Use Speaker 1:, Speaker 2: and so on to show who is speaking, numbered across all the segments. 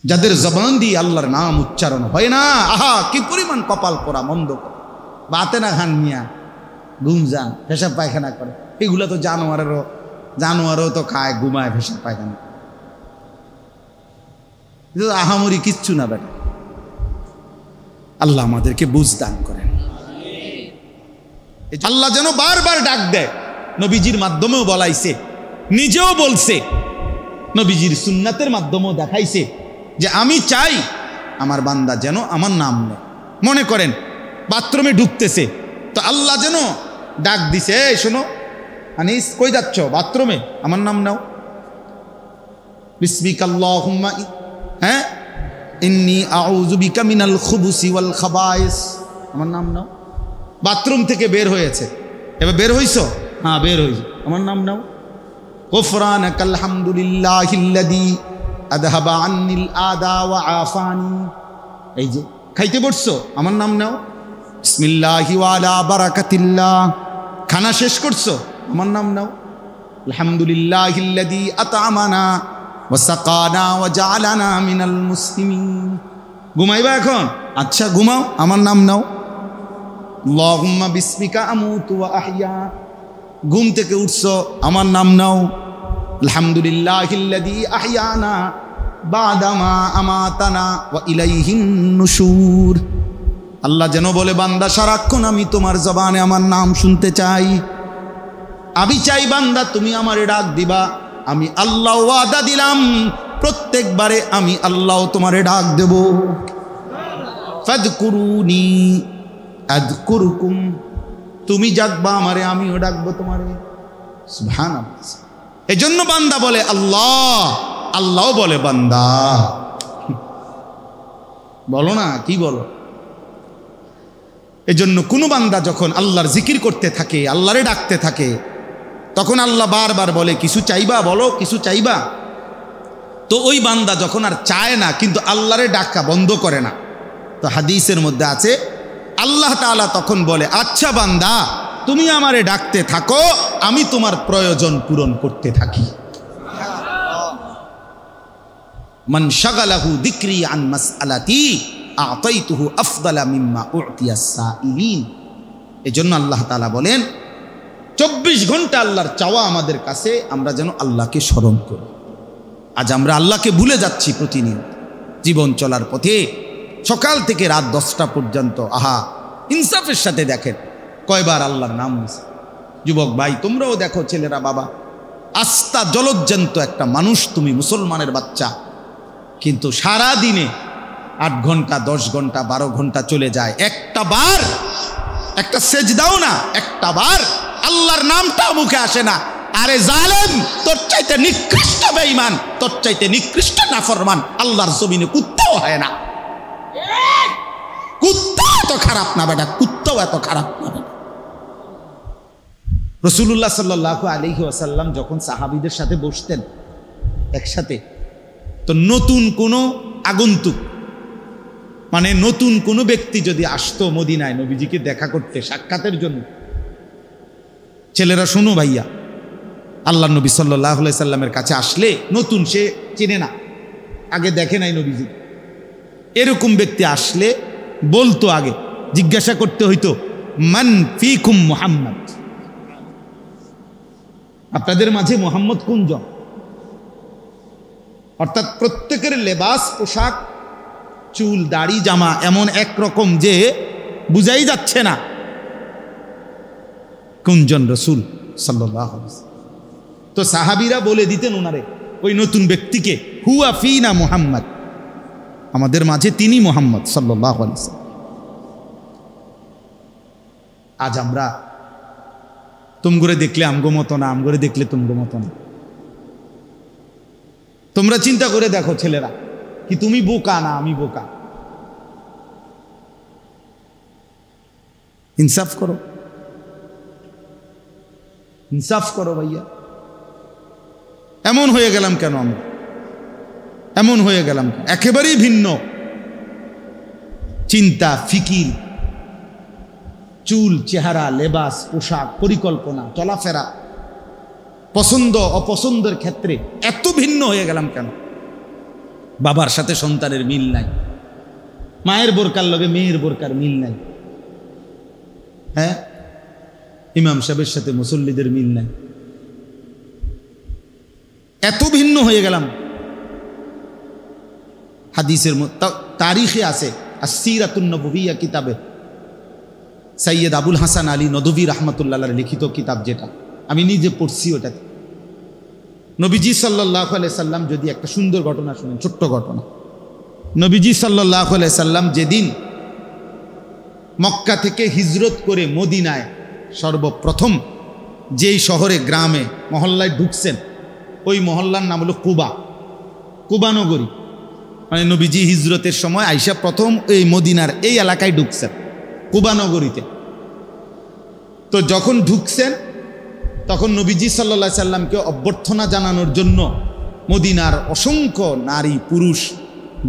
Speaker 1: যাদের জবান দিয়ে আল্লাহর নাম উচ্চারণ হয় না, আহা কি পরিমাণ কপাল পোড়া মন্দ বাতে না খান মিয়া গুমজান পেশাব পায়খানা করে, এগুলো তো জানোয়ারও তো খায়, ঘুমায়, পেশাব পায়খানা, আহামরি কিচ্ছু না বেটা। আল্লাহ আমাদেরকে বুঝ দান করেন। আল্লাহ যেন বারবার ডাক দেয়, নবীজির মাধ্যমেও বলাইছে, নিজেও বলছে, নবীজির সুন্নাতের মাধ্যমেও দেখাইছে যে আমি চাই আমার বান্দা যেন আমার নাম নেয়। মনে করেন বাথরুমে ঢুকতেছে, তো আল্লাহ যেন ডাক দিছে, এই শোনো আনিস কই যাচ্ছ? বাথরুমে, আমার নাম নাও, বিসমিকাল্লাহুম্মা ইন্নী আউযু বিকা মিনাল খুবুসি ওয়াল খাবায়েস, আমার নাম নাও। বাথরুম থেকে বের হয়েছে, এবার বের হইছো? হ্যাঁ বের হইছো, আমার নাম নাও। গুফরানাকাল হামদুলিল্লাহিল্লাযী আযহাবা আন্নিল আদা ওয়া আফানি, এই যে খাইতে বসছো, আমার নাম নাও, বিসমিল্লাহি ওয়া আলা বারাকাতিল্লাহ। খানা শেষ করছো, আমার নাম নাও, আলহামদুলিল্লাহিল্লাযী আত'আমানা ওয়া সাকানা ওয়া জাআলানা মিনাল মুসলিমিন। ঘুমাইবা এখন? আচ্ছা ঘুমাও, আমার নাম নাও, আল্লাহুম্মা বিসমিকা আমুতু ওয়া আহইয়া। ঘুম থেকে উঠছো, আমার নাম নাও, আলহামদুলিল্লাহিল্লাযী আহইয়ানা বাদামা আমাতানা ওয়া ইলাইহিন নুশুর। আল্লাহ যেন বলে, বান্দা সারাক্ষণ আমি তোমার জবানে আমার নাম শুনতে চাই, আমি চাই বান্দা তুমি আমারে ডাক দিবা। আমি আল্লাহ ওয়াদা দিলাম প্রত্যেকবারে আমি আল্লাহ তোমারে ডাক দেব। ফাযকুরুনি আযকুরকুম, তুমি ডাকবা আমারে, আমিও ডাকবো তোমারে। সুবহানাল্লাহ। এজন্য বান্দা বলে আল্লাহ, আল্লাহও বলে বান্দা। বলো না, কি বলো? এজন্য কোনো বান্দা যখন আল্লাহর জিকির করতে থাকে, আল্লাহরে ডাকতে থাকে, তখন আল্লাহ বারবার বলে কিছু চাইবা, বলো কিছু চাইবা। তো ওই বান্দা যখন আর চায় না, কিন্তু আল্লাহরে ডাকা বন্ধ করে না, তো হাদিসের মধ্যে আছে আল্লাহ তাআলা তখন বলে, আচ্ছা বান্দা তুমি আমারে ডাকতে থাকো, আমি তোমার প্রয়োজন পূরণ করতে থাকি। মান শাগালাহু যিকরি আন মাসআলাতি আ'তাইতুহু আফদালা মিম্মা উ'তিয়াস সাইলিন। এজন্য আল্লাহ তাআলা বলেন 24 ঘন্টা আল্লাহর চাওয়া আমাদের কাছে, আমরা যেন আল্লাহকে স্মরণ করি। আজ আমরা আল্লাহকে ভুলে যাচ্ছি প্রতিনিয়ত জীবন চলার পথে, সকাল থেকে রাত 10টা পর্যন্ত। আহা, ইনসাফের সাথে দেখেন কয়বার আল্লাহর নাম নিছে। যুবক ভাই তোমরাও দেখো, ছেলেরা, বাবা, আস্থা জলজ্জান্ত একটা মানুষ তুমি, মুসলমানের বাচ্চা, কিন্তু সারা দিনে 8 ঘন্টা 10 ঘন্টা 12 ঘন্টা চলে যায়, একটা বার একটা সেজদাও না, একটা বার আল্লাহর নামটা মুখে আসে না। আরে জালেম, তোর চাইতে নিকৃষ্ট বেঈমান, তোর চাইতে নিকৃষ্ট নাফরমান আল্লাহর জমিনে কুত্তাও হয় না। কুত্তা এত খারাপ না বেটা, কুত্তাও এত খারাপ না বেটা। রাসূলুল্লাহ সাল্লাল্লাহু আলাইহি ওয়াসাল্লাম যখন সাহাবীদের সাথে বসতেন একসাথে, তো নতুন কোনো আগন্তুক, মানে নতুন কোনো ব্যক্তি যদি আসতো মদিনায় নবীজিকে দেখা করতে, সাক্ষাতের জন্য, ছেলেরা শোনো ভাইয়া, আল্লাহ নবী সাল্লাল্লাহু আলাইহি সাল্লামের কাছে আসলে নতুন, সে চেনে না, আগে দেখে নাই নবীজি, এরকম ব্যক্তি আসলে বলতো, আগে জিজ্ঞাসা করতে হইতো, মান ফিকুম মুহাম্মদ, আপনাদের মাঝে মুহাম্মদ কোনজন? অর্থাৎ প্রত্যেকের লেবাস, পোশাক, চুল, দাড়ি, জামা এমন একরকম যে বুঝাই যাচ্ছে না কোনজন রাসূল সাল্লাল্লাহু আলাইহি ওয়াসাল্লাম। তো সাহাবীরা বলে দিতেন ওনারে, ওই নতুন ব্যক্তিকে, হুয়া ফিনা মুহাম্মদ, আমাদের মাঝে তিনি মুহাম্মদ সাল্লাল্লাহু আলাইহি ওয়াসাল্লাম। আজ আমরা তুমগরে দেখলে আমগো মতো না, আমগরে দেখলে তুমগো মতো না। তোমরা চিন্তা করে দেখো ছেলেরা, কি তুমি বোকা না আমি বোকা? ইনসাফ করো, ইনসাফ করো ভাইয়া। এমন হয়ে গেলাম কেন আমরা? এমন হয়ে গেলাম একেবারেই ভিন্ন চিন্তা, ফিকির, চুল, চেহারা, লেবাস, পোশাক, পরিকল্পনা, চলাফেরা, পছন্দ অপছন্দের ক্ষেত্রে এত ভিন্ন হয়ে গেলাম কেন? বাবার সাথে সন্তানের মিল নাই, মায়ের বোরকার লগে মেয়ের বোরকার মিল নাই, হ্যাঁ, ইমাম সাহেবের সাথে মুসল্লিদের মিল নাই। এত ভিন্ন হয়ে গেলাম। হাদিসের তারিখে আছে আসসিরাতুন নববিয়্যা কিতাবে সৈয়দ আবুল হাসান আলী নদভী রহমতুল্লাহর লিখিত কিতাব, যেটা আমি নিজে পড়ছি, ওটাতে নবীজি সাল্লাল্লাহু আলাইহি সাল্লাম, যদি একটা সুন্দর ঘটনা শুনেন, ছোট্ট ঘটনা। নবীজি সাল্লাল্লাহু আলাইহি সাল্লাম যেদিন মক্কা থেকে হিজরত করে মদিনায় সর্বপ্রথম যেই শহরে গ্রামে মহল্লায় ঢুকছেন, ওই মহল্লার নাম হলো কুবা, কুবা নগরী। মানে নবীজি হিজরতের সময় আইসা প্রথম এই মদিনার এই এলাকায় ঢুকছেন, কুবা নগরীতে। তো যখন ঢুকছেন তখন নবীজি সাল্লাল্লাহু আলাইহি সাল্লামকে অভ্যর্থনা জানানোর জন্য মদিনার অসংখ্য নারী পুরুষ,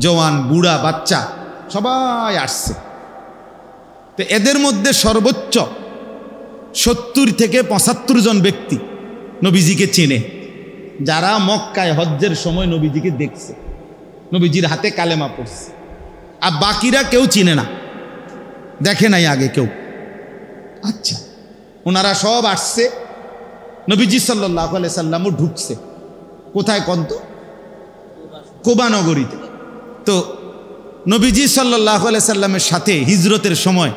Speaker 1: জওয়ান বুড়া বাচ্চা সবাই আসছে। তো এদের মধ্যে সর্বোচ্চ 70 থেকে 75 জন ব্যক্তি নবীজিকে চেনে, যারা মক্কায় হজ্জের সময় নবীজিকে দেখছে, নবীজির হাতে কালেমা পড়ছে। আর বাকিরা কেউ চিনে না, দেখে নাই আগে কেউ। আচ্ছা, ওনারা সব আসছে, নবীজি সাল্লাল্লাহু আলাইহি সাল্লামও ঢুকছে। কোথায় কন্ত? কুবা নগরীতে। তো নবীজি সাল্লাল্লাহু আলাইহি সাল্লামের সাথে হিজরতের সময়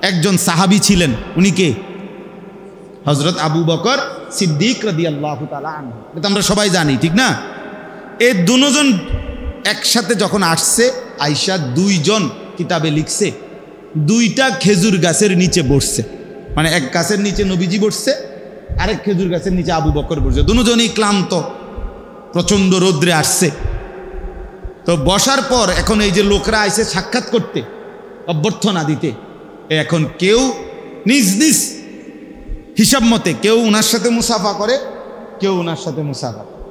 Speaker 1: একজন সাহাবী ছিলেন, উনি কে? হযরত আবু বকর সিদ্দিক রাদিয়াল্লাহু তাআলা আনহু। এটা আমরা সবাই জানি, ঠিক না? এই দুজন একসাথে যখন আসছে, আয়েশা 2 জন কিতাবে লিখছে, 2টা খেজুর গাছের নিচে বসছে। মানে এক গাছের নিচে নবীজি বসছে, আরেক খেজুর গাছের নিচে আবু বকর বসছে। দুজনই ক্লান্ত, প্রচণ্ড রৌদ্রে আসছে। তো বসার পর এখন এই যে লোকরা আইছে সাক্ষাৎ করতে, অভ্যর্থনা দিতে, এখন কেউ নিজ নিজ হিসাব মতে কেউ উনার সাথে মুসাফা করে, কেউ উনার সাথে মুসাফা করে,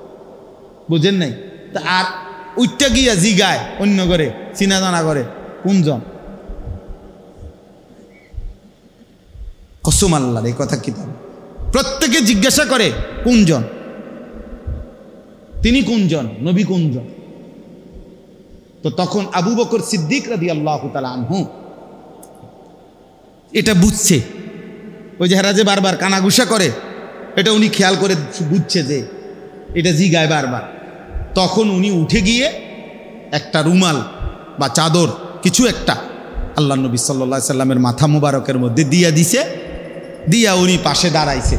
Speaker 1: বুঝেন নাই? তা আর উইটটা গিয়া জিগায় অন্য করে, চিনা জানা করে, কোনজন? কসম আল্লাহর, এই কথা কিতাব প্রত্যেকে জিজ্ঞাসা করে কোনজন, তিনি কোনজন, নবী কোনজন। তো তখন আবু বকর সিদ্দিক রাদিয়াল্লাহু তাআলা আনহু এটা বুঝছে, ওই যে হেরা যে বারবার কানাঘুষা করে, এটা উনি খেয়াল করে বুঝছে যে এটা জিগায় বারবার। তখন উনি উঠে গিয়ে একটা রুমাল বা চাদর কিছু একটা আল্লাহ নবী সাল্লাল্লাহু আলাইহি সাল্লামের মাথা মুবারকের মধ্যে দিয়া দিছে, দিয়া উনি পাশে দাঁড়াইছে।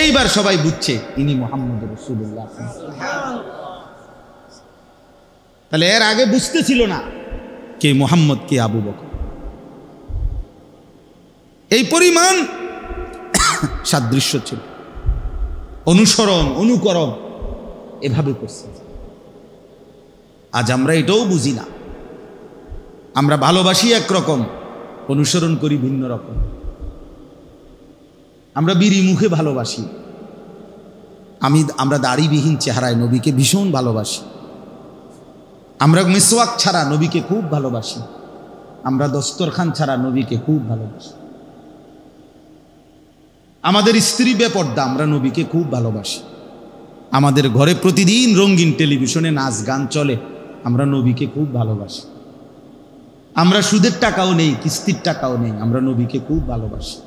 Speaker 1: এইবার সবাই বুঝছে ইনি মুহাম্মদ রাসূলুল্লাহ। তাহলে এর আগে বুঝতেছিল না কে মুহাম্মদ, কে আবু বকর। এই পরিমাণ সাদৃশ্য ছিল, অনুসরণ অনুকরণ এভাবে করছে। আজ আমরা এটাও বুঝি না, আমরা ভালোবাসি একরকম, অনুসরণ করি ভিন্ন রকম। আমরা বিড়ি মুখে ভালোবাসি, আমরা দাড়িবিহীন চেহারায় নবীকে ভীষণ ভালোবাসি। আমরা মিসওয়াক ছাড়া নবীকে খুব ভালোবাসি, আমরা দস্তরখান ছাড়া নবীকে খুব ভালোবাসি। আমাদের স্ত্রী বেপর্দা, আমরা নবীকে খুব ভালোবাসি। আমাদের ঘরে প্রতিদিন রঙিন টেলিভিশনে নাচ গান চলে, আমরা নবীকে খুব ভালোবাসি। আমরা সুদের টাকাও নেই, কিস্তির টাকাও নেই, আমরা নবীকে খুব ভালোবাসি।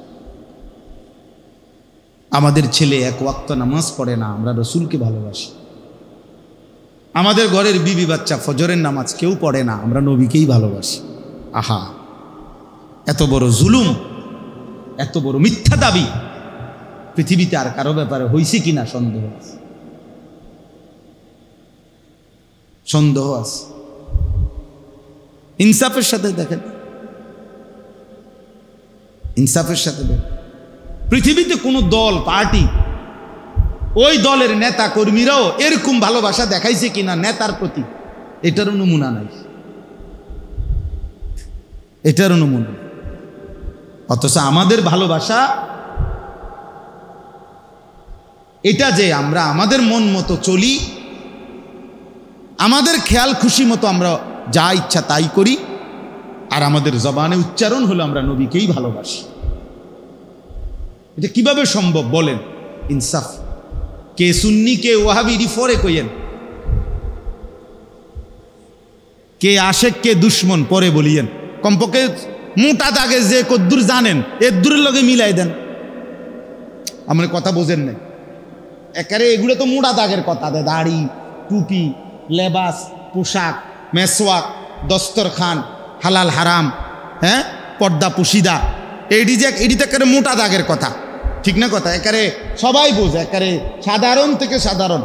Speaker 1: আমাদের ছেলে এক ওয়াক্ত নামাজ পড়ে না, আমরা রসুলকে ভালোবাসি। আমাদের ঘরের বিবি বাচ্চা ফজরের নামাজ কেউ পড়ে না, আমরা নবীকেই ভালোবাসি। আহা, এত বড় জুলুম, এত বড় মিথ্যা দাবি পৃথিবীতে আর কারো ব্যাপারে হয়েছে কিনা সন্দেহ আছে, সন্দেহ আছে। ইনসাফের সাথে দেখেন, ইনসাফের সাথে দেখেন, পৃথিবীতে কোনো দল পার্টি, ওই দলের নেতা কর্মীরাও এরকম ভালোবাসা দেখাইছে কিনা নেতার প্রতি, এটারও নমুনা নাই, এটারও নমুনা। অথচ আমাদের ভালোবাসা এটা যে আমরা আমাদের মন মতো চলি, আমাদের খেয়াল খুশি মতো আমরা যা ইচ্ছা তাই করি, আর আমাদের জবানে উচ্চারণ হলো আমরা নবীকেই ভালোবাসি। এটা কিভাবে সম্ভব বলেন? ইনসাফ। কে সুন্নি কে ওয়াহাবি ফরে কইয়েন, কে আশেক কে দুশ্মন পরে বলিয়েন, কমপক্ষে মোটা দাগে যে কদ্দুর জানেন এর দূরের লগে মিলাই দেন। আমার কথা বোঝেন নাই, একারে এগুলো তো মোটা দাগের কথা, দাড়ি, টুপি, লেবাস, পোশাক, মেসওয়াক, দস্তরখান, হালাল হারাম, হ্যাঁ, পর্দা পুশিদা, এটি তো একেবারে মোটা দাগের কথা, ঠিক না কথা? একারে সবাই বোঝে, একারে সাধারণ থেকে সাধারণ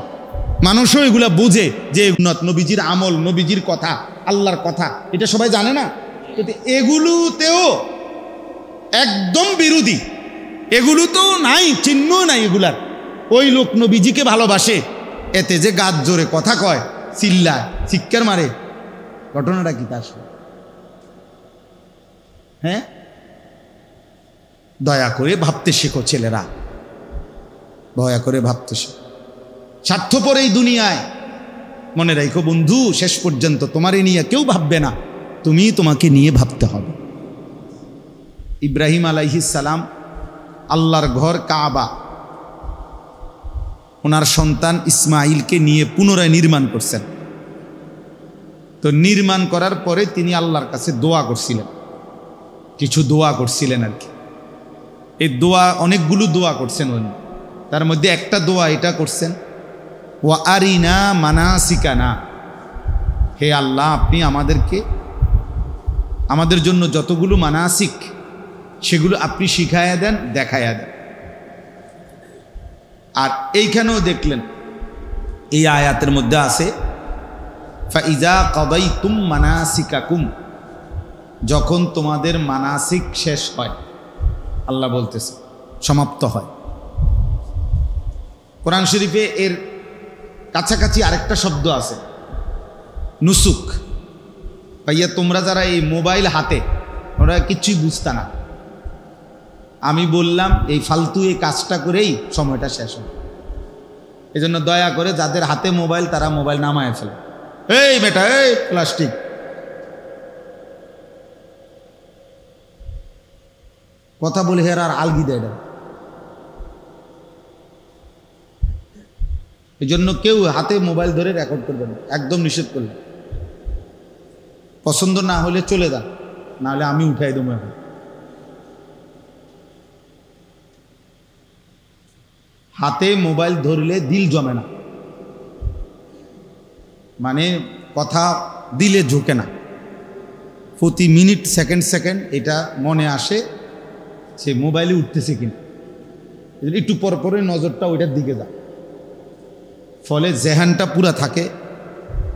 Speaker 1: মানুষও এগুলা বোঝে যে নবীজির আমল, নবীজির কথা, আল্লাহর কথা, এটা সবাই জানে না। এগুলোতেও একদম বিরোধী, এগুলো তো নাই, চিহ্ন নাই এগুলার। ওই লোক নবীজিকে ভালোবাসে, এতে যে গাছ জোরে কথা কয়, চিল্লায়, চিৎকার মারে, ঘটনাটা কি তার? হ্যাঁ, দয়া করে ভাবতে শেখো ছেলেরা, দয়া করে ভাবতে শেখো। স্বার্থপর এই দুনিয়ায়, মনে রাখো বন্ধু, শেষ পর্যন্ত তোমারে নিয়ে কেউ ভাববে না, তুমি তোমাকে নিয়ে ভাবতে হবে। ইব্রাহিম আলাইহিস সালাম আল্লাহর ঘর কাবা ওনার সন্তান ইসমাইলকে নিয়ে পুনরায় নির্মাণ করছেন। তো নির্মাণ করার পরে তিনি আল্লাহর কাছে দোয়া করছিলেন, কিছু দোয়া করছিলেন আর কি। এই দোয়া, অনেকগুলো দোয়া করছেন উনি, তার মধ্যে একটা দোয়া এটা করছেন, ওয়া আরিনা মানাসিকানা, হে আল্লাহ আপনি আমাদের জন্য যতগুলো মানাসিক সেগুলো আপনি শিখায়া দেন, দেখায়া দেন। আর এইখানেও দেখলেন এই আয়াতের মধ্যে আছে ফাইজা কাদাইতুম মানাসিকাকুম, যখন তোমাদের মানাসিক শেষ হয়, আল্লাহ বলতেছে সমাপ্ত হয়। কোরআন শরীফে এর কাছাকাছি আরেকটা শব্দ আছে, নুসুক। ভাইয়া তোমরা যারা এই মোবাইল হাতে, ওরা কিছুই বুঝতা না, আমি বললাম এই ফালতু এই কাজটা করেই সময়টা শেষ হয়। এই জন্য দয়া করে যাদের হাতে মোবাইল তারা মোবাইল নামায় ফেলে। এই বেটা, এই প্লাস্টিক, কথা বলে হের আর আলগি দেয়। এই জন্য কেউ হাতে মোবাইল ধরে রেকর্ড করবে না, একদম নিষেধ করলে। পছন্দ না হলে চলে যান, না হলে আমি উঠাই দেবো। এখন হাতে মোবাইল ধরলে দিল জমে না, মানে কথা দিলে ঝোঁকে না, প্রতি মিনিট সেকেন্ড এটা মনে আসে সে মোবাইলে উঠতেছে কিনা, একটু পর পরে নজরটা ওইটার দিকে যায়, ফলে জেহানটা পুরা থাকে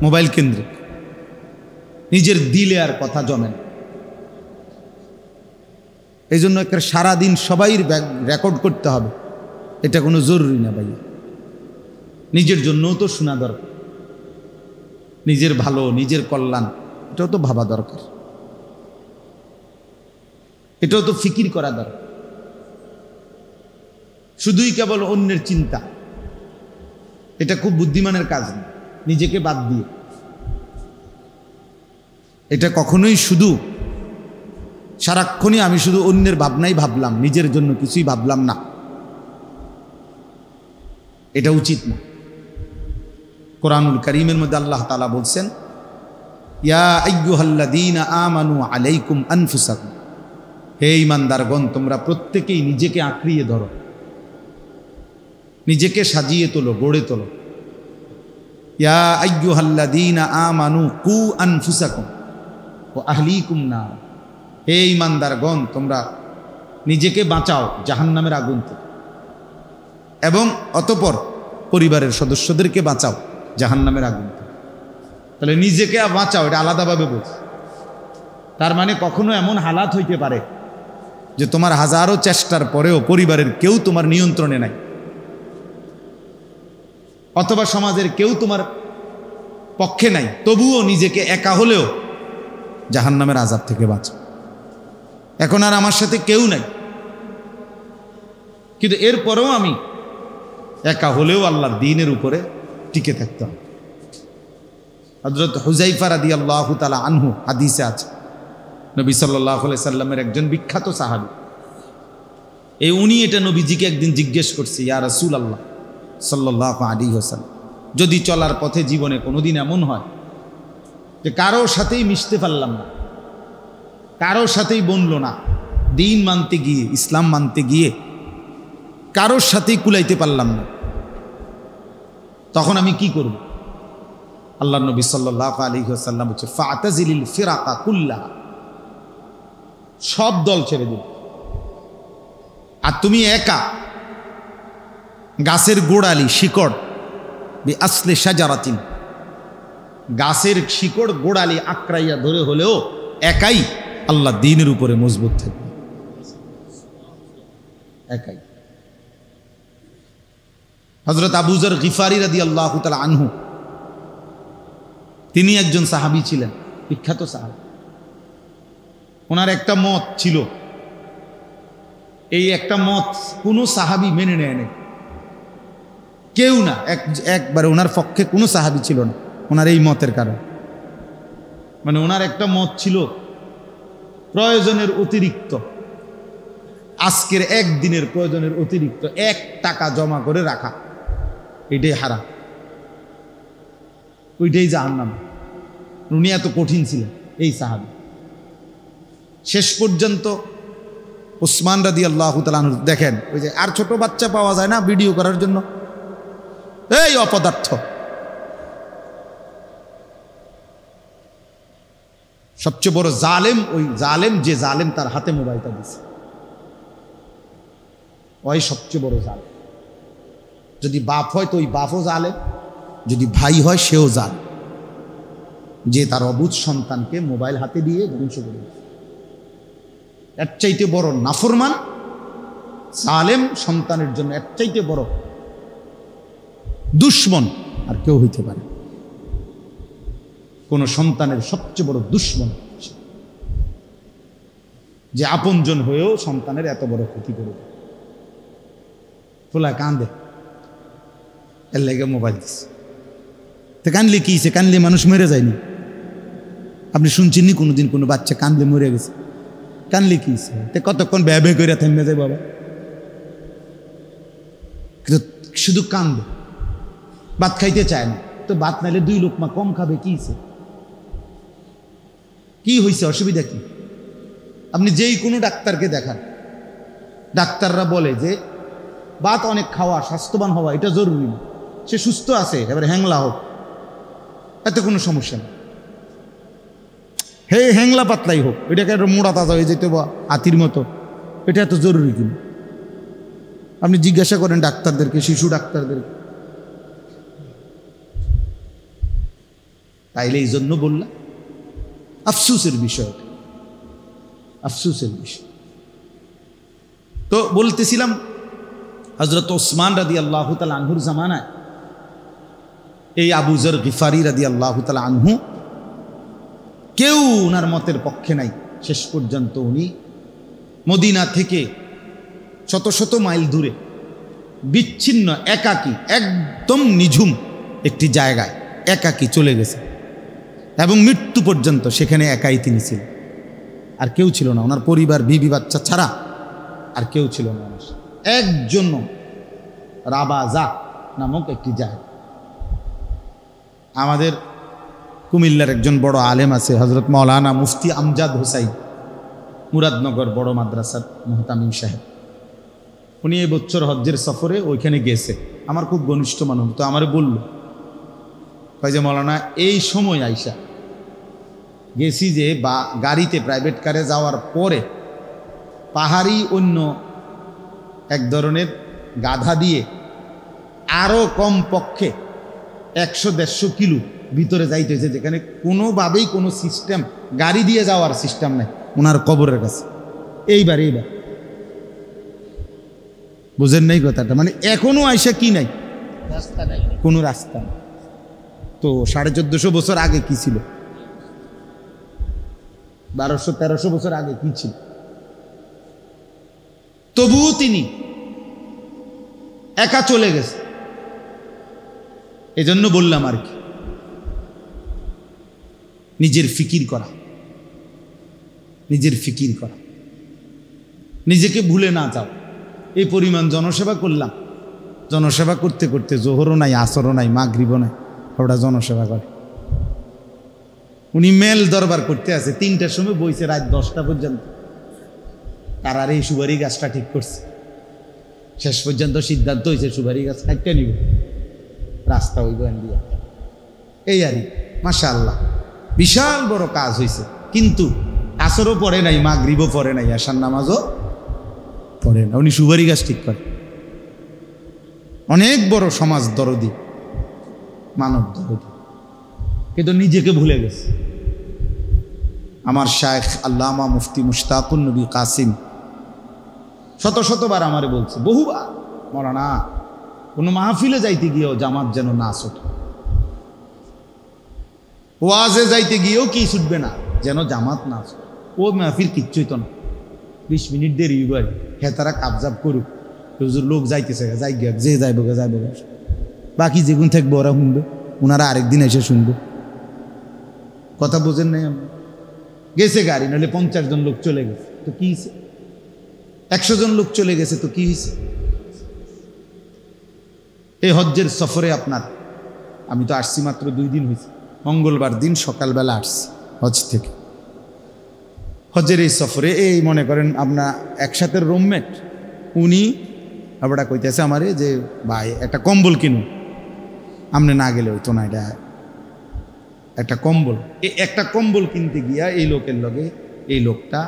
Speaker 1: মোবাইল কেন্দ্রিক, নিজের দিলে আর কথা জমে না। এই জন্য একটা সারাদিন সবাই রেকর্ড করতে হবে, এটা কোনো জরুরি না ভাই। নিজের জন্যও তো শোনা দরকার, নিজের ভালো, নিজের কল্যাণ, এটাও তো ভাবা দরকার, এটাও তো ফিকির করা দরকার। শুধুই কেবল অন্যের চিন্তা, এটা খুব বুদ্ধিমানের কাজ না, নিজেকে বাদ দিয়ে। এটা কখনোই শুধু সারাক্ষণই আমি শুধু অন্যের ভাবনাই ভাবলাম, নিজের জন্য কিছুই ভাবলাম না, এটা উচিত না। কোরআনুল কারীমের মধ্যে আল্লাহ তাআলা বলছেন, ইয়া আইয়ুহাল্লাযীনা আমানু আলাইকুম আনফুসাকুম, হে ঈমানদারগণ তোমরা প্রত্যেকেই নিজেকে আঁকড়িয়ে ধরো, নিজেকে সাজিয়ে তোলো, গড়ে তোলো। ইয়া আইয়ুহাল্লাযীনা আমানু কু আনফুসাকুম ওয়া আহলিকুম নার, হে ঈমানদারগণ তোমরা নিজেকে বাঁচাও জাহান্নামের আগুন থেকে, এবং অতঃপর পরিবারের সদস্যদেরকে বাঁচাও জাহান্নামের আগুন থেকে। তাহলে নিজেকে বাঁচাও, এটা আলাদাভাবে বলছে। তার মানে কখনো এমন হালাত হইতে পারে যে তোমার হাজারো চেষ্টার পরেও পরিবারের কেউ তোমার নিয়ন্ত্রণে নাই, অথবা সমাজের কেউ তোমার পক্ষে নাই, তবুও নিজেকে একা হলেও জাহান্নামের আযাব থেকে বাঁচাও। এখন আর আমার সাথে কেউ নাই, কিন্তু এরপরেও আমি একা হলেও আল্লাহর দ্বীনের উপরে টিকে থাকতে হবে। হযরত হুযায়ফা রাদিয়াল্লাহু তাআলা আনহু হাদিসে আছে, নবী সাল্লাল্লাহু আলাইহি সাল্লামের একজন বিখ্যাত সাহাবী, উনি এটা নবীজিকে একদিন জিজ্ঞেস করছে, ইয়া রাসূলুল্লাহ সাল্লাল্লাহু আলাইহি ওয়াসাল্লাম, যদি চলার পথে জীবনে কোনোদিন এমন হয় যে কারোর সাথেই মিশতে পারলাম না, কারোর সাথেই বনল না, দিন মানতে গিয়ে, ইসলাম মানতে গিয়ে কারোর সাথেই কুলাইতে পারলাম না। তখন আমি কি করব? আল্লাহ নবী সাল্লাল্লাহু আলাইহি ওয়াসাল্লাম বলছে, ফাতাজিলিল ফিরাকা কুল্লাহা, সব দল ছেড়ে দিন, আর তুমি একা গাছের গোড়ালি শিকড়, বি আসলে শাজারাতিন, গাছের শিকড় গোড়ালি আঁকড়াইয়া ধরে হলেও একাই আল্লাহ দ্বীনের উপরে মজবুত থাকবে, একাই। হযরত আবু যর গিফারি রাদিয়াল্লাহু তাআলা আনহু, তিনি একজন সাহাবী ছিলেন, বিখ্যাত সাহাবী। ওনার একটা মত ছিল, এই একটা মত কোনো সাহাবী মেনে নেয় নাই, কেউ না, একবারে ওনার পক্ষে কোনো সাহাবী ছিল না ওনার এই মতের কারণে। মানে ওনার একটা মত ছিল, প্রয়োজনের অতিরিক্ত, আজকের একদিনের প্রয়োজনের অতিরিক্ত 1 টাকা জমা করে রাখা, এটাই হারাম, ওইটাই জাহান্নাম। উনি এত কঠিন ছিলেন এই সাহাবী। শেষ পর্যন্ত উসমান রাদিয়াল্লাহু তাআলা আনহু, দেখেন ওই যে আর ছোট বাচ্চা পাওয়া যায় না ভিডিও করার জন্য, এই অপদার্থ, সবচেয়ে বড় জালেম ওই জালেম, যে জালেম তার হাতে মোবাইলটা দিছে, ওই সবচেয়ে বড় জালেম। যদি বাপ হয় তো ওই বাপও জালেম, যদি ভাই হয় সেও জালেম, যে তার অবুঝ সন্তানকে মোবাইল হাতে দিয়ে ধ্বংস করে দিচ্ছে। এর চাইতে বড় নাফরমান জালেম সন্তানের জন্য, এর চাইতে বড় দুশ্মন আর কেউ হইতে পারে। কোন সন্তানের সবচেয়ে বড় দুশ্মন, যে আপনজন হয়েও সন্তানের এত বড় ক্ষতি করে দেয়। ফুলা কান্দে, এর লেগে মোবাইল দিচ্ছে। তো কানলে কি হয়েছে? কানলে মানুষ মরে যায়নি? আপনি শুনছেননি কোনোদিন কোনো বাচ্চা কানলে মরে গেছে? কানলে কি হয়েছে? তো কতক্ষণ ব্যয় ব্যয় করে থেমে যায় বাবা, কিন্তু শুধু কান্দে, ভাত খাইতে চায় না। তো ভাত নাইলে 2 লোকমা কম খাবে, কি হয়েছে? কি হয়েছে? অসুবিধা কি? আপনি যেই কোনো ডাক্তারকে দেখান, ডাক্তাররা বলে যে ভাত অনেক খাওয়া, স্বাস্থ্যবান হওয়া এটা জরুরি না, সে সুস্থ আছে, এবার হ্যাংলা হোক, এতে কোনো সমস্যা নেই। হে হ্যাংলা পাতলাই হোক, এটাকে একটা মোড়া তাজা হয়ে যেতে বা হাতির মতো, এটা এত জরুরি কিনা? আপনি জিজ্ঞাসা করেন ডাক্তারদেরকে, শিশু ডাক্তারদেরকে। তাইলে এই জন্য বললাম আফসোসের বিষয়, আফসোসের বিষয়। তো বলতেছিলাম হযরত ওসমান রাদিয়াল্লাহু তাআলা আনহুর জামানায় এই আবু যর গিফারি রাদিয়াল্লাহু তাআলা আনহু, কেউ ওনার মতের পক্ষে নাই। শেষ পর্যন্ত উনি মদিনা থেকে শত শত মাইল দূরে বিচ্ছিন্ন, একাকী, একদম নিঝুম একটি জায়গায় একাকী চলে গেছে, এবং মৃত্যু পর্যন্ত সেখানে একাই তিনি ছিলেন, আর কেউ ছিল না। ওনার পরিবার, বিবি, বাচ্চা ছাড়া আর কেউ ছিল না। একজন রাবাজা নামক একটি জায়গা। আমাদের কুমিল্লার একজন বড় আলেম আছে, হযরত মাওলানা মুফতি আমজাদ হোসাইন, মুরাদনগর বড় মাদ্রাসার মুহতামিম সাহেব। উনি এই বছর হজ্জের সফরে ওইখানে গেছে, আমার খুব ঘনিষ্ঠ মানুষ। তো আমারে বলল, কয় যে মাওলানা এই সময় আইসা গেছি যে বা গাড়িতে প্রাইভেট কারে যাওয়ার পরে পাহাড়ি অন্য এক ধরনের গাধা দিয়ে আরও কম পক্ষে 100-150 কিলো ভিতরে যাইতে হয়েছে, যেখানে কোনোভাবেই কোনো সিস্টেম, গাড়ি দিয়ে যাওয়ার সিস্টেম নাই ওনার কবরের কাছে। এইবার বুঝেন নাই কথাটা? মানে এখনো আইসা কি নাই, রাস্তা নাই, কোনো রাস্তা নেই। তো 1450 বছর আগে কি ছিল, 1200-1300 বছর আগে কি ছিল? তবুও তিনি একা চলে গেছে। এজন্য বললাম আর কি, নিজের ফিকির করা, নিজের ফিকির করা, নিজেকে ভুলে না যাও। এই পরিমাণ জনসেবা করলাম, জনসেবা করতে করতে জোহরও নাই, আসরও নাই, মাগরিবও নাই, ওটা জনসেবা করে। উনি মেল দরবার করতে আছে, 3টার সময় বইছে রাত 10টা পর্যন্ত। তার আর এই সুপারি গাছটা ঠিক করছে। শেষ পর্যন্ত সিদ্ধান্ত হয়েছে সুপারি গাছ কাটতে নিব, রাস্তা হইব দিয়া। এই আরই মাশাআল্লাহ বিশাল বড় কাজ হয়েছে। কিন্তু আসরও পড়ে নাই, মাগরিবও পড়ে নাই, আশার নামাজও পড়ে না। উনি সুপারি গাছ ঠিক করে। অনেক বড় সমাজ দরদি, মানব দরদি, কিন্তু নিজেকে ভুলে গেছে। আমার শায়েখ আল্লামা মুফতি মুশতাকুন নবী কাসিম শত শতবার আমারে বলছে, বহুবার, মৌলানা কোনো মাহফিলে যাইতে গিয়েও জামাত যেন না ছুটে, ওয়াজে যাইতে গিয়েও কি ছুটবে না, যেন জামাত না ছুটে। ও মাহফিল কিচ্ছুই তো না, 20 মিনিট দেরি হইবার, হ্যাঁ তারা কাবজাব করুক, হুজুর লোক যাইতেছে, যাই গিয়া যে যাইব বাকি যেগুন থাকবো ওরা শুনবে, ওনারা আরেকদিন এসে শুনবে। কথা বোঝেন নাই? আমরা গেছে গাড়ি, নাহলে 50 জন লোক চলে গেছে তো কি হয়েছে, 100 জন লোক চলে গেছে তো কি হয়েছে? এই হজ্জের সফরে আপনার, আমি তো আসছি মাত্র 2 দিন হয়েছে, মঙ্গলবার দিন সকালবেলা আসছি হজ থেকে। হজ্জের এই সফরে এই মনে করেন আপনার একসাথে রুমমেট, উনি আবার কইতেছে আমারে যে ভাই একটা কম্বল কিনুন, আপনি না গেলে হইতো না, এটা একটা কম্বল। একটা কম্বল কিনতে গিয়া এই লোকের লগে এই লোকটা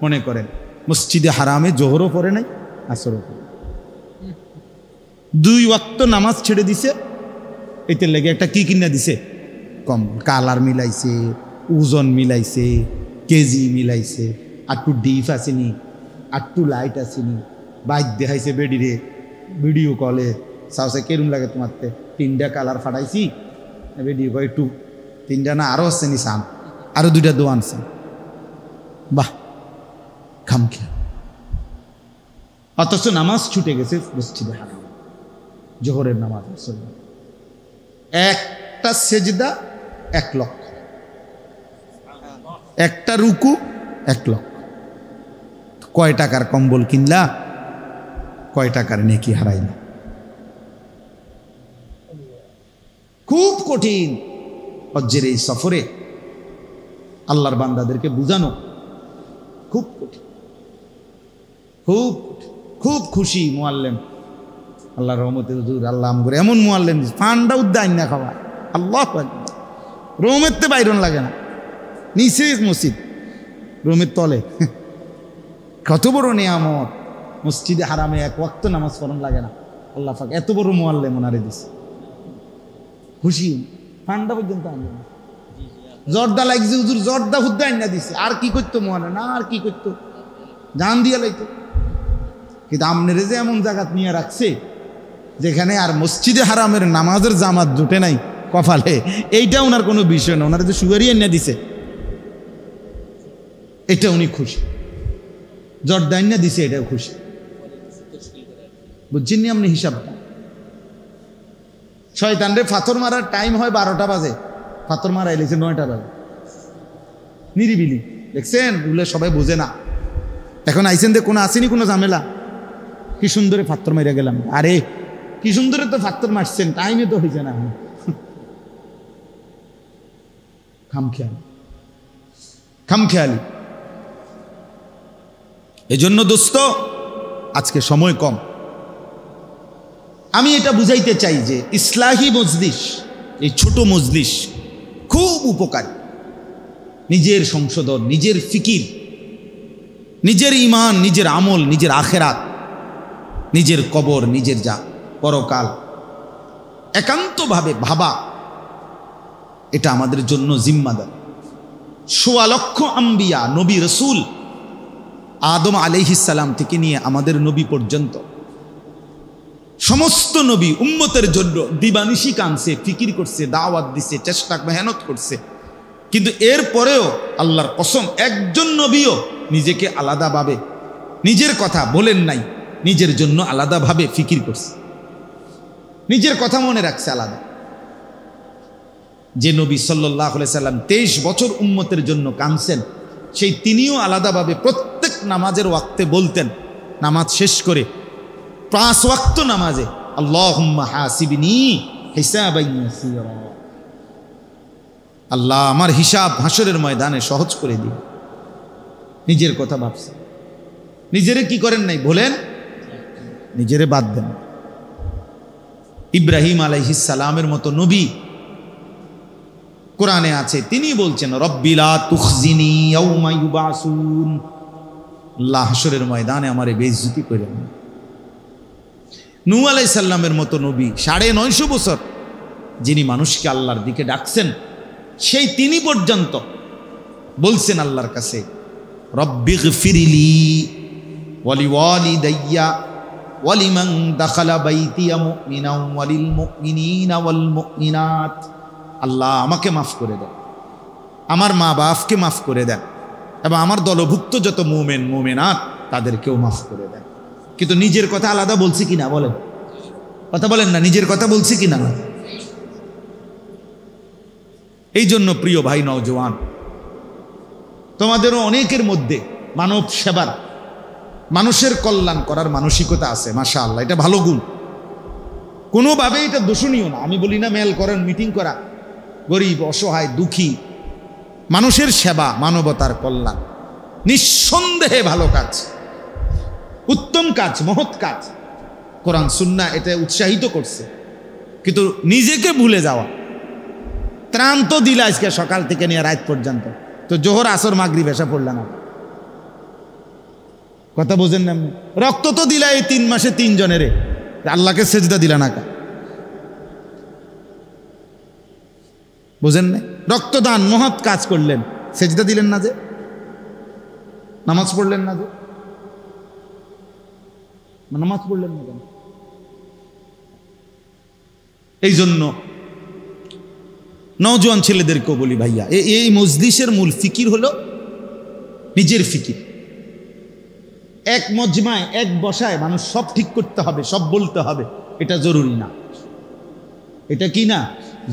Speaker 1: মনে করেন মসজিদে হারামে জোহরও পড়ে নাই, আসরও পড়ে, 2 ওয়াক্ত নামাজ ছেড়ে দিছে। এটার লেগে একটা কি কিনা দিছে, কম্বল। কালার মিলাইছে, ওজন মিলাইছে, কেজি মিলাইছে, আটটু ডিফ আসেনি, আটটু লাইট আসেনি, বাইক দেখাইছে বেডিরে, ভিডিও কলে সাউসে কেরুম লাগে তোমারতে, 3টা কালার ফাটাইছি, ভিডিও কয় একটু 3টা না আরও আসছেনি, সান আরও 2টা দোয়া আনছেন। বাহ, খামখেয়াল। অথচ নামাজ ছুটে গেছে মসজিদে হারাম, জোহরের নামাজ। একটা সেজদা 1 লক্ষ, একটা রুকু 1 লক্ষ। কয় টাকার কম্বল কিনলা, কয় টাকার নেকি হারাইলা। খুব কঠিন হজ্জের এই সফরে আল্লাহর বান্দাদেরকে বুঝানো, খুব কঠিন, খুব খুব খুশি মুআল্লিম, আল্লাহর রহমতে হুজুর আল্লাহ আমগরে এমন মুআল্লিম ফান্ডা উদ্দাইন না খাওয়া, আল্লাহু আকবার। রুমেতে বাইরন লাগে না, নিচে মসজিদ, রুমের তলে। কত বড় নিয়ামত, মসজিদে হারামে 1 ওয়াক্ত নামাজ পড়ন লাগে না। আল্লাহ পাক এত বড় মুআল্লিম ওনারে দিছে, খুশি। ফান্ডা পর্যন্ত আনবে না, জর্দা লাগছে হুজুর, জর্দা হুদ্দাইন না দিছে। আর কি করতো মুআল্লিম, না আর কি করতো, জান দিয়া লাইতো। কিন্তু আমনেরে যে এমন জায়গাত নিয়ে রাখছে যেখানে আর মসজিদে হারামের নামাজের জামাত জুটে নাই কপালে, এইটা ওনার কোনো বিষয় না। ওনারা যে সুগারি এনে দিছে এটা উনি খুশি, জর্দা এনে দিছে এটাও খুশি। বুঝছেন নি আপনি হিসাবটা? শয়তানরে পাথর মারার টাইম হয় 12টা বাজে, পাথর মারা এলেছে 9টা বাজে, নিরিবিলি। দেখছেন বলে সবাই বোঝে না। এখন আইসেন দে কোনো আসেনি কোনো ঝামেলা, কি সুন্দরে পাথর মারা গেলাম। আরে কি সুন্দরে তো পাথর মারছেন, টাইমে তো হয়েছে না। খামখেয়ালি, খামখেয়ালি। এজন্য দোস্ত আজকে সময় কম, আমি এটা বুঝাইতে চাই যে ইসলাহি মজলিস, এই ছোট মজলিস খুব উপকারী। নিজের সংশোধন, নিজের ফিকির, নিজের ইমান, নিজের আমল, নিজের আখেরাত, নিজের কবর, নিজের যা পরকাল একান্তভাবে ভাবা, এটা আমাদের জন্য জিম্মাদার। ১৬ লক্ষ আম্বিয়া, নবী রসুল, আদম আলাইহিস সালাম থেকে নিয়ে আমাদের নবী পর্যন্ত সমস্ত নবী উম্মতের জন্য দিবানিশি কানছে, ফিকির করছে, দাওয়াত দিছে, চেষ্টা মেহনত করছে। কিন্তু এর পরেও আল্লাহর কসম একজন নবীও নিজেকে আলাদাভাবে নিজের কথা বলেন নাই, নিজের জন্য আলাদাভাবে ফিকির করছে, নিজের কথা মনে রাখছে আলাদা। যে নবী সাল্লাল্লাহু আলাইহি সাল্লাম 23 বছর উম্মতের জন্য কানছেন, সেই তিনিও আলাদাভাবে প্রত্যেক নামাজের ওয়াক্তে বলতেন, নামাজ শেষ করে 5 ওয়াক্ত নামাজে, আল্লাহুম্মা হাসিবনি হিসাবান ইয়াসীরা। আল্লাহ আমার হিসাব হাসরের ময়দানে সহজ করে দিন। নিজের কথা ভাবছে, নিজেরে কি করেন নাই বলেন, নিজেরে বাদ দেন। ইব্রাহিম আলাইহিস সালামের মতো নবী কোরআনে আছে, তিনি বলছেন রব্বি লা তুখজিনি ইয়াউমা ইউবাসুন, আল্লাহ হাসরের ময়দানে আমারে বেইজ্জতি করেন না। নূহ আলাইহিস সালামের মতো নবী 950 বছর যিনি মানুষকে আল্লাহর দিকে ডাকছেন, সেই তিনি পর্যন্ত বলছেন আল্লাহর কাছে রব্বিগফিরলি ওয়ালিওয়ালিদাইয়া ওয়ালিমান দাখালা বাইতিয়া মুমিনান ওয়ালিল মুমিনিনা ওয়াল মুমিনাত, আল্লাহ আমাকে মাফ করে দেন, আমার মা বাপকে মাফ করে দেন, এবং আমার দলভুক্ত যত মুমিন মুমিনাত তাদেরকেও মাফ করে দেন। কিন্তু নিজের কথা আলাদা বলছি কিনা বলেন, কথা বলেন না, নিজের কথা বলছি কিনা? এই জন্য প্রিয় ভাই নওজওয়ান, তোমাদেরও অনেকের মধ্যে মানব সেবার, মানুষের কল্যাণ করার মানসিকতা আছে, মাশাআল্লাহ, এটা ভালো গুণ, কোনোভাবে এটা দোষণীয় না। আমি বলি না মেল করেন, মিটিং করা, গরিব অসহায় দুঃখী মানুষের সেবা, মানবতার কল্যাণ নিঃসন্দেহে ভালো কাজ, উত্তম কাজ, মহৎ কাজ। কোরআন সুন্নাহ এটা উৎসাহিত করছে। কিন্তু নিজেকে ভুলে যাওয়া, ত্রাণ তো দিলা আজকে সকাল থেকে নিয়ে রাত পর্যন্ত, তো জোহর আসর মাগরিব এসা পড়ল না, কথা বোঝেন না? রক্ত তো দিলা এই 3 মাসে 3 জনেরে, আল্লাহকে সেজদা দিলা না কা? বোঝেন না? রক্তদান মহৎ কাজ করলেন, সেজদা দিলেন না যে? নামাজ পড়লেন না যে? নামাজ পড়লেন না কেন? এই জন্য নওজোয়ান ছেলেদেরকেও বলি ভাইয়া, এই মজলিসের মূল ফিকির হলো নিজের ফিকির। এক মজমায় এক বসায় মানুষ সব ঠিক করতে হবে, সব বলতে হবে, এটা জরুরি না। এটা কি না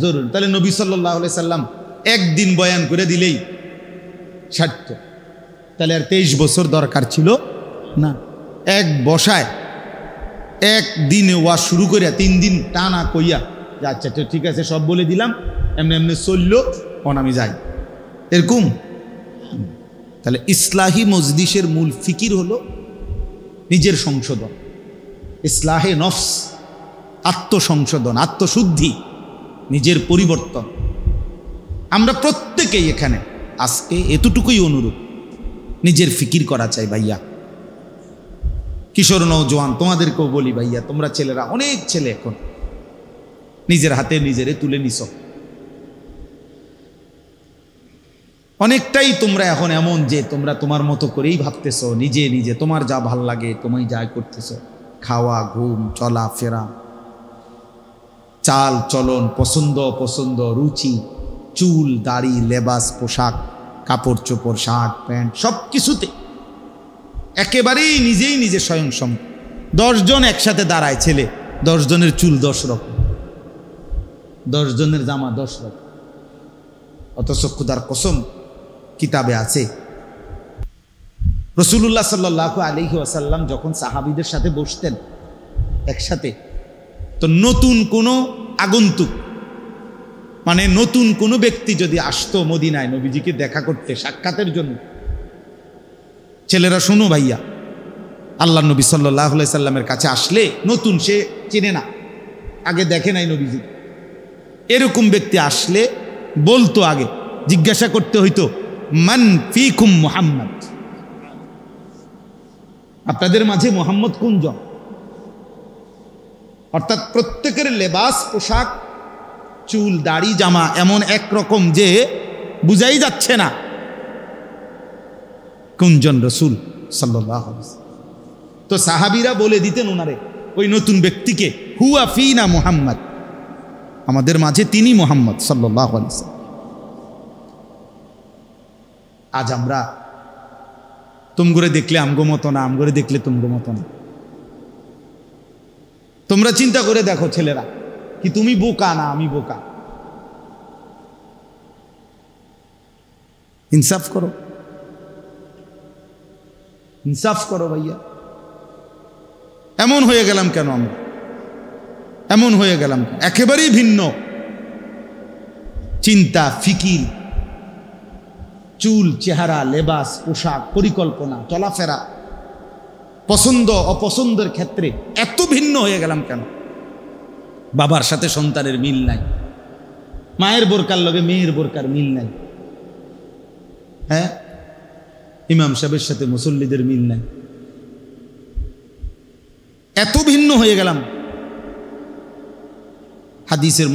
Speaker 1: জরুরি? তাহলে নবী সাল্লাল্লাহু আলাইহি সাল্লাম একদিন বয়ান করে দিলেই সার্থক, তাহলে আর 23 বছর দরকার ছিল না। এক বসায় একদিনে ওয়াজ শুরু করিয়া 3 দিন টানা কইয়া যে আচ্ছা ঠিক আছে সব বলে দিলাম, এমনি এমনি চললো, অন আমি যাই, এরকম। তাহলে ইসলাহি মজলিসের মূল ফিকির হলো নিজের সংশোধন, ইসলাহে নফস, আত্মসংশোধন, আত্মশুদ্ধি, নিজের পরিবর্তন। আমরা প্রত্যেকেই এখানে আজকে এতটুকুই অনুরোধ, নিজের ফিকির করা চাই ভাইয়া। কিশোর নওজোয়ান তোমাদেরকেও বলি ভাইয়া, তোমরা ছেলেরা, অনেক ছেলে এখন নিজের হাতে নিজেরে তুলে নিছ, অনেকটাই তোমরা এখন এমন যে তোমরা তোমার মতো করেই ভাবতেছ, নিজে নিজে তোমার যা ভাল লাগে তুমি যাই করতেছ, খাওয়া, ঘুম, চলা ফেরা, চাল চলন, পছন্দ অপছন্দ, রুচি, চুল, দাড়ি, লেবাস, পোশাক, কাপড় চোপড়, শার্ট প্যান্ট, সব কিছুতে একেবারেই নিজেই নিজে স্বয়ংসম্পূর্ণ। 10 জন একসাথে দাঁড়ায় ছেলে, 10 জনের চুল 10 রকম, 10 জনের জামা 10 রকম। অথচ খুদার কসম কিতাবে আছে রাসূলুল্লাহ সাল্লাল্লাহু আলাইহি ওয়াসাল্লাম যখন সাহাবীদের সাথে বসতেন একসাথে, তো নতুন কোনো আগন্তুক, মানে নতুন কোনো ব্যক্তি যদি আসতো মদিনায় নবীজিকে দেখা করতে, সাক্ষাতের জন্য, ছেলেরা শোনো ভাইয়া, আল্লাহ নবী সাল্লাল্লাহু আলাইহি সাল্লামের কাছে আসলে নতুন, সে চেনে না, আগে দেখে নাই নবীজি, এরকম ব্যক্তি আসলে বলতো, আগে জিজ্ঞাসা করতে হইতো মান ফিকুম মুহাম্মদ, আপনাদের মাঝে মুহাম্মদ কোনজন? অর্থাৎ প্রত্যেকের লেবাস, পোশাক, চুল, দাড়ি, জামা এমন একরকম যে বুঝাই যাচ্ছে না কোনজন রাসূল সাল্লাল্লাহু আলাইহি ওয়াসাল্লাম। তো সাহাবীরা বলে দিতেন ওনারে, ওই নতুন ব্যক্তিকে, হুয়া ফিনা মুহাম্মদ, আমাদের মাঝে তিনি মুহাম্মদ সাল্লাল্লাহু আলাইহি ওয়াসাল্লাম। আজ আমরা তুমগরে দেখলে আমগো মতো না, আমগরে দেখলে তুমগো মতো না। তোমরা চিন্তা করে দেখো ছেলেরা, কি তুমি বোকা না আমি বোকা? ইনসাফ করো, ইনসাফ করো ভাইয়া। এমন হয়ে গেলাম কেন আমরা? এমন হয়ে গেলাম একেবারেই ভিন্ন। চিন্তা, ফিকির, চুল, চেহারা, লেবাস, পোশাক, পরিকল্পনা, চলাফেরা, পছন্দ অপছন্দের ক্ষেত্রে এত ভিন্ন হয়ে গেলাম কেন? বাবার সাথে সন্তানের মিল নাই, মায়ের বোরকার লগে মেয়ের বোরকার মিল নাই, হ্যাঁ, ইমাম সাহেবের সাথে মুসল্লিদের মিল নাই, এত ভিন্ন হয়ে গেলাম। হাদিসের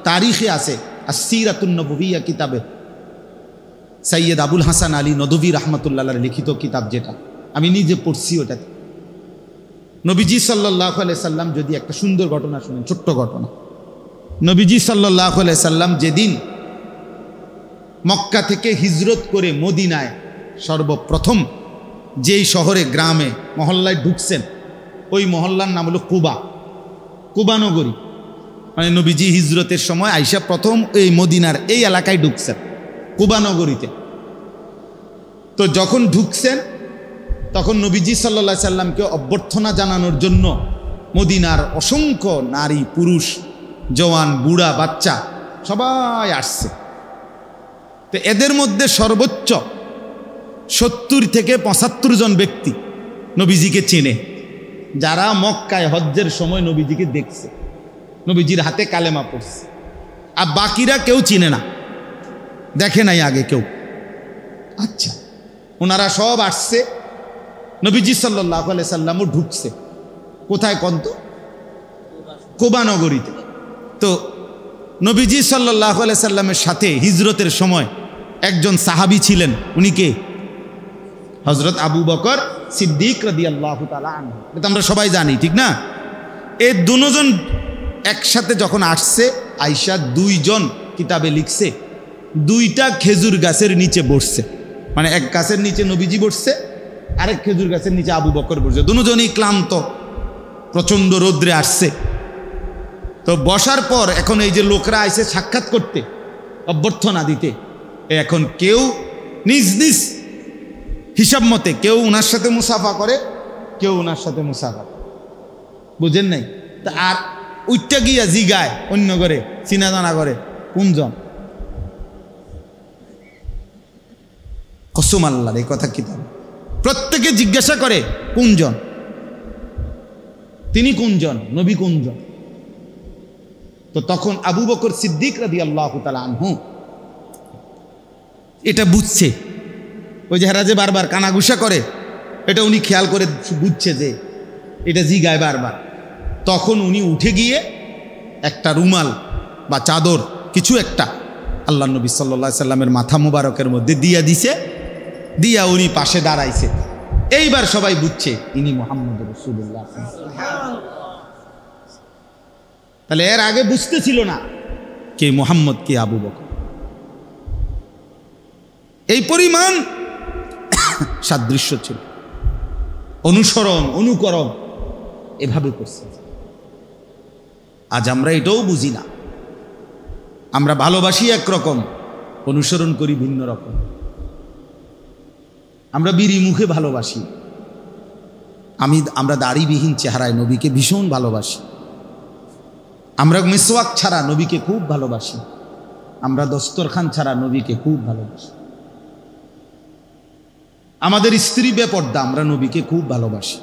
Speaker 1: তারিখে আছে আসসিরাতুন নববিয়্যা কিতাবে সৈয়দ আবুল হাসান আলী নদভী রহমতুল্লাহর লিখিত কিতাব, যেটা আমি নিজে পড়ছি, ওটাতে নবীজি সাল্লাল্লাহু আলাইহি সাল্লাম, যদি একটা সুন্দর ঘটনা শুনেন, ছোট্ট ঘটনা। নবীজি সাল্লাল্লাহু আলাইহি সাল্লাম যেদিন মক্কা থেকে হিজরত করে মদিনায় সর্বপ্রথম যেই শহরে, গ্রামে, মহল্লায় ঢুকছেন, ওই মহল্লার নাম হলো কুবা, কুবা নগরী। মানে নবীজি হিজরতের সময় আইসা প্রথম এই মদিনার এই এলাকায় ঢুকছেন, কুবা নগরীতে। তো যখন ঢুকছেন তখন নবীজি সাল্লাল্লাহু আলাইহি সাল্লামকে অভ্যর্থনা জানানোর জন্য মদিনার অসংখ্য নারী, পুরুষ, জওয়ান, বুড়া, বাচ্চা সবাই আসছে। তো এদের মধ্যে সর্বোচ্চ 70 থেকে 75 জন ব্যক্তি নবীজিকে চেনে, যারা মক্কায় হজ্জের সময় নবীজিকে দেখছে, নবীজির হাতে কালেমা পড়ছে। আর বাকিরা কেউ চিনে না, দেখে নাই আগে কেউ। আচ্ছা, ওনারা সব আসছে, নবীজি সাল্লাল্লাহু আলাইহি সাল্লামও ঢুকছে। কোথায় কন্ত? কুবা নগরীতে। তো নবীজি সাল্লাল্লাহু আলাইহি সাল্লামের সাথে হিজরতের সময় একজন সাহাবী ছিলেন, উনি কে? হযরত আবু বকর সিদ্দিক রাদিয়াল্লাহু তাআলা আনহু। এটা আমরা সবাই জানি, ঠিক না? এই দুজন একসাথে যখন আসছে, আয়েশা 2 জন কিতাবে লিখছে, 2টা খেজুর গাছের নিচে বসছে। মানে এক গাছের নিচে নবীজি বসছে, আরেক খেজুর গাছের নিচে আবু বকর বসছে। দুজনই ক্লান্ত, প্রচণ্ড রৌদ্রে আসছে। তো বসার পর এখন এই যে লোকরা আইছে সাক্ষাৎ করতে, অভ্যর্থনা দিতে, এখন কেউ নিজ নিজ হিসাব মতে, কেউ ওনার সাথে মুসাফা করে, কেউ ওনার সাথে মুসাফা করে, বুঝেন নাই? তা আর উইটা গিয়া জিগায় অন্য করে, চিনা জানা করে, কোনজন? কসম আল্লাহর, এই কথা কি? প্রত্যেকে জিজ্ঞাসা করে কোনজন, তিনি কোনজন, নবী কোনজন? তো তখন আবু বকর সিদ্দিক রাদিয়াল্লাহু তাআলা আনহু এটা বুঝছে। ওই যে হেরা যে বারবার কানাঘুষা করে, এটা উনি খেয়াল করে বুঝছে যে এটা জিগায় বারবার। তখন উনি উঠে গিয়ে একটা রুমাল বা চাদর কিছু একটা আল্লাহ নবী সাল্লাল্লাহু আলাইহি সাল্লামের মাথা মুবারকের মধ্যে দিয়া দিছে, দিয়া উনি পাশে দাঁড়াইছে। এইবার সবাই বুঝছে ইনি মুহাম্মদ রাসূলুল্লাহ। তাহলে এর আগে বুঝতেছিল না কে মুহাম্মদ, কে আবু বকর। এই পরিমাণ সাদৃশ্য ছিল, অনুসরণ, অনুকরণ এভাবে করছে। আজ আমরা এটাও বুঝি না। আমরা ভালোবাসি একরকম, অনুসরণ করি ভিন্ন রকম। আমরা বিড়ি মুখে ভালোবাসি, আমরা দাড়িবিহীন চেহারায় নবীকে ভীষণ ভালোবাসি। আমরা মিসওয়াক ছাড়া নবীকে খুব ভালোবাসি। আমরা দস্তরখান ছাড়া নবীকে খুব ভালোবাসি। আমাদের স্ত্রী বেপর্দা, আমরা নবীকে খুব ভালোবাসি।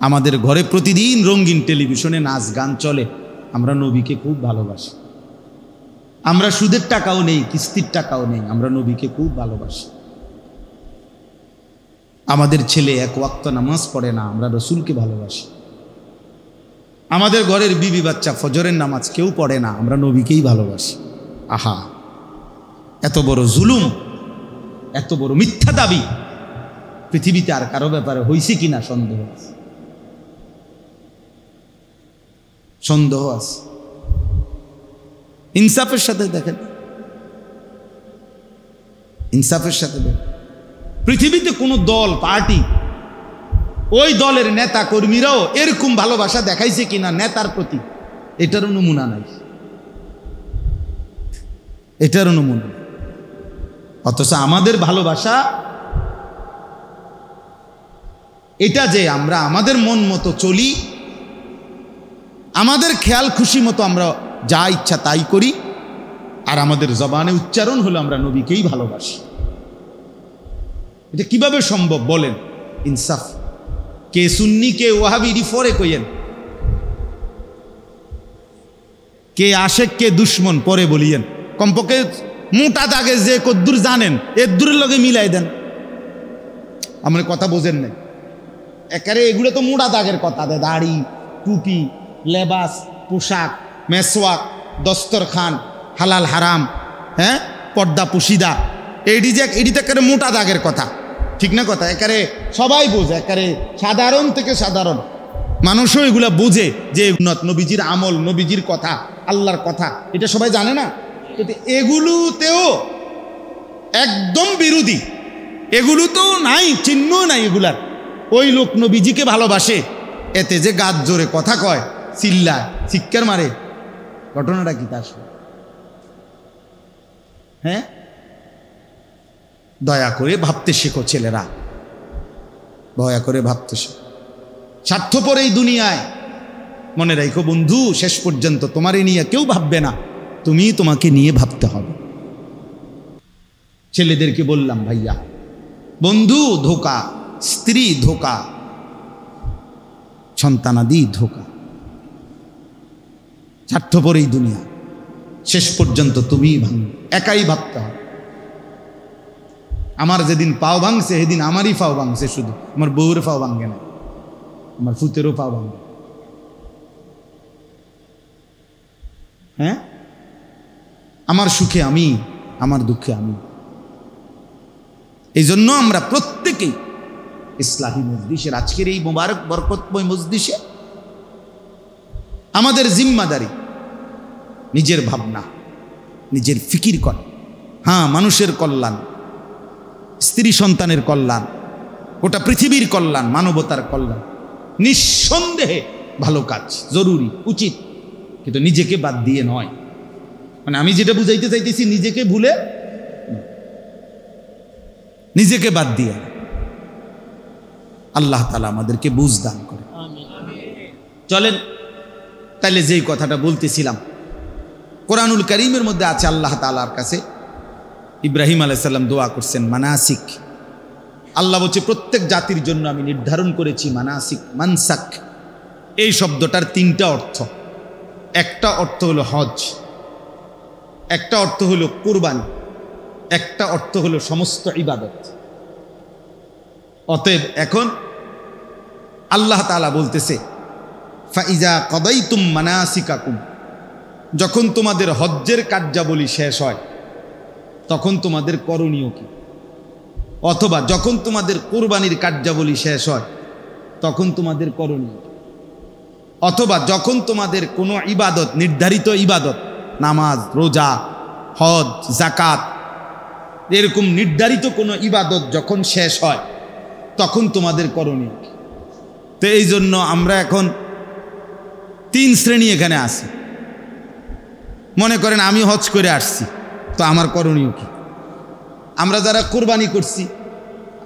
Speaker 1: আমাদের ঘরে প্রতিদিন রঙিন টেলিভিশনে নাচ গান চলে, আমরা নবীকে খুব ভালোবাসি। আমরা সুদের টাকাও নেই, কিস্তির টাকাও নেই, আমরা নবীকে খুব ভালোবাসি। আমাদের ছেলে 1 ওয়াক্ত নামাজ পড়ে না, আমরা রসুলকে ভালোবাসি। আমাদের ঘরের বিবি বাচ্চা ফজরের নামাজ কেউ পড়ে না, আমরা নবীকেই ভালোবাসি। আহা, এত বড় জুলুম, এত বড় মিথ্যা দাবি পৃথিবীতে আর কারো ব্যাপারে হয়েছে কিনা সন্দেহ আছে, সন্দেহ আছে। ইনসাফের সাথে দেখেন, ইনসাফের সাথে দেখেন, পৃথিবীতে কোনো দল, পার্টি, ওই দলের নেতা কর্মীরাও এরকম ভালোবাসা দেখাইছে কিনা নেতার প্রতি, এটারও নমুনা নাই, এটারও নমুনা। অথচ আমাদের ভালোবাসা এটা যে আমরা আমাদের মন মতো চলি, আমাদের খেয়াল খুশি মতো আমরা যা ইচ্ছা তাই করি, আর আমাদের জবানে উচ্চারণ হলো আমরা নবীকেই ভালোবাসি। এটা কিভাবে সম্ভব বলেন? ইনসাফ। কে সুন্নি কে ওয়াহাবি পরে কইয়েন, কে আশেক কে দুশ্মন পরে বলিয়েন। কমপক্ষে মোটা দাগে যে কদ্দুর জানেন এর দূরের লগে মিলাই দেন। আমার কথা বোঝেন না একারে, এগুলো তো মোটা দাগের কথা। দাড়ি, টুপি, লেবাস, পোশাক, মেসওয়াক, দস্তরখান, হালাল হারাম, হ্যাঁ, পর্দা পুশিদা, এটি তো একেবারে মোটা দাগের কথা, ঠিক না কথা? একারে সবাই বোঝে, একারে সাধারণ থেকে সাধারণ মানুষও এগুলা বোঝে যে নবীজির আমল, নবীজির কথা, আল্লাহর কথা, এটা সবাই জানে না। এগুলোতেও একদম বিরোধী, এগুলো তো নাই, চিহ্ন নাই এগুলার। ওই লোক নবীজিকে ভালোবাসে, এতে যে গাছ জোরে কথা কয়, চিল্লায়, চিৎকার মারে, ঘটনাটা কি তার? হ্যাঁ, দয়া করে ভাবতে শেখো ছেলেরা, দয়া করে ভাবতে শেখো। স্বার্থপর এই দুনিয়ায় মনে রাখো বন্ধু, শেষ পর্যন্ত তোমারে নিয়ে কেউ ভাববে না, তুমি তোমাকে নিয়ে ভাবতে হবে। ছেলেদেরকে বললাম, ভাইয়া, বন্ধু ধোকা, স্ত্রী ধোকা, সন্তানাদি ধোকা, স্বার্থপর এই দুনিয়া, শেষ পর্যন্ত তুমি একাই ভাবতে হবে। আমার যেদিন পাও ভাঙছে সেদিন আমারই পাও ভাঙছে, শুধু আমার বউয়ের পাও ভাঙে না, আমার ফুতেরও পাও ভাঙে। হ্যাঁ, আমার সুখে আমি, আমার দুঃখে আমি। এই জন্য আমরা প্রত্যেকেই ইসলাহী মজলিসের আজকের এই মোবারক বরকতময় মজলিসে আমাদের জিম্মাদারি নিজের ভাবনা, নিজের ফিকির করা। হ্যাঁ, মানুষের কল্যাণ, স্ত্রী সন্তানের কল্যাণ, গোটা পৃথিবীর কল্যাণ, মানবতার কল্যাণ, নিঃসন্দেহে ভালো কাজ, জরুরি, উচিত, কিন্তু নিজেকে বাদ দিয়ে নয়। মানে আমি যেটা বুঝাইতে চাইতেছি, নিজেকে ভুলে, নিজেকে বাদ দিয়ে। আল্লাহ তাআলা আমাদেরকে বুঝ দান করে। চলেন তাইলে যেই কথাটা বলতেছিলাম, কোরআনুল কারীমের মধ্যে আছে আল্লাহ তাআলার কাছে ইব্রাহিম আলাইহিস সালাম দোয়া করছেন মানাসিক। আল্লাহ বলছে প্রত্যেক জাতির জন্য আমি নির্ধারণ করেছি মানাসিক, মানসাক। এই শব্দটার তিনটা অর্থ। একটা অর্থ হলো হজ, একটা অর্থ হলো কুরবানি, একটা অর্থ হলো সমস্ত ইবাদত। অতএব এখন আল্লাহ তাআলা বলতেছে ফাইজা কদাইতুম মানাসিকাকুম, যখন তোমাদের হজ্জের কার্যাবলী শেষ হয় তখন তোমাদের করণীয় কি? অথবা যখন তোমাদের কুরবানির কার্যাবলী শেষ হয় তখন তোমাদের করণীয় কি? অথবা যখন তোমাদের কোনো ইবাদত, নির্ধারিত ইবাদত, নামাজ, রোজা, হজ, যাকাত, এরকম নির্ধারিত কোনো ইবাদত যখন শেষ হয় তখন তোমাদের করণীয় কি? তো এই জন্য আমরা এখন তিন শ্রেণী এখানে আছি। মনে করেন আমি হজ করে আসছি, তো আমার করণীয় কি? আমরা যারা কোরবানি করছি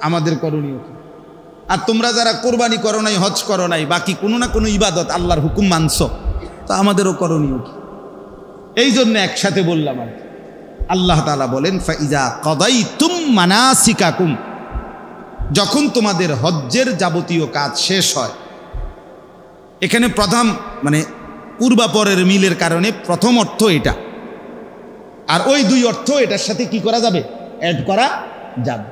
Speaker 1: আমাদের করণীয় কি? আর তোমরা যারা কোরবানি করো নাই, হজ করো নাই, বাকি কোনো না কোনো ইবাদত আল্লাহর হুকুম মানছো, তো আমাদেরও করণীয় কি? এই জন্য একসাথে বললাম আর কি। আল্লাহ তাআলা বলেন ফাইজা কদাইতুম মানাসিকাকুম, যখন তোমাদের হজ্জের যাবতীয় কাজ শেষ হয়। এখানে প্রথম মানে পূর্বাপরের মিলের কারণে প্রথম অর্থ এটা, আর ওই দুই অর্থ এটার সাথে কি করা যাবে? অ্যাড করা যাবে।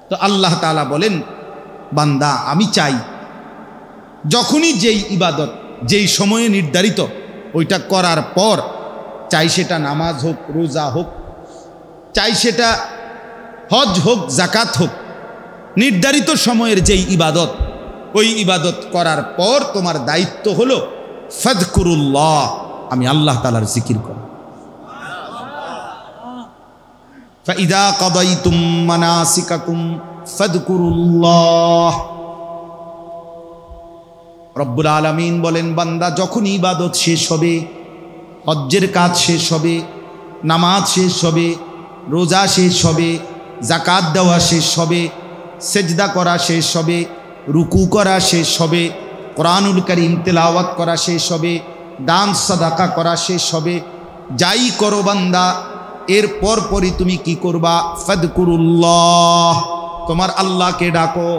Speaker 1: তো আল্লাহ তাআলা বলেন বান্দা আমি চাই যখনই যেই ইবাদত যেই সময়ে নির্ধারিত ওইটা করার পর, চাই সেটা নামাজ হোক, রোজা হোক, চাই সেটা হজ হোক, যাকাত হোক, নির্ধারিত সময়ের যেই ইবাদত, ওই ইবাদত করার পর তোমার দায়িত্ব হলো ফাযকুরুল্লাহ, আমি আল্লাহ তাআলার জিকির করো। ফাইদা কাদাইতুম মানাসিকাকুম ফাযকুরুল্লাহ। রব্বুল আলামিন বলেন বান্দা যখন ইবাদত শেষ হবে, হজ্জের কাজ শেষ হবে, নামাজ শেষ হবে, রোজা শেষ হবে, যাকাত দেওয়া শেষ হবে, সেজদা করা শেষ হবে, রুকু করা শেষ হবে, কোরআনুল কারীম তেলাওয়াত করা শেষ হবে, দান সাদাকা করা শেষ হবে, যাই করো বান্দা, এর পরপরই তুমি কি করবা? ফাদকুরুল্লাহ, তোমার আল্লাহকে ডাকো।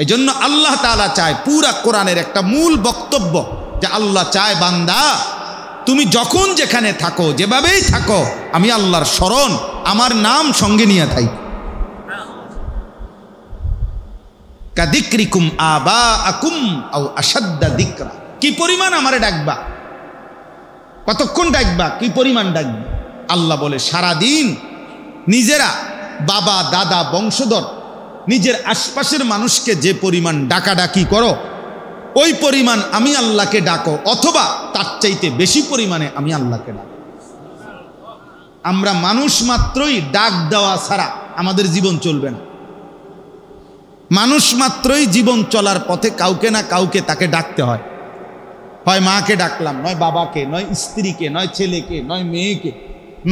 Speaker 1: এই জন্য আল্লাহ তাআলা চায়, পুরা কোরআনের একটা মূল বক্তব্য যে আল্লাহ চায় বান্দা তুমি যখন যেখানে থাকো, যেভাবেই থাকো, আমি আল্লাহর স্মরণ, আমার নাম সঙ্গে নিয়ে থাকি। কাদিক্রিকুম আবাআকুম আও আশাদ্দা যিকরা, কি পরিমাণ আমারে ডাকবা, কতক্ষণ ডাকবা, কি পরিমাণ ডাকবা? আল্লাহ বলে সারাদিন নিজেরা, বাবা দাদা বংশধর, নিজের আশপাশের মানুষকে যে পরিমাণ ডাকাডাকি করো, ওই পরিমাণ আমি আল্লাহকে ডাকো, অথবা তার চাইতে বেশি পরিমাণে আমি আল্লাহকে ডাকো। আমরা মানুষ মাত্রই ডাক দেওয়া ছাড়া আমাদের জীবন চলবে না। মানুষ মাত্রই জীবন চলার পথে কাউকে না কাউকে তাকে ডাকতে হয়। হয় মাকে ডাকলাম, নয় বাবাকে, নয় স্ত্রীকে, নয় ছেলেকে, নয় মেয়েকে,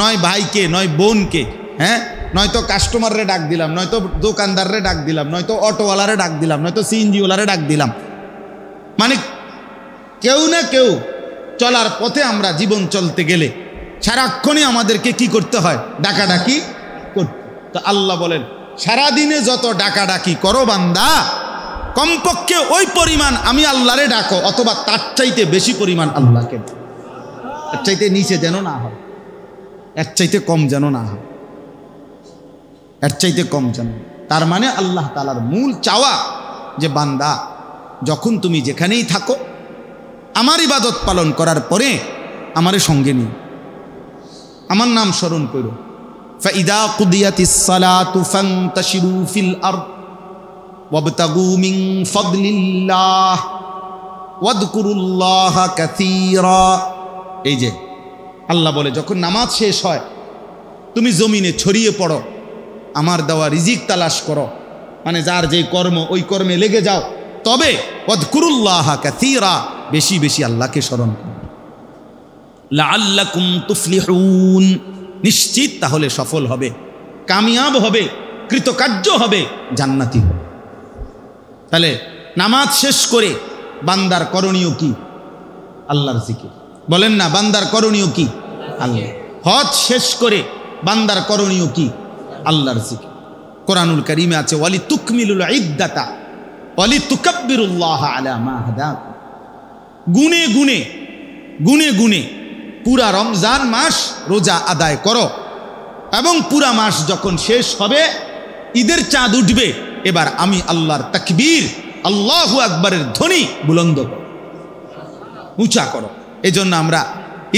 Speaker 1: নয় ভাইকে, নয় বোনকে, হ্যাঁ, নয়তো কাস্টমাররে ডাক দিলাম, নয়তো দোকানদাররে ডাক দিলাম, নয়তো অটোওয়ালারে ডাক দিলাম, নয়তো সিএনজিওয়ালারে ডাক দিলাম। মানে কেউ না কেউ চলার পথে আমরা জীবন চলতে গেলে সারাক্ষণই আমাদেরকে কি করতে হয়? ডাকাডাকি করতে। তো আল্লাহ বলেন সারাদিনে যত ডাকাডাকি করো বান্দা, কমপক্ষে ওই পরিমাণ আমি আল্লাহরে ডাকো, অথবা তার চাইতে বেশি পরিমাণ আল্লাহকে। এর চাইতে নিচে যেন না হয়, এর চাইতে কম যেন না হয়, এর চাইতে কম যেন। তার মানে আল্লাহ তাআলার মূল চাওয়া যে বান্দা যখন তুমি যেখানেই থাকো, আমার ইবাদত পালন করার পরে আমারে সঙ্গে নিও, আমার নাম স্মরণ করো। ফাইদা কুদিয়াতিস সালাতু ফান্তাশিরু ফিল আরদ ওয়াবতাগু মিন ফাদলিল্লাহ ওয়াযকুরুল্লাহা কাসীরা। এই যে আল্লাহ বলে যখন নামাজ শেষ হয় তুমি জমিনে ছড়িয়ে পড়ো, আমার দেওয়া রিজিক তালাশ করো, মানে যার যে কর্ম ওই কর্মে লেগে যাও, তবে ওয়াযকুরুল্লাহা কাসীরা, বেশি বেশি আল্লাহকে স্মরণ করো। লাআল্লাকুম তুফলিহুন, নিশ্চিত তাহলে সফল হবে, কামিয়াব হবে, কৃতকার্য হবে, জান্নাতি হবে। তাহলে নামাজ শেষ করে বান্দার করণীয় কি? আল্লাহর জিকির। বলেন না, বান্দার করণীয় কি? আল্লাহ। হজ শেষ করে বান্দার করণীয় কি? আল্লাহর জিকির। কোরআনুল কারীমে আছে ওয়ালি তুকমিলুল ইদ্দাতা ওয়ালি তুকাব্বিরুল্লাহ আলা মা হাদাকুম। গুনে গুনে গুনে গুনে পুরা রমজান মাস রোজা আদায় করো, এবং পুরা মাস যখন শেষ হবে, ঈদের চাঁদ উঠবে, এবার আমি আল্লাহর তাকবীর, আল্লাহু আকবারের ধ্বনি বুলন্দ করো, উঁচা করো। এজন্য আমরা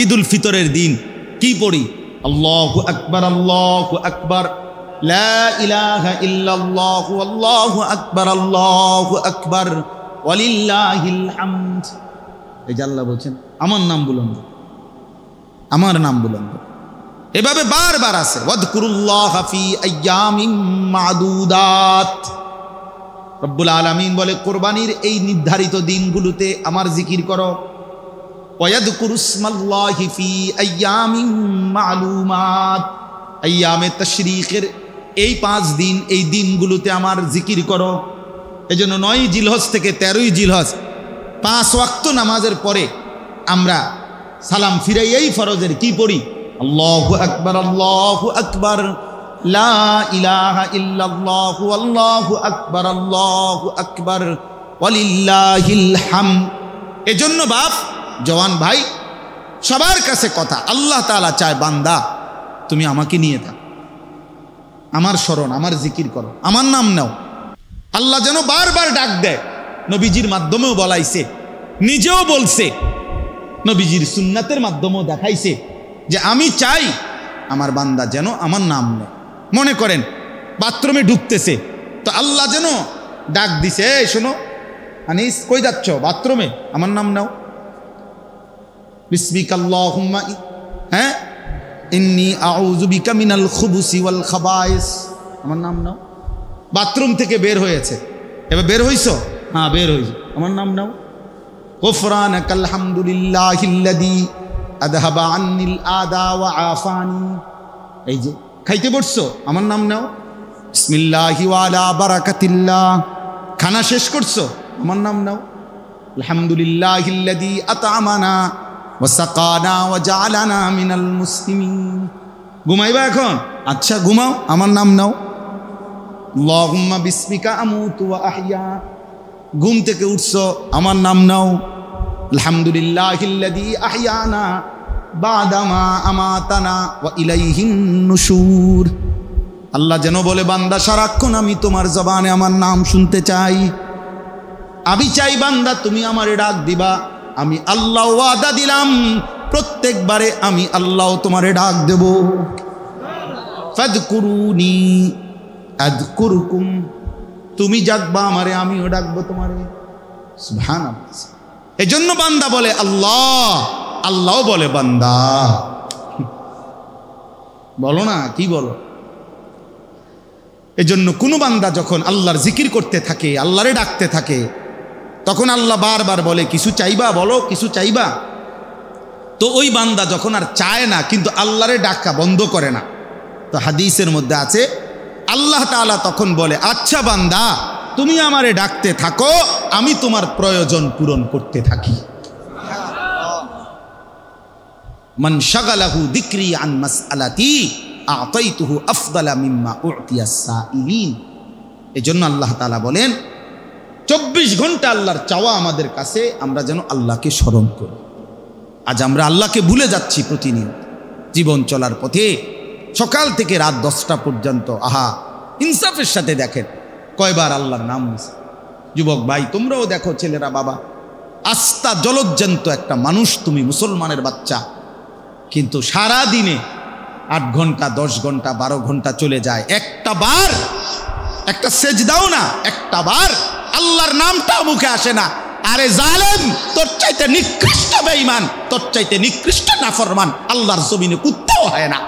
Speaker 1: ঈদুল ফিতরের দিন কি পড়ি? আল্লাহু আকবার, আল্লাহু আকবার, লা ইলাহা ইল্লাল্লাহু, আল্লাহু আকবার, আল্লাহু আকবার, ওয়ালিল্লাহিল হামদ। এই যে আল্লাহ বলছেন আমার নাম বুলন্দ, আমার নাম বুলন্দ। এভাবে বারবার আছে ওয়াযকুরুল্লাহা ফি আইয়ামিন মা'দুদাত। রব্বুল আলামিন বলে কোরবানির এই নির্ধারিত দিনগুলোতে আমার জিকির করো। ওয়াযকুরুসমাল্লাহি ফি আইয়ামিন মা'লুমাত, আইয়ামে তাশরীকের এই 5 দিন, এই দিনগুলোতে আমার জিকির করো। এজন্য 9 জিলহজ থেকে 13 জিলহজ 5 ওয়াক্ত নামাজের পরে আমরা সালাম ফিরাই এই ফরজের কি পড়ি? আল্লাহু আকবার, আল্লাহু আকবার, লা ইলাহা ইল্লাল্লাহু, আল্লাহু আকবার, আল্লাহু আকবার, ওয়ালিল্লাহিল হামদ। এজন্য বাপ, জওয়ান ভাই, সবার কাছে কথা, আল্লাহ তাআলা চায় বান্দা তুমি আমাকে নিয়ে থাকো, আমার স্মরণ, আমার জিকির করো, আমার নাম নাও। আল্লাহ যেন বারবার ডাক দেয়, নবীজির মাধ্যমেও বলাইছে, নিজেও বলছে, নবীজির সুন্নাতের মাধ্যমেও দেখাইছে যে আমি চাই আমার বান্দা যেন আমার নাম নেয়। মনে করেন বাথরুমে ঢুকতেছে, তো আল্লাহ যেন ডাক দিছে, এই শোনো আনিস, কই যাচ্ছ? বাথরুমে, আমার নাম নাও। বিসমিকাল্লাহুম্মা, হ্যাঁ, ইন্নী আউযু বিকা মিনাল খুবুসি ওয়াল খাবায়েস, আমার নাম নাও। বাথরুম থেকে বের হয়েছে, এবার বের হইছো? হ্যাঁ বের হইছো, আমার নাম নাও। গুফরানাকাল হামদুলিল্লাহিল্লাযী আযহাবা আন্নিল আদা ওয়া আফানি। এই যে খাইতে বসছো, আমার নাম নাও। বিসমিল্লাহি ওয়া আলা বারাকাতিল্লাহ। খানা শেষ করছো, আমার নাম নাও। আলহামদুলিল্লাহিল্লাযী আত'আমানা ওয়াসাকানা ওয়াজআলানা মিনাল মুসলিমিন। ঘুমাইবা এখন? আচ্ছা ঘুমাও, আমার নাম নাও। আল্লাহুম্মা বিসমিকা আমুতু ওয়া আহইয়া। ঘুম থেকে উঠছো, আমার নাম নাও। আলহামদুলিল্লাহিল্লাযী আহইয়ানা বাদামা আমাতানা ওয়া ইলাইহিন নুশুর। আল্লাহ যেন বলে, বান্দা সারাক্ষণ আমি তোমার জবানে আমার নাম শুনতে চাই। আমি চাই বান্দা তুমি আমারে ডাক দিবা। আমি আল্লাহ ওয়াদা দিলাম প্রত্যেকবারে আমি আল্লাহ তোমারে ডাক দেব। ফাযকুরুনি আযকুরকুম, তুমি ডাকবা আমারে, আমিও ডাকবো তোমারে। সুবহানাল্লাহ। এজন্য বান্দা বলে আল্লাহ, আল্লাহ বলে বান্দা। বলো না, কি বলো? এজন্য কোনো বান্দা যখন আল্লাহর জিকির করতে থাকে, আল্লাহরে ডাকতে থাকে, তখন আল্লাহ বারবার বলে কিছু চাইবা, বলো কিছু চাইবা। তো ওই বান্দা যখন আর চায় না, কিন্তু আল্লাহরে ডাকা বন্ধ করে না, তো হাদিসের মধ্যে আছে আল্লাহ তাআলা তখন বলে, আচ্ছা বান্দা তুমি আমারে ডাকতে থাকো, আমি তোমার প্রয়োজন পূরণ করতে থাকি। মান শাগালাহু যিকরি আন মাসআলাতি আ'তাইতুহু আফদালা মিম্মা উ'তিয়াস সাইলিন। এজন্য আল্লাহ তাআলা বলেন 24 ঘন্টা আল্লাহর চাওয়া আমাদের কাছে, আমরা যেন আল্লাহকে স্মরণ করি। আজ আমরা আল্লাহকে ভুলে যাচ্ছি প্রতিনিয়ত জীবন চলার পথে। সকাল থেকে রাত 10টা পর্যন্ত, আহা ইনসাফের সাথে দেখেন কয়বার আল্লাহর নাম নিছে। যুবক ভাই তোমরাও দেখো, ছেলেরা, বাবা, আস্থা জলজ্জান্ত একটা মানুষ, তুমি মুসলমানের বাচ্চা, কিন্তু সারা দিনে 8 ঘন্টা 10 ঘন্টা 12 ঘন্টা চলে যায়, একটা বার একটা সেজদাও না, একটা বার আল্লাহর নামটা মুখে আসে না। আরে জালেম, তোর চাইতে নিকৃষ্ট বেঈমান, তোর চাইতে নিকৃষ্ট নাফরমান আল্লাহর জমিনে কুত্তাও হয় না।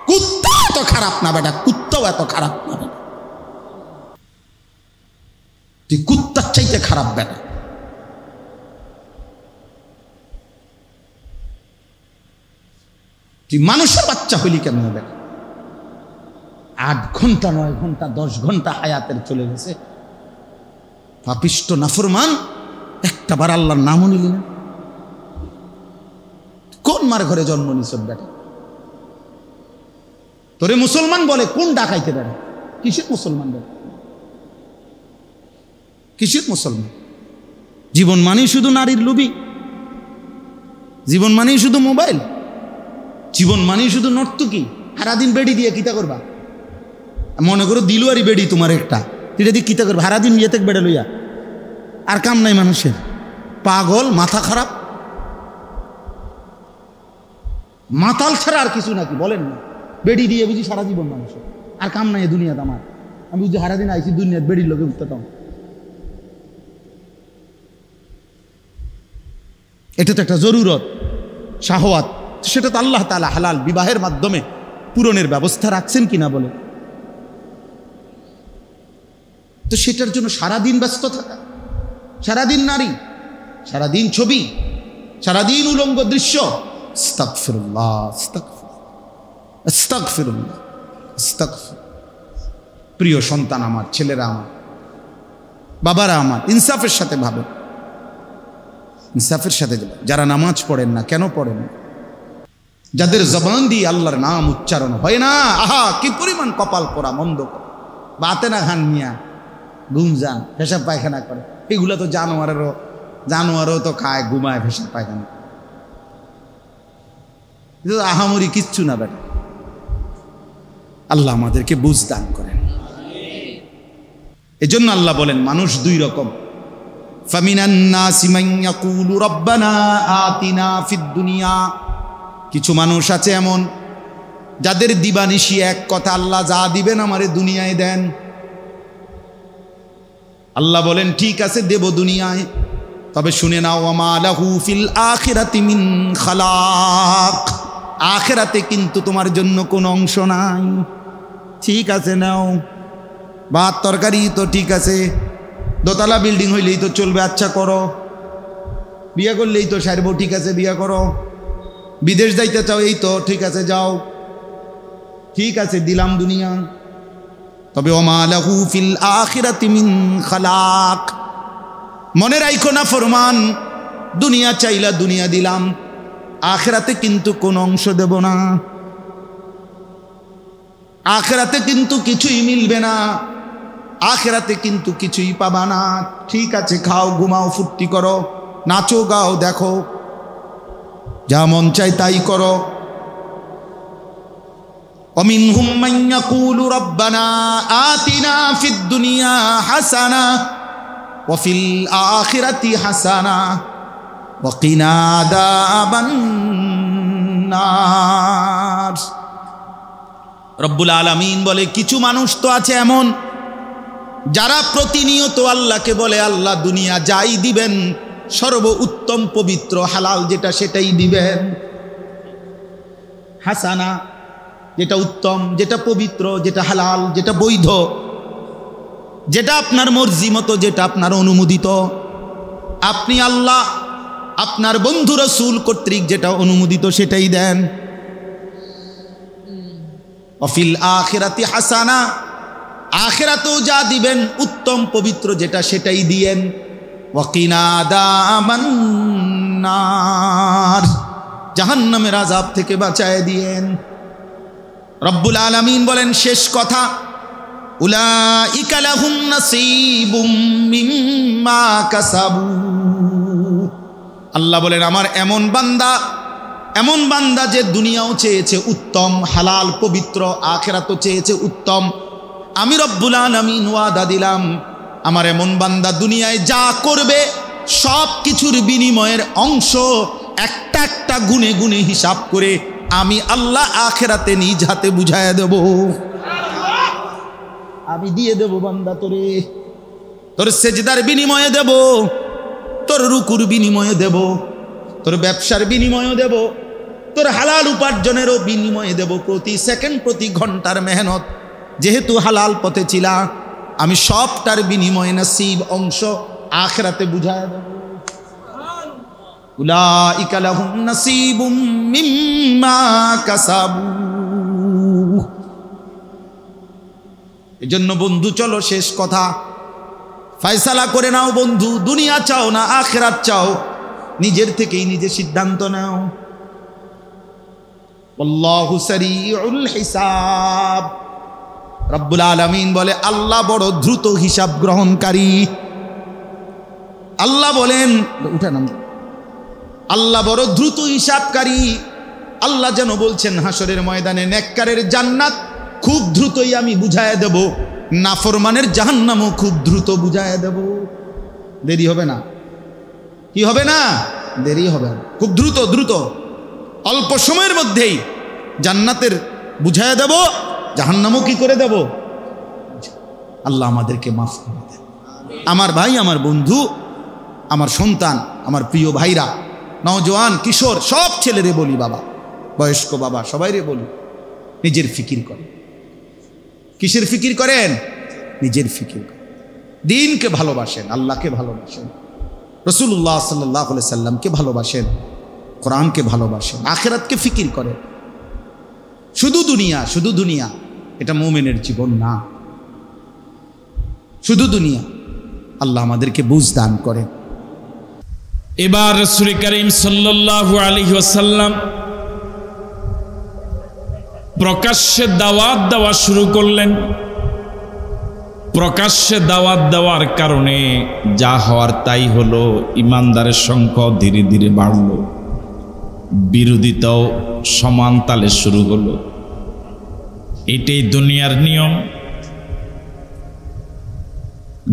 Speaker 1: কুত্তা এত খারাপ না বেটা, কুত্তাও এত খারাপ না বেটা, তুই কুত্তার চাইতে খারাপ বেটা। তুই মানুষের বাচ্চা হইলি কেমন বেটা? 8 ঘন্টা 9 ঘন্টা 10 ঘন্টা হায়াতের চলে গেছে, পাপিষ্ট নাফরমান, একটা বার আল্লাহর নামও নিলি না। কোন মার ঘরে জন্ম নিছ বেটা? তোরে মুসলমান বলে, কোন ডাকাইতে বেটা? কিসের মুসলমান বেটা? কিসের মুসলমান? জীবন মানেই শুধু নারীর লোভী, জীবন মানেই শুধু মোবাইল, জীবন মানেই শুধু নর্তকী। সারাদিন বেড়ি দিয়ে কিতা করবা? মনে করো দিলুয়ারি বেড়ি তোমার একটা, এটা দিয়ে কিতা করবা? সারাদিন ইয়েতে বেড়ে লইয়া, আর কাম নাই মানুষের। পাগল, মাথা খারাপ, মাতাল ছাড়া আর কিছু নাকি বলেন না? বেড়ি দিয়ে বুঝি সারা জীবন মানুষের, আর কাম নাই দুনিয়াতে আমার। আমি বুঝি সারাদিন আইসি দুনিয়ার বেড়ির লোকে উঠতেতাম। এটা তো একটা জরুরত, শাহওয়াত, সেটা তো আল্লাহ তাআলা হালাল বিবাহের মাধ্যমে পূরণের ব্যবস্থা রাখছেন কিনা বলে। তো সেটার জন্য সারাদিন ব্যস্ত থাকা, সারাদিন নারী, সারাদিন ছবি, সারাদিন উলঙ্গ দৃশ্য। আস্তাগফিরুল্লাহ, আস্তাগফিরুল্লাহ, আস্তাগফির। প্রিয় সন্তান আমার, ছেলেরা আমার, বাবারা আমার, ইনসাফের সাথে ভাবেন, ইনসাফের সাথে যারা নামাজ পড়েন না, কেন পড়েন না? যাদের জবান দিয়ে আল্লাহর নাম উচ্চারণ হয় না, আহা কি পরিমাণ কপাল পোড়া, মন্দ বাতে না খান মিয়া, ঘুমজান, পেশাব পায়খানা করে, এগুলো তো জানোয়ারও তো খায়, ঘুমায়, পেশাব পায়খানা। আহামরি কিচ্ছু না বেটা। আল্লাহ আমাদেরকে বুঝ দান করেন। এজন্য আল্লাহ বলেন মানুষ 2 রকম। ফামিনান নাসি মান ইয়াকুলু রাব্বানা আতিনা ফিদ দুনিয়া, কিছু মানুষ আছে এমন যাদের দিবানিশি এক কথা, আল্লাহ যা দিবেন আমারে দুনিয়ায় দেন। আল্লাহ বলেন ঠিক আছে দেব দুনিয়ায়, তবে শুনে নাও ওয়ামা লাহু ফিল আখিরাতি মিন খালাক, আখিরাতে কিন্তু তোমার জন্য কোনো অংশ নাই। ঠিক আছে নাও, ভাত তরকারি তো ঠিক আছে, দোতলা বিল্ডিং হইলেই তো চলবে, আচ্ছা করো। বিয়ে করলেই তো সারবো, ঠিক আছে বিয়ে করো। বিদেশ যাইতে চাও, এই তো ঠিক আছে যাও, ঠিক আছে দিলাম দুনিয়া। তবে ওমা লাহু ফিল আখিরাতি মিন খালাক, মনে রাখো না ফরমান, দুনিয়া চাইলা দুনিয়া দিলাম, আখিরাতে কিন্তু কোনো অংশ দেব না, আখিরাতে কিন্তু কিছুই মিলবে না, আখিরাতে কিন্তু কিছুই পাবা না। ঠিক আছে, খাও, ঘুমাও, ফুর্তি করো, নাচো, গাও, দেখো, যা মন চাই তাই করো। ومنهم من يقول ربنا آتنا في الدنيا حسنة وفي الآخرة حسنة وقنا عذاب النار। রব্বুল আলামিন বলে, কিছু মানুষ তো আছে এমন যারা প্রতিনিয়ত আল্লাহকে বলে, আল্লাহ দুনিয়া যাই দিবেন সর্ব উত্তম পবিত্র হালাল যেটা সেটাই দিবেন। হাসানা যেটা উত্তম, যেটা পবিত্র, যেটা হালাল, যেটা বৈধ, যেটা আপনার মর্জি মতো, যেটা আপনার অনুমোদিত, আপনি আল্লাহ আপনার বন্ধু রাসূল কর্তৃক যেটা অনুমোদিত সেটাই দেন। ওয়াফিল আখিরাতি হাসানা, আখিরাতেও যা দিবেন উত্তম পবিত্র যেটা সেটাই দিয়েন। ওয়াকিনা আযাবান নার, জাহান্নামের আযাব থেকে বাঁচায় দিয়েন। রব্বুল আলামিন বলেন শেষ কথা, উলাইকা লাহুম নাসীবুম মিম্মা কাসাবু। আল্লাহ বলেন, আমার এমন বান্দা যে দুনিয়াও চেয়েছে উত্তম হালাল পবিত্র, আখিরাতও চেয়েছে উত্তম, আমি রব্বুল আলামিন ওয়াদা দিলাম আমার এমন বান্দা দুনিয়ায় যা করবে সব কিছুর বিনিময়ের অংশ একটা একটা গুনে গুনে হিসাব করে আমি আল্লাহ আখিরাতে নিজ হাতে বুঝায় দেব। আমি দিয়ে দেব বান্দা তোরে, তোর সেজদার বিনিময়ে দেব, তোর রুকুর বিনিময়ে দেব, তোর ব্যবসার বিনিময়ে দেব, তোর হালাল উপার্জনেরও বিনিময়ে দেব। প্রতি সেকেন্ড প্রতি ঘন্টার মেহনত যেহেতু হালাল পথে ছিলা, আমি সবটার বিনিময়ে নসিব অংশ আখিরাতে বুঝায় দেব। উলাইকা লাহুম নাসীবুম মিম্মা কাসাবু। এজন্য বন্ধু চলো শেষ কথা, ফয়সালা করে নাও বন্ধু, দুনিয়া চাও না আখিরাত চাও, নিজের থেকেই নিজে সিদ্ধান্ত নাও। আল্লাহু সারিউল হিসাব। রব্বুল আলামিন বলে, আল্লাহ বড় দ্রুত হিসাব গ্রহণকারী। আল্লাহ বলেন, উঠেন, আল্লাহ বড় দ্রুত হিসাবকারী। আল্লাহ যেন বলছেন হাসরের ময়দানে, নেককারের জান্নাত খুব দ্রুতই আমি বুঝায় দেব, নাফরমানের জাহান্নামও খুব দ্রুত বুঝায় দেব। দেরি হবে না, কি হবে না, দেরি হবে না, খুব দ্রুত দ্রুত অল্প সময়ের মধ্যেই জান্নাতের বুঝায় দেব, জাহান্নামও কি করে দেব। আল্লাহ আমাদেরকে মাফ করে দেন। আমার ভাই, আমার বন্ধু, আমার সন্তান, আমার প্রিয় ভাইরা, নওজোয়ান, কিশোর, সব ছেলেরে বলি, বাবা, বয়স্ক বাবা, সবাইরে বলি, নিজের ফিকির করেন। কিসের ফিকির করেন? নিজের ফিকির করেন। দিনকে ভালোবাসেন, আল্লাহকে ভালোবাসেন, রাসূলুল্লাহ সাল্লাল্লাহু আলাইহি সাল্লামকে ভালোবাসেন, কোরআনকে ভালোবাসেন, আখিরাতকে ফিকির করেন। শুধু দুনিয়া এটা মুমিনের জীবন না, শুধু দুনিয়া। আল্লাহ আমাদেরকে বুঝ দান করেন।
Speaker 2: এবার রাসূল করিম সাল্লাল্লাহু আলাইহি ওয়াসাল্লাম প্রকাশ্যে দাওয়াত দেওয়া শুরু করলেন। প্রকাশ্যে দাওয়াত দেওয়ার কারণে যা হওয়ার তাই হলো, ইমানদারের সংখ্যা ধীরে ধীরে বাড়ল, বিরোধিতাও সমান তালে শুরু হলো। এটাই দুনিয়ার নিয়ম।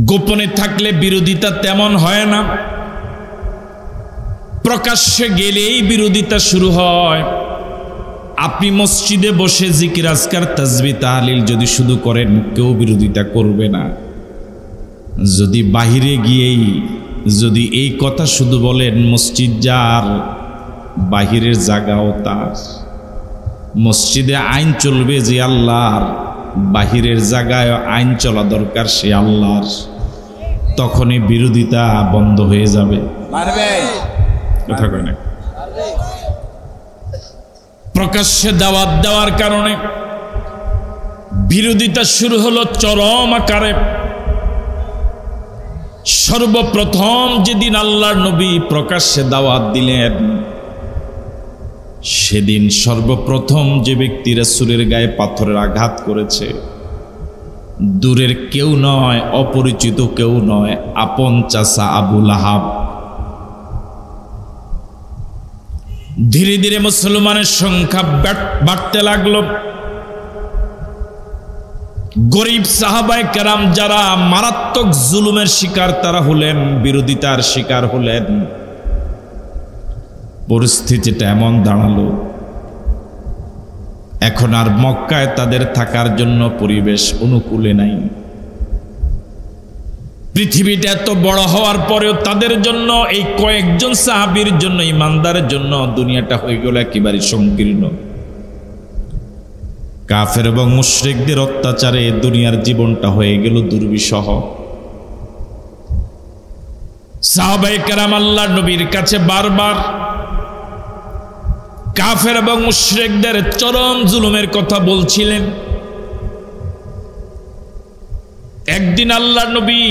Speaker 2: গোপনে থাকলে বিরোধিতা তেমন হয় না, প্রকাশ্যে গেলেই বিরোধিতা শুরু হয়। আপনি মসজিদে বসে জিকির আজকার তাসবিহ তাহলিল যদি শুধু করেন, কেউ বিরোধিতা করবে না। যদি বাহিরে গিয়েই যদি এই কথা শুধু বলেন, মসজিদ যার, বাহিরের জায়গাও তার, মসজিদে আইন চলবে যে আল্লাহর, বাহিরের জায়গায় আইন চলা দরকার সে আল্লাহর, তখনই বিরোধিতা বন্ধ হয়ে যাবে। কথা কয় না? প্রকাশ্যে দাওয়াত দেওয়ার কারণে বিরোধিতা শুরু হলো চরম আকারে। সর্বপ্রথম যেদিন আল্লাহর নবী প্রকাশ্যে দাওয়াত দিলেন, সেদিন সর্বপ্রথম যে ব্যক্তি রাসূলের গায়ে পাথরের আঘাত করেছে, দূরের কেউ নয়, অপরিচিত কেউ নয়, আপন চাচা আবু লাহাব। ধীরে ধীরে মুসলমানের সংখ্যা বাড়তে লাগলো। গরিব সাহাবায়ে কেরাম যারা মারাত্মক জুলুমের শিকার তারা হলেন, বিরোধিতার শিকার হলেন। পরিস্থিতিটা এমন দাঁড়ালো, এখন আর মক্কায় তাদের থাকার জন্য পরিবেশ অনুকূলে নাই। পৃথিবীটা এত বড় হওয়ার পরেও তাদের জন্য, এই কয়েকজন সাহাবীর জন্য, ইমানদারের জন্য দুনিয়াটা হয়ে গেল একেবারে সংকীর্ণ। কাফের এবং মুশরিকদের অত্যাচারে দুনিয়ার জীবনটা হয়ে গেল দুর্বিষহ। সাহাবায়ে কেরাম আল্লাহর নবীর কাছে বারবার কাফের এবং মুশরিকদের চরম জুলুমের কথা বলছিলেন। একদিন আল্লাহর নবী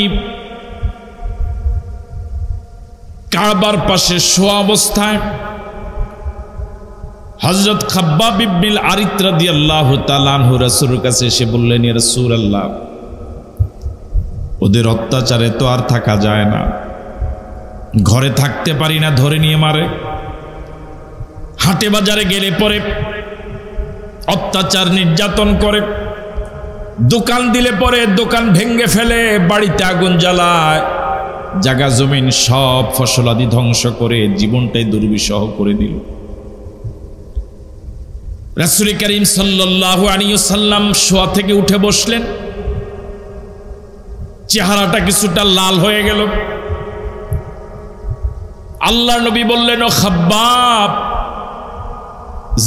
Speaker 2: কাবার পাশে শোয়া অবস্থায় হযরত খাব্বাব ইবনুল আরিত রাদিয়াল্লাহু তাআলা আনহু রাসূলের কাছে এসে বললেন, ইয়া রাসূলুল্লাহ, ওদের অত্যাচারে তো আর থাকা যায় না, ঘরে থাকতে পারি না, ধরে নিয়ে মারে। হাটে বাজারে গেলে পরে অত্যাচার নির্যাতন করে, দোকান দিলে পরে দোকান ভেঙে ফেলে, বাড়িতে আগুন জ্বালায়, জায়গা জমিন সব ফসলাদি ধ্বংস করে জীবনটাই দুর্বিষহ করে দিল। রাসূল করিম সাল্লাল্লাহু আলাইহি ওয়াসাল্লাম শোয়া থেকে উঠে বসলেন, চেহারাটা কিছুটা লাল হয়ে গেল। আল্লাহর নবী বললেন, ও খাব্বাব,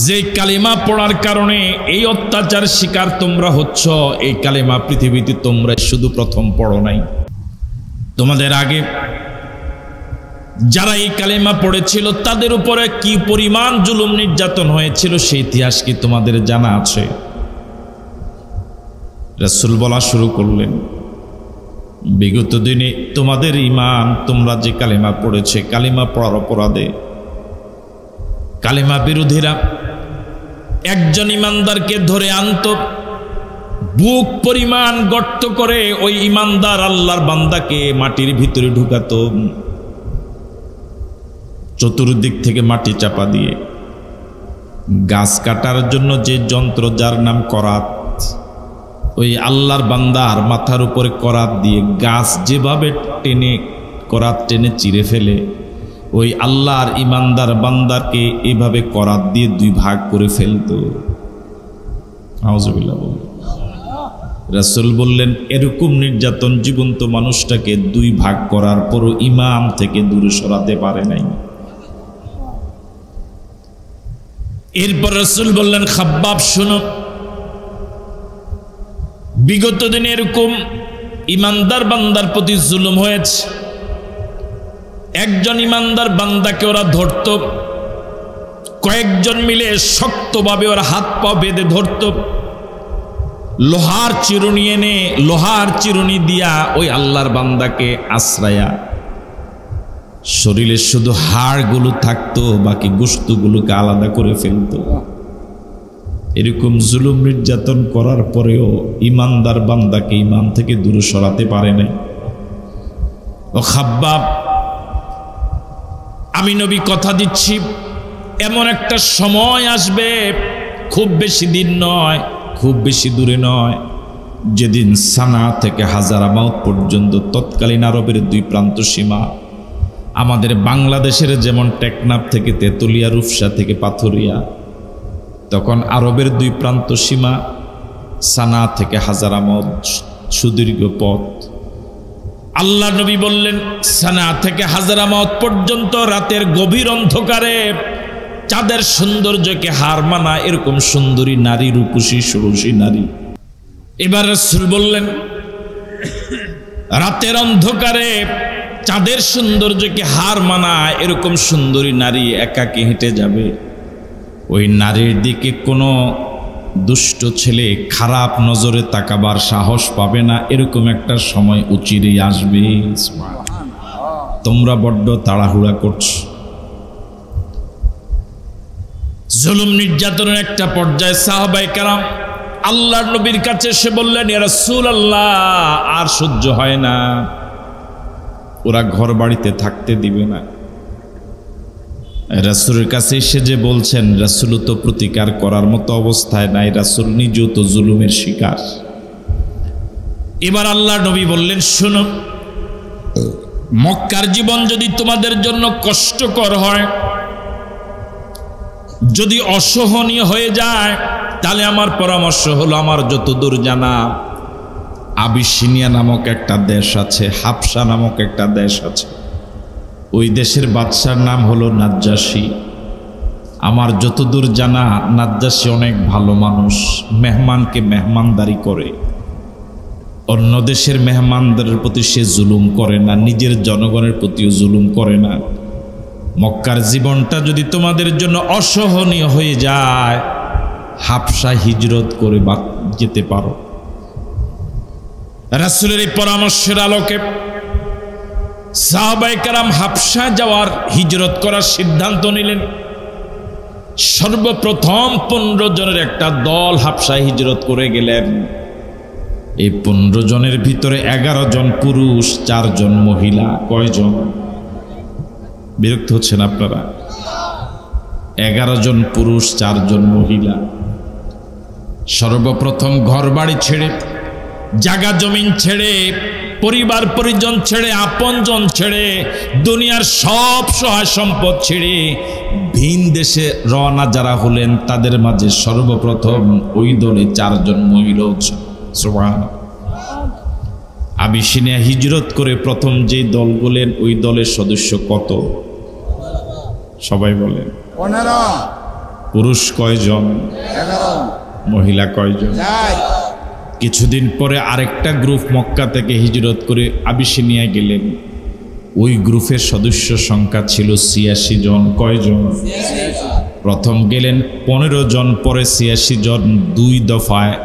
Speaker 2: যে কালিমা পড়ার কারণে এই অত্যাচার শিকার তোমরা হচ্ছ, এই কালিমা পৃথিবীতে তোমরা শুধু প্রথম পড়ো নাই, তোমাদের আগে যারা এই কালিমা পড়েছিল তাদের উপরে কি পরিমাণ জুলুম নির্যাতন হয়েছিল সেই ইতিহাস কি তোমাদের জানা আছে? রাসূল বলা শুরু করলেন, বিগত দিনে তোমাদের ঈমান, তোমরা যে কালিমা পড়েছে, কালিমা পড়ার অপরাধে কালিমা বিরোধীরা একজন ইমানদারকে ধরে আনত, বুক পরিমাণ গর্ত করে ওই ইমানদার আল্লাহর বান্দাকে মাটির ভিতরে ঢুকাতো, চতুর্দিক থেকে মাটি চাপা দিয়ে। গাছ কাটার জন্য যে যন্ত্র, যার নাম করাত, ওই আল্লাহর বান্দার মাথার উপরে করাত দিয়ে গাছ যেভাবে টেনে, করাত টেনে চিরে ফেলে, ওই আল্লাহর ইমানদার বান্দাকে এভাবে করাত দিয়ে দুই ভাগ করে ফেলতো। আউযুবিল্লাহ। রাসূল বললেন, এরকম নির্যাতন জীবন্ত মানুষটাকে দুই ভাগ করার পরও ঈমান থেকে দূরে সরাতে পারে নাই। এরপর রাসূল বললেন, খাব্বাব শোনো, বিগত দিনে এরকম ইমানদার বান্দার প্রতি জুলুম হয়েছে। একজন ইমানদার বান্দাকে ওরা ধরত, কয়েকজন মিলে শক্তভাবে ওরা হাত পা বেঁধে ধরত, লোহার চিরুনি এনে লোহার চিরুনি দিয়া ওই আল্লাহর বান্দাকে আশ্রয়া, শরীরে শুধু হাড়গুলো থাকতো, বাকি গোশতগুলোকে আলাদা করে ফেলতো। এরকম জুলুম নির্যাতন করার পরেও ইমানদার বান্দাকে ঈমান থেকে দূরে সরাতে পারে না। ও খাব্বাব, আমি নবী কথা দিচ্ছি, এমন একটা সময় আসবে, খুব বেশি দিন নয়, খুব বেশি দূরে নয়, যেদিন সানা থেকে হাজারামাউত পর্যন্ত তৎকালীন আরবের দুই প্রান্ত সীমা, আমাদের বাংলাদেশের যেমন টেকনাফ থেকে তেতুলিয়া, রূপসা থেকে পাথুরিয়া, তখন আরবের দুই প্রান্ত সীমা সানা থেকে হাজারামাউত, সুদীর্ঘ পথ। আল্লাহ নবী বললেন, সানা থেকে হাজারামাউত পর্যন্ত রাতের গভীর অন্ধকারে চাঁদের সৌন্দর্যকে হার মানা এরকম সুন্দরী নারী, রূপসী ষোড়শী নারী। এবার রাসূল বললেন, রাতের অন্ধকারে চাঁদের সৌন্দর্যকে হার মানা এরকম সুন্দরী নারী একাকী হেঁটে যাবে, ওই নারীর দিকে কোনো দুষ্ট ছেলে খারাপ নজরে তাকাবার সাহস পাবে না, এরকম একটা সময় উচিরেই আসবে। তোমরা বড্ড তাড়াহুড়া করছো। জুলুম নির্যাতনের একটা পর্যায়ে সাহাবায়ে কেরাম আল্লাহর নবীর কাছে এসে বললেন, ইয়া রাসূলুল্লাহ, আর সহ্য হয় না, ওরা ঘর বাড়িতে থাকতে দিবে না। রাসূলের কাছে এসে যে বলছেন, রাসূল তো প্রতিকার করার মতো অবস্থায় নাই, রাসূল নিজেও তো জুলুমের শিকার। এবার আল্লাহর নবী বললেন, শোনো, মক্কার জীবন যদি তোমাদের জন্য কষ্টকর হয়, যদি অসহনীয় হয়ে যায়, তাহলে আমার পরামর্শ হলো, আমার যতদূর জানা আবিসিনিয়া নামক একটা দেশ আছে, হাবশা নামক একটা দেশ আছে, ওই দেশের বাদশার নাম হলো নাজ্জাশী। আমার যতদূর জানা নাজ্জাশী অনেক ভালো মানুষ, মেহমানকে মেহমানদারি করে, অন্য দেশের মেহমানদারের প্রতি সে জুলুম করে না, নিজের জনগণের প্রতিও জুলুম করে না। মক্কার জীবনটা যদি তোমাদের জন্য অসহনীয় হয়ে যায়, হাবশা হিজরত করে যেতে পারো। রাসূলের এই পরামর্শের আলোকে সাহাবায়ে কেরাম হাবশা যাওয়ার, হিজরত করার সিদ্ধান্ত নিলেন। সর্বপ্রথম 15 জনের একটা দল হাবশায় হিজরত করে গেলেন। এই 15 জনের ভিতরে 11 জন পুরুষ, 4 জন মহিলা। কয়জন? বিরক্ত হচ্ছেন আপনারা? 11 জন পুরুষ, 4 জন মহিলা। সর্বপ্রথম ঘর বাড়ি ছেড়ে, জায়গা জমিন ছেড়ে, পরিবার পরিজন ছেড়ে, আপনজন ছেড়ে, দুনিয়ার সব সহায় সম্পদ ছেড়ে ভিন দেশে রওনা যারা হলেন, তাদের মাঝে সর্বপ্রথম ওই দলে 4 জন মহিলা। সুবহানাল্লাহ। আবিসিনিয়া হিজরত করে প্রথম যেই দল বলেন, ওই দলের সদস্য কত? সবাই বলেন।
Speaker 1: 15।
Speaker 2: পুরুষ কয়জন?
Speaker 1: 11।
Speaker 2: মহিলা কয়জন? 4। কিছুদিন পরে আরেকটা গ্রুপ মক্কা থেকে হিজরত করে আবিসিনিয়া গেলেন। ওই গ্রুপের সদস্য সংখ্যা ছিল 86 জন। কয়জন? 86। প্রথম গেলেন 15 জন, পরে 86 জন। 2 দফায়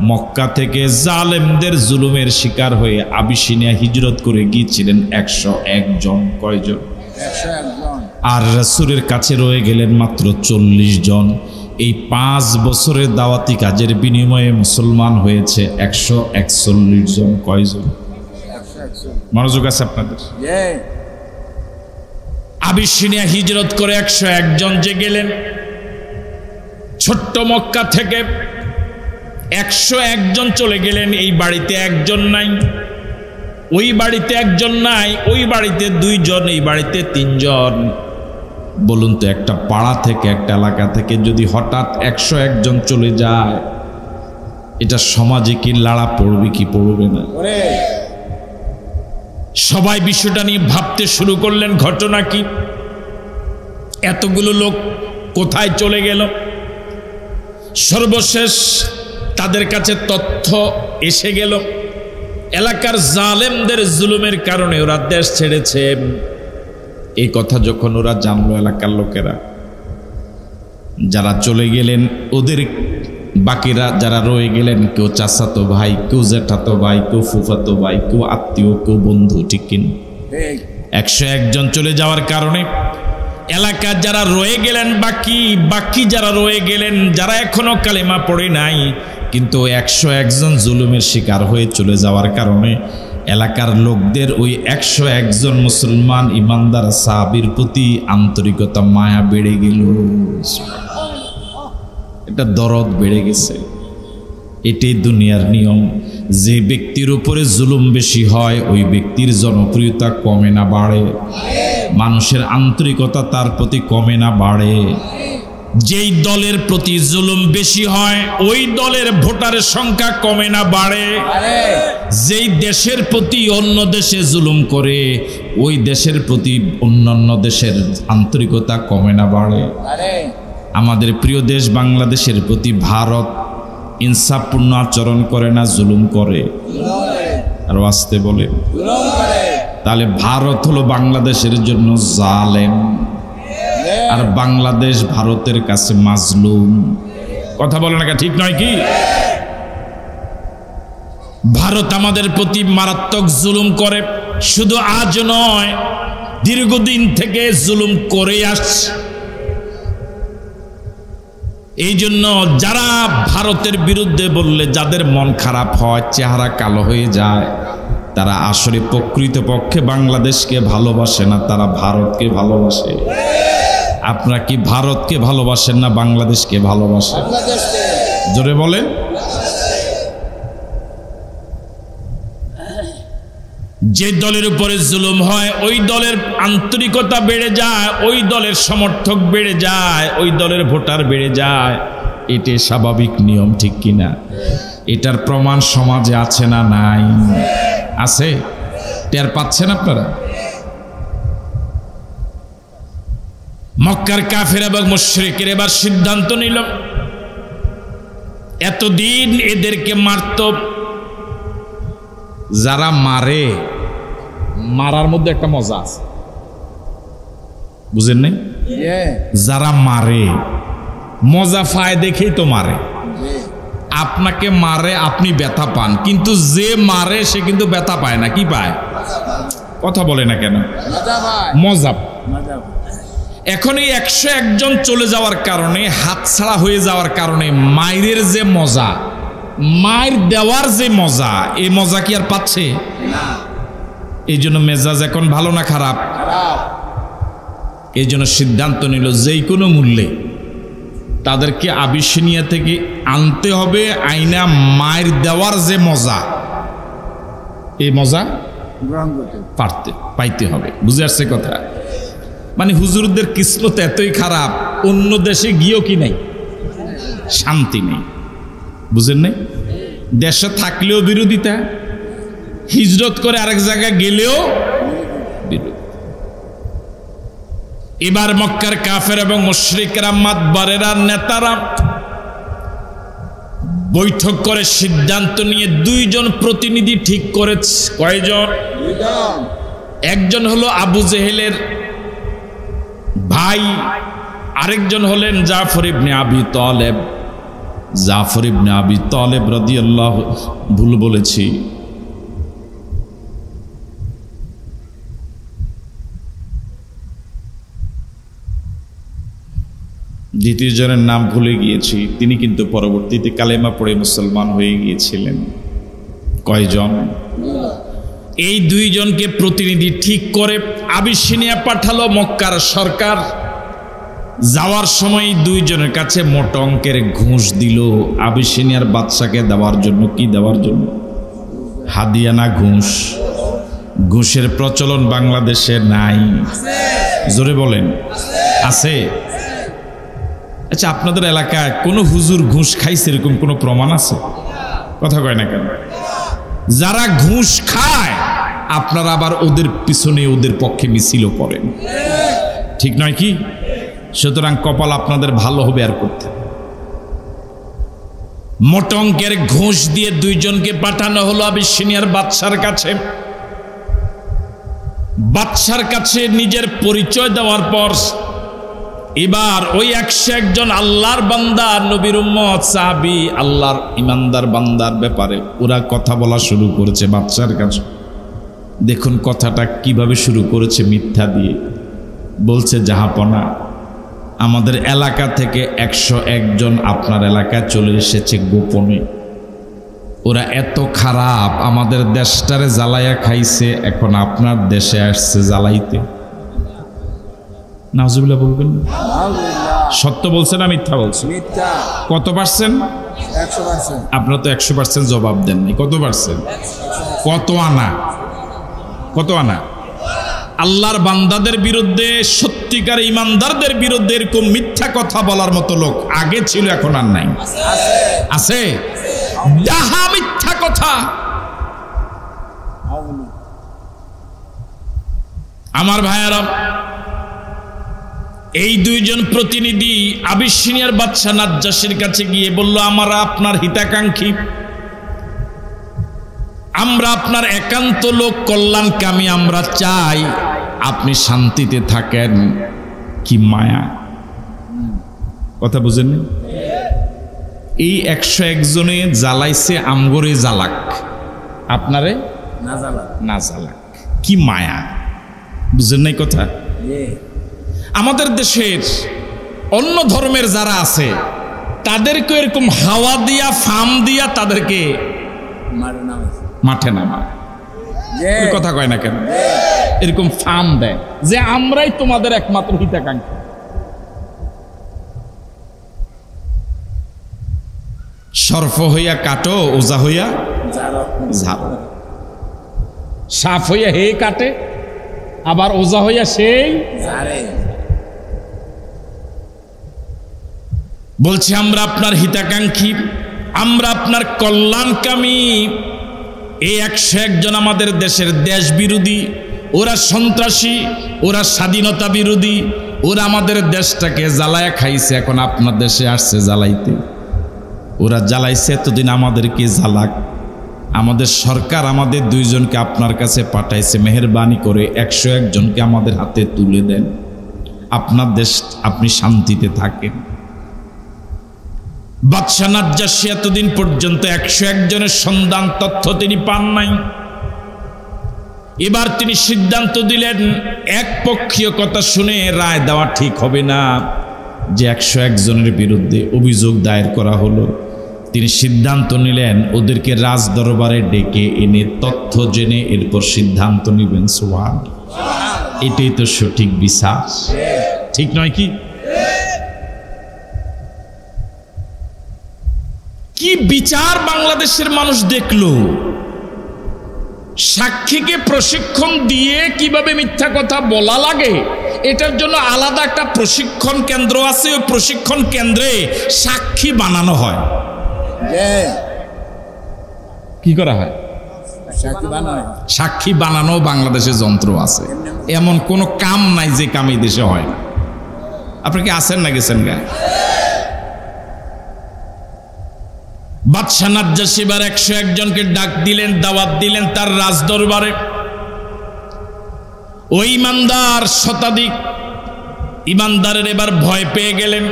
Speaker 2: মক্কা থেকে জালেমদের জুলুমের শিকার হয়ে আবিসিনিয়া হিজরত করে গিয়েছিলেন 101 জন। কয়জন? 101 জন। আর রাসূলের কাছে রয়ে গেলেন মাত্র 40 জন। এই 5 বছরের দাওয়াতি কাজের বিনিময়ে মুসলমান হয়েছে 141 জন। কয়জন? 141। মনোযোগ আছে আপনাদের? আবিসিনিয়া হিজরত করে 101 জন যে গেলেন, ছোট্ট মক্কা থেকে 101 জন চলে গেলেন। এই বাড়িতে একজন নাই, ওই বাড়িতে একজন নাই, ওই বাড়িতে 2 জন, এই বাড়িতে 3 জন। বলুন তো, একটা পাড়া থেকে, একটা এলাকা থেকে যদি হঠাৎ 101 জন চলে যায়, এটা সমাজে কি লাড়া পড়বে কি পড়বে না? সবাই বিষয়টা নিয়ে ভাবতে শুরু করলেন, ঘটনা কি, এতগুলো লোক কোথায় চলে গেল? সর্বশেষ তাদের কাছে তথ্য এসে গেল, এলাকার জালেমদের জুলুমের কারণে ওরা দেশ ছেড়েছে। এই কথা যখন ওরা জানলো, এলাকার লোকেরা যারা চলে গেলেন, ওদের বাকিরা যারা রয়ে গেলেন, কেউ চাচাতো ভাই, কেউ জ্যাঠাতো ভাই, কেউ ফুফাতো ভাই, কেউ আত্মীয়, কেউ বন্ধু, ঠিক কিনা? 101 জন চলে যাওয়ার কারণে এলাকার যারা রয়ে গেলেন, বাকি যারা রয়ে গেলেন, যারা এখনো কালেমা পড়ে নাই, কিন্তু 101 জন জুলুমের শিকার হয়ে চলে যাওয়ার কারণে এলাকার লোকদের ওই 101 জন মুসলমান ইমানদার সাহাবীর প্রতি আন্তরিকতা, মায়া বেড়ে গেল। এটা দরদ বেড়ে গেছে। এটাই দুনিয়ার নিয়ম। যে ব্যক্তির উপরে জুলুম বেশি হয়, ওই ব্যক্তির জনপ্রিয়তা কমে না বাড়ে, মানুষের আন্তরিকতা তার প্রতি কমে না বাড়ে। যেই দলের প্রতি জুলুম বেশি হয়, ওই দলের ভোটারের সংখ্যা কমে না বাড়ে। যেই দেশের প্রতি অন্য দেশে জুলুম করে, ওই দেশের প্রতি অন্যান্য দেশের আন্তরিকতা কমে না বাড়ে। আমাদের প্রিয় দেশ বাংলাদেশের প্রতি ভারত ইনসাফপূর্ণ আচরণ করে না, জুলুম করে? আর আসতে বলে, তাহলে ভারত হলো বাংলাদেশের জন্য জালেম, আর বাংলাদেশ ভারতের কাছে মাজলুম। কথা বলে না, ঠিক নয় কি? ভারত আমাদের প্রতি মারাত্মক জুলুম করে। শুধু আজ নয়, দীর্ঘদিন থেকে জুলুম করে আসছে। এই জন্য যারা ভারতের বিরুদ্ধে বললে যাদের মন খারাপ হয়, চেহারা কালো হয়ে যায়, তারা আসলে প্রকৃতপক্ষে বাংলাদেশকে ভালোবাসে না, তারা ভারতকে ভালোবাসে। আপনারা কি ভারতকে ভালোবাসেন না বাংলাদেশকে ভালোবাসেন? জোরে বলেন। যে দলের উপরে জুলুম হয় ওই দলের আন্তরিকতা বেড়ে যায়, ওই দলের সমর্থক বেড়ে যায়, ওই দলের ভোটার বেড়ে যায়। এটাই স্বাভাবিক নিয়ম, ঠিক কিনা? এটার প্রমাণ সমাজে আছে না নাই? আছে। টের পাচ্ছেন আপনারা? মক্কার কাফের এবং মুশরিকের এবার সিদ্ধান্ত নিল, এতদিন এদেরকে মারত। যারা মারে, মারার মধ্যে একটা মজা আছে, বুঝেন নাই? যারা মারে মজা পায় দেখেই তো মারে। আপনাকে মারে, আপনি ব্যথা পান, কিন্তু যে মারে সে কিন্তু ব্যথা পায় না। কি পায়? কথা বলে না কেন? মজা। এখন এই 101 জন চলে যাওয়ার কারণে, হাতছাড়া হয়ে যাওয়ার কারণে মায়ের যে মজা, মায়ের দেওয়ার যে মজা, এই মজা কি আর পাচ্ছে? এই জন্য মেজাজ এখন ভালো না খারাপ? এই জন্য সিদ্ধান্ত নিল যেই কোনো মূল্যে তাদেরকে আবিসিনিয়া থেকে আনতে হবে, আইনা মায়ের দেওয়ার যে মজা, এই মজা পাইতে হবে। বুঝে আসছে কথা? মানে হুজুরদের কিসমত এতই খারাপ, অন্য দেশে গিয়েও কি নাই, শান্তি নেই। বুঝেন নাই? দেশে থাকলেও বিরোধিতা, হিজরত করে আরেক জায়গায় গেলেও বিরোধী। এবার মক্কার কাফের এবং মুশরিকরা, মাতবারেরা, নেতারা বৈঠক করে সিদ্ধান্ত নিয়ে 2 জন প্রতিনিধি ঠিক করেছে। কয়জন? একজন হলো আবু জেহেলের ভাই, আরেকজন হলেন জাফর ইবনে আবি তালেব। জাফর ইবনে আবি তালেব রাদিয়াল্লাহু, ভুল বলেছি, দ্বিতীয় জনের নাম ভুলে গিয়েছি, তিনি কিন্তু পরবর্তীতে কালেমা পড়ে মুসলমান হয়ে গিয়েছিলেন। কয়জন? এই 2 জনকে প্রতিনিধি ঠিক করে আবিসিনিয়া পাঠালো মক্কার সরকার। যাওয়ার সময় 2 জনের কাছে মোটা অঙ্কের ঘুষ দিল আবিসিনিয়ার বাদশাকে দেওয়ার জন্য। কি দেওয়ার জন্য? হাদিয়া না ঘুষ? ঘুষের প্রচলন বাংলাদেশে নাই? জোরে বলেন, আছে? আচ্ছা, আপনাদের এলাকায় কোনো হুজুর ঘুষ খাইছে এরকম কোনো প্রমাণ আছে? কথা কয় না কেন? যারা ঘুষ খায় আপনারা আবার ওদের পিছনে, ওদের পক্ষে মিছিলও করেন, ঠিক নয় কি? সুতরাং কপাল আপনাদের ভালো হবে আর করতে। মোটা অঙ্কের ঘুষ দিয়ে 2 জনকে পাঠানো হলো আবিসিনিয়ার বাদশার কাছে। বাদশার কাছে নিজের পরিচয় দেওয়ার পর এবার ওই 101 জন আল্লাহর বান্দা, নবীর উম্মত, সাহাবী, আল্লাহর ইমানদার বান্দার ব্যাপারে ওরা কথা বলা শুরু করেছে বাদশার কাছে। দেখুন কথাটা কিভাবে শুরু করেছে, মিথ্যা দিয়ে। বলছে, জাহাপনা, আমাদের এলাকা থেকে 101 জন আপনার এলাকায় চলে এসেছে গোপনে। ওরা এত খারাপ, আমাদের দেশটারে জ্বালাইয়া খাইছে, এখন আপনার দেশে আসছে জ্বালাইতে। নাউজুবিল্লাহ বলবেন? সত্য বলছেন না মিথ্যা বলছেন? কত পার্সেন্ট? 100%। আপনারা তো 100% জবাব দেননি। কত পার্সেন্ট? কত আনা? কত আনা? আল্লাহর বান্দাদের বিরুদ্ধে, সত্যিকার ইমানদারদের বিরুদ্ধে এরকম মিথ্যা কথা বলার মতো লোক আগে ছিল, এখন আর নাই। আছে? ডাহা মিথ্যা কথা। আমার ভাইয়ারা, এই 2 জন প্রতিনিধি আবিসিনিয়ার বাদশা নাজ্জাশীর কাছে গিয়ে বলল, আমরা আপনার হিতাকাঙ্ক্ষী, আমরা আপনার একান্ত লোক, কল্যাণকামী, আমরা চাই আপনি শান্তিতে থাকেন। কি মায়া! কথা বুঝেন? এই 101 জনে জ্বালাইছে আমগরে জ্বালাক, আপনারে না জ্বালাক। কি মায়া! বুঝেন নাই কথা? আমাদের দেশের অন্য ধর্মের যারা আছে তাদেরকে এরকম হাওয়া দিয়া ফার্ম দিয়া তাদেরকে মাঠে নামায়, কথা কয় না কেন? এরকম ফার্ম দেয় যে আমরাই তোমাদের একমাত্র হিতাকাঙ্ক্ষী। সর্প হইয়া কাটো, ওজা হইয়া ঝাড়ো। সাপ হইয়া হে কাটে, আবার ওজা হইয়া সেই বলছে আমরা আপনার হিতাকাঙ্ক্ষী, আমরা আপনার কল্যাণকামী। এই 101 জন আমাদের দেশের দেশ বিরোধী, ওরা সন্ত্রাসী, ওরা স্বাধীনতা বিরোধী, ওরা আমাদের দেশটাকে জ্বালায়া খাইছে, এখন আপনার দেশে আসছে জ্বালাইতে। ওরা জ্বালাইছে এতদিন আমাদেরকে জ্বালাক। আমাদের সরকার আমাদের 2 জনকে আপনার কাছে পাঠাইছে, মেহেরবানি করে 101 জনকে আমাদের হাতে তুলে দেন, আপনার দেশ আপনি শান্তিতে থাকেন। বাদশা নাজ্জাশী এতদিন পর্যন্ত 101 জনের সন্ধান তথ্য তিনি পান নাই। এবার তিনি সিদ্ধান্ত দিলেন, একপক্ষীয় কথা শুনে রায় দেওয়া ঠিক হবে না, যে 101 জনের বিরুদ্ধে অভিযোগ দায়ের করা হলো। তিনি সিদ্ধান্ত নিলেন ওদেরকে রাজ দরবারে ডেকে এনে তথ্য জেনে এরপর সিদ্ধান্ত নেবেন। সুবহানাল্লাহ, এটাই তো সঠিক বিচার, ঠিক নয় কি? কি বিচার বাংলাদেশের মানুষ দেখলো? সাক্ষীকে প্রশিক্ষণ দিয়ে কিভাবে মিথ্যা কথা বলা লাগে এটার জন্য আলাদা একটা প্রশিক্ষণ কেন্দ্র আছে। ওই প্রশিক্ষণ কেন্দ্রে সাক্ষী বানানো হয়। কি করা হয়? সাক্ষী বানানো বাংলাদেশে যন্ত্র আছে। এমন কোন কাম নাই যে কাম এই দেশে হয় না। আপনি কি আছেন না গেছেন গা? বাদশা নাজ্জাশী এবার 101 জনকে ডাক দিলেন, দাওয়াত দিলেন তার রাজ দরবারে। ওই ইমানদার শতাধিক ইমানদারের এবার ভয় পেয়ে গেলেন,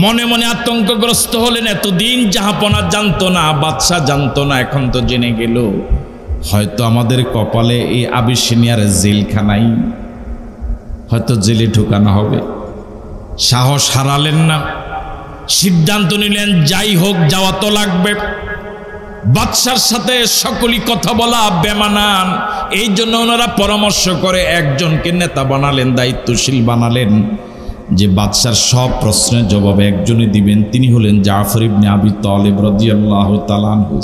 Speaker 2: মনে মনে আতঙ্কগ্রস্ত হলেন। এতদিন জাহাপনা জানতো না, বাদশা জানতো না, এখন তো জেনে গেল। হয়তো আমাদের কপালে এই আবিসিনিয়ার জেলখানাই, হয়তো জেলে ঢুকানো হবে। সাহস হারালেন না, সিদ্ধান্ত নিলেন যাই হোক যাওয়া তো লাগবে। বাদশার সাথে সকলই কথা বলা বেমানান, এই জন্য ওনারা পরামর্শ করে একজনকে নেতা বানালেন, দায়িত্বশীল বানালেন, যে বাদশার সব প্রশ্নের জবাব একজনই দিবেন। তিনি হলেন জাফর ইবনে আবি তালেব রাদিয়াল্লাহু তাআলা আনহু।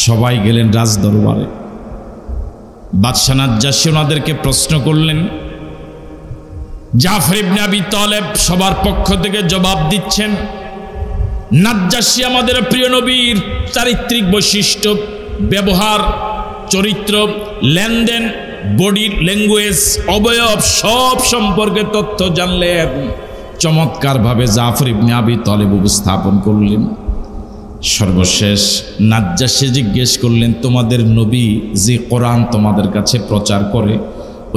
Speaker 2: সবাই গেলেন রাজ দরবারে। বাদশা নাজ্জাশী ওনাদেরকে প্রশ্ন করলেন। জাফর ইবনে আবি তালেব সবার পক্ষ থেকে জবাব দিচ্ছেন। নাজ্জাশী আমাদের প্রিয় নবীর চারিত্রিক বৈশিষ্ট্য, ব্যবহার, চরিত্র, লেনদেন, বডি ল্যাঙ্গুয়েজ, অবয়ব সব সম্পর্কে তথ্য জানলেন। চমৎকারভাবে জাফর ইবনে আবি তালেব উপস্থাপন করলেন। সর্বশেষ নাজ্জাশী জিজ্ঞেস করলেন, তোমাদের নবী যে কোরআন তোমাদের কাছে প্রচার করে,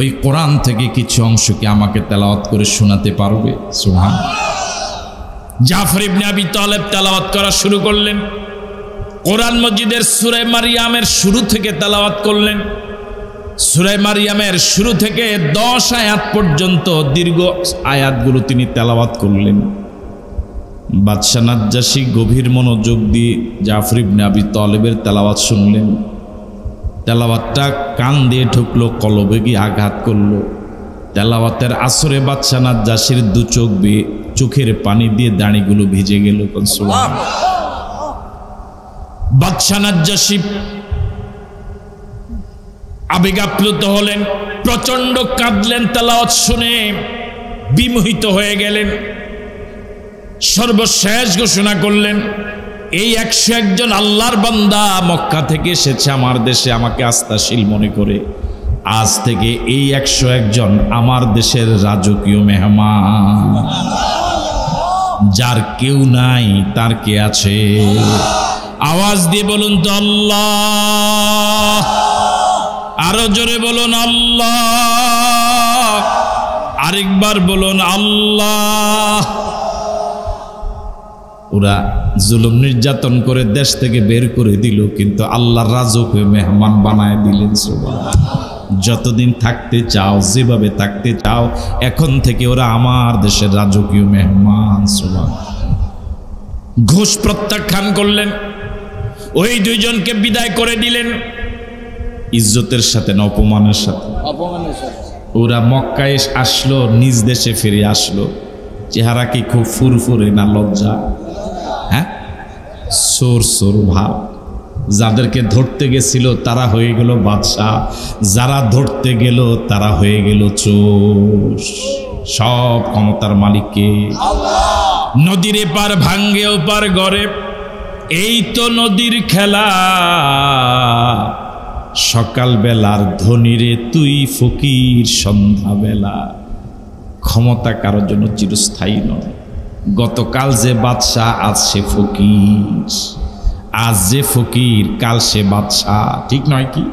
Speaker 2: ওই কোরআন থেকে কিছু অংশ কি আমাকে তেলাওয়াত করে শোনাতে পারবে? সুবহানাল্লাহ। জাফর ইবনে আবি তালেব তেলাওয়াত করা শুরু করলেন। কোরআন মজিদের সূরা মারিয়ামের শুরু থেকে তেলাওয়াত করলেন। সূরা মারিয়ামের শুরু থেকে 10 আয়াত পর্যন্ত দীর্ঘ আয়াতগুলো তিনি তেলাওয়াত করলেন। বাদশা নাজ্জাশী গভীর মনোযোগ দিয়ে জাফর ইবনে আবি তালেবের তেলাওয়াত শুনলেন। তেলাওয়াতটা কান দিয়ে ঢুকলো, কলবে গিয়ে আঘাত করলো। তেলাওয়াতের আসরে বাদশা নাজ্জাশীর 2 চোখ বেয়ে চোখের পানি দিয়ে দাড়িগুলো ভিজে গেল। বাদশা নাজ্জাশী আবেগাপ্লুত হলেন, প্রচন্ড কাঁদলেন, তেলাওয়াত শুনে বিমোহিত হয়ে গেলেন। সর্বশেষ ঘোষণা করলেন, এই 101 জন আল্লাহর বান্দা মক্কা থেকে এসেছে আমার দেশে, আমাকে আস্থাশীল মনে করে। আজ থেকে এই 101 জন আমার দেশের রাজকীয় মেহমান। যার কেউ নাই তার কে আছে? আওয়াজ দিয়ে বলুন তো আল্লাহ। আরো জোরে বলুন আল্লাহ। আরেকবার বলুন আল্লাহ। ওরা জুলুম নির্যাতন করে দেশ থেকে বের করে দিল, কিন্তু আল্লাহর রাজকীয় মেহমান বানায় দিলেন। সুবহানাল্লাহ। যতদিন থাকতে চাও, যেভাবে থাকতে চাও, এখন থেকে ওরা আমার দেশের রাজকীয় মেহমান। ঘুষ প্রত্যাখ্যান করলেন, ওই দুইজনকে বিদায় করে দিলেন। ইজ্জতের সাথে না অপমানের সাথে? ওরা মক্কায় আসলো, নিজ দেশে ফিরে আসলো, চেহারা কি খুব ফুরফুরে না লজ্জা? হ্যাঁ, সোর সোর ভাব। যাদেরকে ধরতে গেছিল তারা হয়ে গেল বাদশাহ, যারা ধরতে গেল তারা হয়ে গেল চোর। সব ক্ষমতার মালিককে। নদীর এপার ভাঙ্গে ওপার গড়ে, এই তো নদীর খেলা। সকাল বেলার ধনীরে তুই ফকির সন্ধ্যাবেলা। ক্ষমতা কারোর জন্য চিরস্থায়ী নয়। গতকাল যে বাদশাহ, আজ সে ফকির। আজ যে ফকির, কাল সে বাদশাহ। ঠিক নয় কি?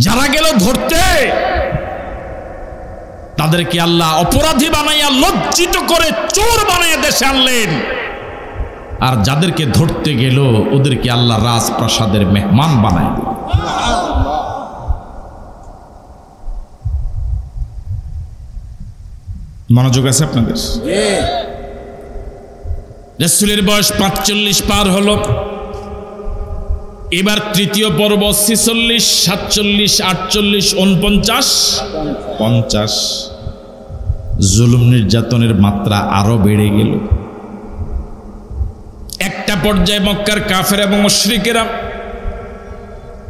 Speaker 2: যারা গেল ধরতে, তাদেরকে আল্লাহ অপরাধী বানাইয়া লজ্জিত করে চোর বানাইয়া দেশে আনলেন। আর যাদেরকে ধরতে গেল ওদেরকে আল্লাহ রাজপ্রাসাদের মেহমান বানায় দিল। মনোযোগ আছে আপনাদের? রাসূলের বয়স ৪৫ পার হলো। এবার তৃতীয় পর্ব ৪৬, ৪৭, ৪৮, ৪৯, ৫০। জুলুম নির্যাতনের মাত্রা আরো বেড়ে গেল। একটা পর্যায়ে মক্কার কাফের এবং মুশরিকেরা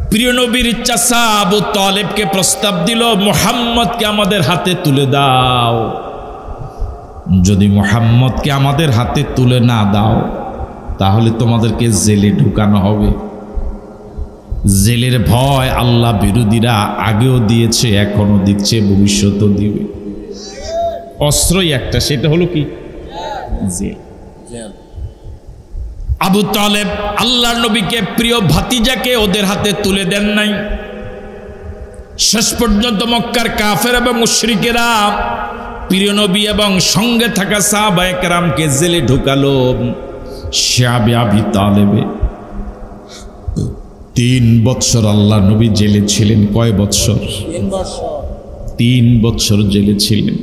Speaker 2: প্রিয় নবীর চাচা আবু তালেবকে প্রস্তাব দিল, মুহাম্মদকে আমাদের হাতে তুলে দাও। যদি মুহাম্মদকে আমাদের হাতে তুলে না দাও তাহলে তোমাদেরকে জেলে ঢুকানো হবে। জেলের ভয় আল্লাহ বিরোধীরা আগেও দিয়েছে, এখনো দিচ্ছে, ভবিষ্যতেও দিবে। অস্ত্রই একটা, সেটা হলো কি? জেল। আবু তালেব আল্লাহর নবীকে প্রিয় ভাতিজাকে ওদের হাতে তুলে দেন নাই। শেষ পর্যন্ত মক্কার কাফের এবং মুশরিকেরা প্রিয় নবী এবং সঙ্গে থাকা সাহাবায়ে কেরামকে জেলে ঢুকালো। শাবে আবি তালেবে ৩ বছর আল্লাহর নবী জেলে ছিলেন। কয় বছর? ৩ বছর জেলে ছিলেন।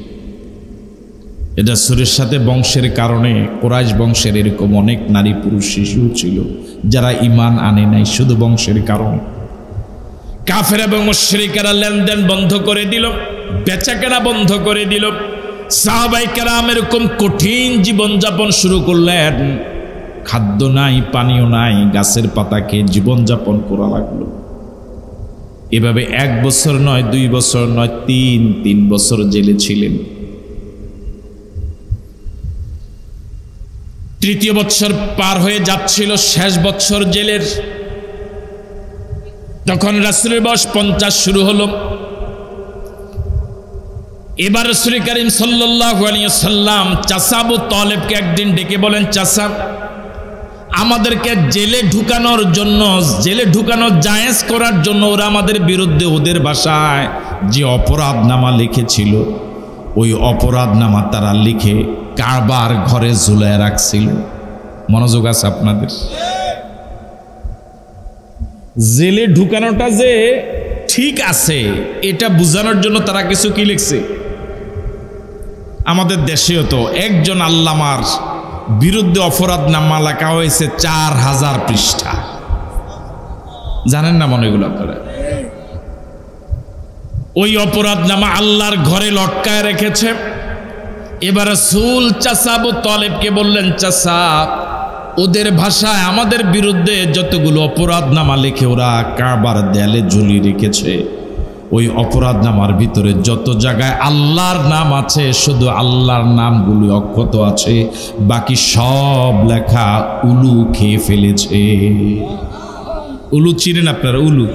Speaker 2: এটা রাসূলের সাথে বংশের কারণে, কুরাইশ বংশের এরকম অনেক নারী পুরুষ শিশু ছিল যারা ঈমান আনে নাই, শুধু বংশের কারণে। কাফের এবং মুশরিকেরা লেনদেন বন্ধ করে দিল, বেচাকেনা বন্ধ করে দিল। সাহাবায়ে কেরাম এরকম কঠিন জীবনযাপন শুরু করলেন। খাদ্য নাই, পানীয় নাই, গাছের পাতা খেয়ে জীবনযাপন করা লাগলো। এভাবে ১ বছর নয়, ২ বছর নয়, ৩ বছর জেলে ছিলেন। তৃতীয় বছর পার হয়ে যাচ্ছিল, শেষ বছর জেলের। তখন রাসূলের বয়স ৫০ শুরু হলো। এবার রাসূল করিম সাল্লাল্লাহু আলাইহি ওয়াসাল্লাম চাচা আবু তালেবকে একদিন ডেকে বলেন, চাচা, আমাদেরকে জেলে ঢুকানোর জন্য, জেলে ঢুকানো জায়েজ করার জন্য ওরা আমাদের বিরুদ্ধে ওদের ভাষায় যে অপরাধনামা লিখেছিল, ওই অপরাধনামা তারা লিখে কাবার ঘরে ঝুলায় রাখছিল। মনোযোগ আছে আপনাদের? জেলে ঢুকানোটা যে ঠিক আছে এটা বোঝানোর জন্য তারা কিছু কি লিখছে। আমাদের দেশেও তো একজন আল্লামার বিরুদ্ধে অপরাধনামা লেখা হয়েছে ৪,০০০ পৃষ্ঠা। জানেন না মনে এগুলো আপনারা? ওই অপরাধনামা আল্লাহর ঘরে লটকায় রেখেছে। এবার রাসূল চাচা আবু তালেবকে বললেন, চাচা, ওদের ভাষায় আমাদের বিরুদ্ধে যতগুলো অপরাধনামা লিখে ওরা কাবার দেয়ালে ঝুলিয়ে রেখেছে, ওই অপরাধনামার ভিতরে যত জায়গায় আল্লাহর নাম আছে শুধু আল্লাহর নামগুলি অক্ষত আছে, বাকি সব লেখা উলু খেয়ে ফেলেছে। উলু চিনেন আপনারা? উলু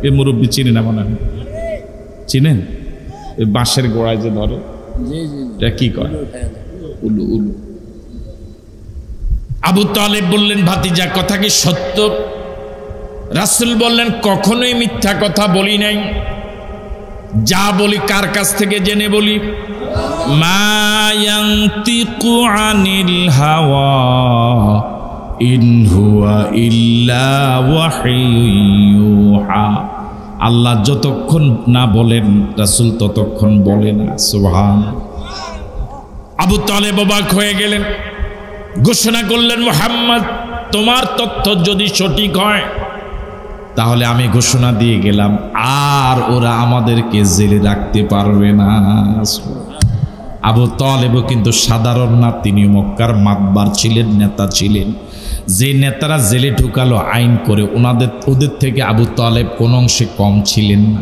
Speaker 2: এ মুরব্বী চিনেন? মনে হয় চিনেন? বাঁশের গোড়ায় যে ধরে, এটা কি কয়? উলু। উলু। আবু তালেব বললেন, ভাতিজা, কথা কি সত্য? রাসূল বললেন, কখনোই মিথ্যা কথা বলি নাই। যা বলি কার কাছ থেকে জেনে বলি? মা ইয়ানতিকু আনিল হাওয়া ইন হুয়া ইল্লা ওয়াহয়ুন ইউহা। আল্লাহ যতক্ষণ না বলেন রাসূল ততক্ষণ বলে না। সুবহান। আবু তালেব অবাক হয়ে গেলেন, ঘোষণা করলেন, মুহাম্মদ তোমার তথ্য যদি সঠিক হয় তাহলে আমি ঘোষণা দিয়ে গেলাম আর ওরা আমাদেরকে জেলে রাখতে পারবে না। আবু তালেব কিন্তু সাধারণ না, তিনি মক্কার মাতবার ছিলেন, নেতা ছিলেন। যে নেতারা জেলে ঢুকালো আইন করে, ওদের থেকে আবু তালেব কোন অংশে কম ছিলেন না।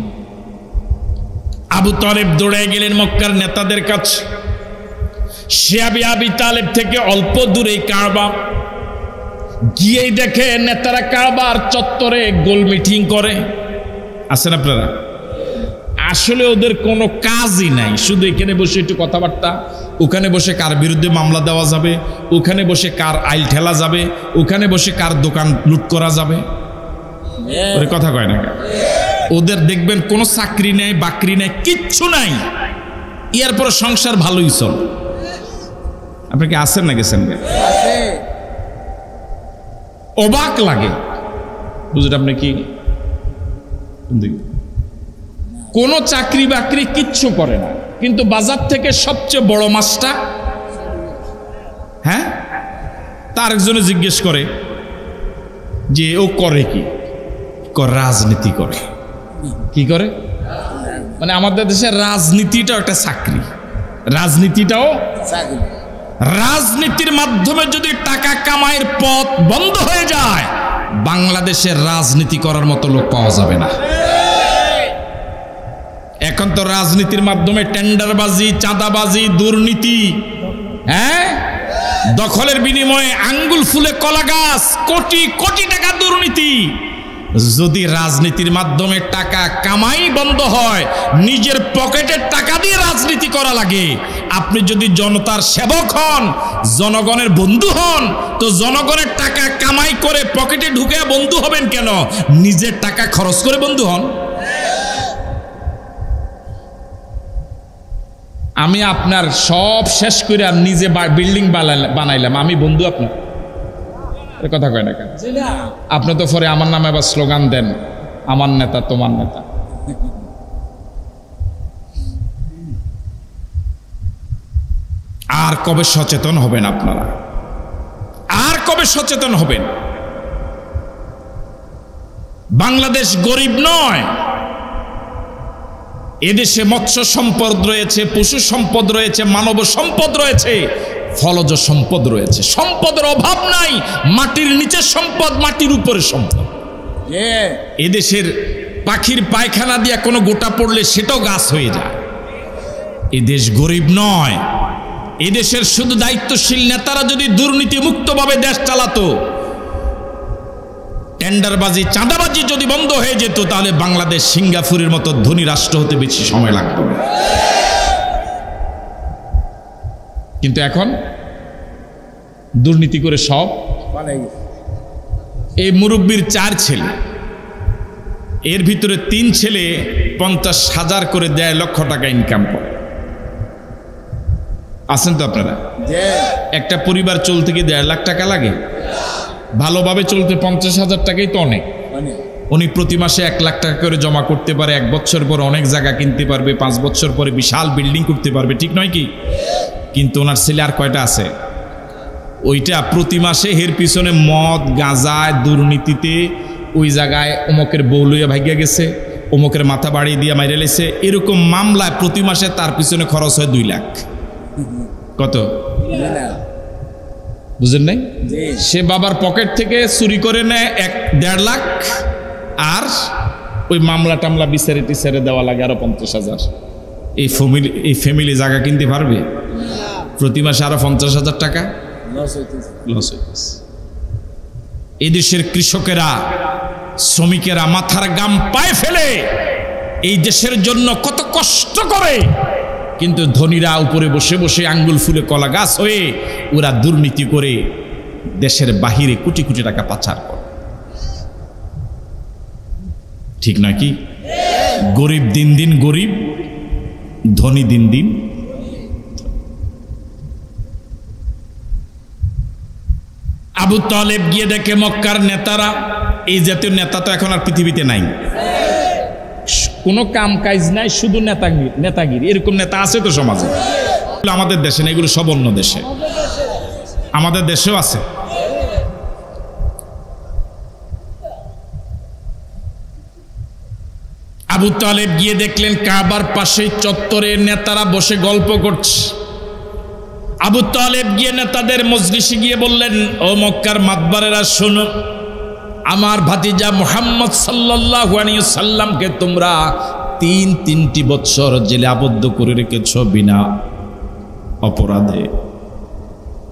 Speaker 2: আবু তালেব দৌড়ে গেলেন মক্কার নেতাদের কাছে। আবু তালেব থেকে অল্প দূরে কাবা, গিয়েই দেখে নেতারা কাবার চত্বরে গোল মিটিং করে। আছেন আপনারা? আসলে ওদের কোনো কাজই নাই, শুধু এখানে বসে একটু কথাবার্তা, ওখানে বসে কার বিরুদ্ধে মামলা দেওয়া যাবে, ওখানে বসে কার আইল ঠেলা যাবে, ওখানে বসে কার দোকান লুট করা যাবে। ওরে কথা কয় না। ওদের দেখবেন কোনো চাকরি নেই, বাকরি নেই, কিচ্ছু নাই। এরপর সংসার ভালোই চল। আপনি কি আছেন না গেছেন? অবাক লাগে, বুঝলেন আপনি কি? কোন চাকরি বাকরি কিচ্ছু করে না, কিন্তু বাজার থেকে সবচেয়ে বড় মাছটা, হ্যাঁ, তার একজনে জিজ্ঞেস করে যে ও করে কি? রাজনীতি করে। কি করে? মানে আমাদের দেশের রাজনীতিটাও একটা চাকরি, রাজনীতিটাও চাকরি। রাজনীতির মাধ্যমে যদি টাকা কামাইয়ের পথ বন্ধ হয়ে যায়, বাংলাদেশের রাজনীতি করার মতো লোক পাওয়া যাবে না। এখন তো রাজনীতির মাধ্যমে টেন্ডারবাজি, চাঁদাবাজি, দুর্নীতি, হ্যাঁ, দখলের বিনিময়ে আঙ্গুল ফুলে কলা গাছ, কোটি কোটি টাকা দুর্নীতি। যদি রাজনীতির মাধ্যমে টাকা কামাই বন্ধ হয়, নিজের পকেটের টাকা দিয়ে রাজনীতি করা লাগে। আপনি যদি জনতার সেবক হন, জনগণের বন্ধু হন, তো জনগণের টাকা কামাই করে পকেটে ঢুকে বন্ধু হবেন কেন? নিজের টাকা খরচ করে বন্ধু হন। আমি আপনার সব শেষ করে আর নিজে বিল্ডিং বানাইলাম, আমি বন্ধু আপনার? কথা কয় না কেন? আপনি তো পরে আমার নামে আবার স্লোগান দেন, আমার নেতা তোমার নেতা। আর কবে সচেতন হবেন আপনারা? আর কবে সচেতন হবেন? বাংলাদেশ গরিব নয়। এদেশে মৎস্য সম্পদ রয়েছে, পশু সম্পদ রয়েছে, মানব সম্পদ রয়েছে, ফলজ সম্পদ রয়েছে। সম্পদের অভাব নাই। মাটির নিচের সম্পদ, মাটির উপরের সম্পদ। এদেশের পাখির পায়খানা দিয়ে কোনো গোটা পড়লে সেটাও গাছ হয়ে যায়। এদেশ গরিব নয়। এদেশের শুধু দায়িত্বশীল নেতারা যদি দুর্নীতি মুক্তভাবে দেশ চালাতো, টেন্ডারবাজি, চাঁদাবাজি যদি বন্ধ হয়ে যেত, তাহলে বাংলাদেশ সিঙ্গাপুরের মতো ধনী রাষ্ট্র হতে বেশি সময় লাগতো না। কিন্তু এখন দুর্নীতি করে সব। এই মুরব্বীর 4 ছেলে, এর ভিতরে 3 ছেলে 50,000 করে 1.5 লক্ষ টাকা ইনকাম করে। আছেন তো আপনারা? একটা পরিবার চলতে কি 1.5 লাখ টাকা লাগে? ভালোভাবে চলতে 50,000 টাকাই তো অনেক। উনি প্রতি মাসে 1 লাখ টাকা করে জমা করতে পারে, 1 বছর পর অনেক জায়গা কিনতে পারবে, 5 বছর পরে বিশাল বিল্ডিং করতে পারবে, ঠিক নয় কি? কিন্তু ওনার ছেলে আর কয়টা আছে? ওইটা প্রতি মাসে এর পিছনে মদ, গাঁজায়, দুর্নীতিতে, ওই জায়গায় অমুকের বউ লইয়া ভাগিয়া গেছে, অমুকের মাথা বাড়িয়ে দিয়ে মাইরে লেছে, এরকম মামলায় প্রতি মাসে তার পিছনে খরচ হয় 2 লাখ। কত? বুঝেন নাই? সে বাবার পকেট থেকে চুরি করে নেয় 1.5 লাখ, আর ওই মামলা টামলা বিচারে টিচারে দেওয়া লাগে আরো 50,000। এই ফ্যামিলি জায়গা কিনতে পারবে? প্রতি মাসে আরো 50,000 টাকা লস হইতেছে। এদেশের কৃষকেরা, শ্রমিকেরা মাথার গাম পায়ে ফেলে এই দেশের জন্য কত কষ্ট করে, কিন্তু ধনীরা উপরে বসে বসে আঙ্গুল ফুলে কলা গাছ হয়ে ওরা দুর্নীতি করে দেশের বাহিরে কোটি কোটি টাকা পাচার করে। ঠিক নয় কি? গরিব দিন দিন গরিব, ধনী দিন দিন। আবু তালেব গিয়ে দেখে মক্কার নেতারা, এই জাতীয় নেতা তো এখন আর পৃথিবীতে নাই, কোনো কাম কাজ নাই, শুধু নেতাগিরি। এরকম নেতা আছে তো সমাজে? আমাদের দেশে না, এগুলো সব অন্য দেশে। আমাদের দেশেও আছে। আবু তালেব গিয়ে দেখলেন কাবার পাশে চত্বরে নেতারা বসে গল্প করছে। আবু তালেব গিয়ে নেতাদের মজলিসে গিয়ে বললেন, ও মক্কার মাতবারেরা শোনো, আমার ভাতিজা মুহাম্মদ সাল্লাল্লাহু আলাইহি সাল্লামকে তোমরা তিনটি বছর জেলে আবদ্ধ করে রেখেছ বিনা অপরাধে।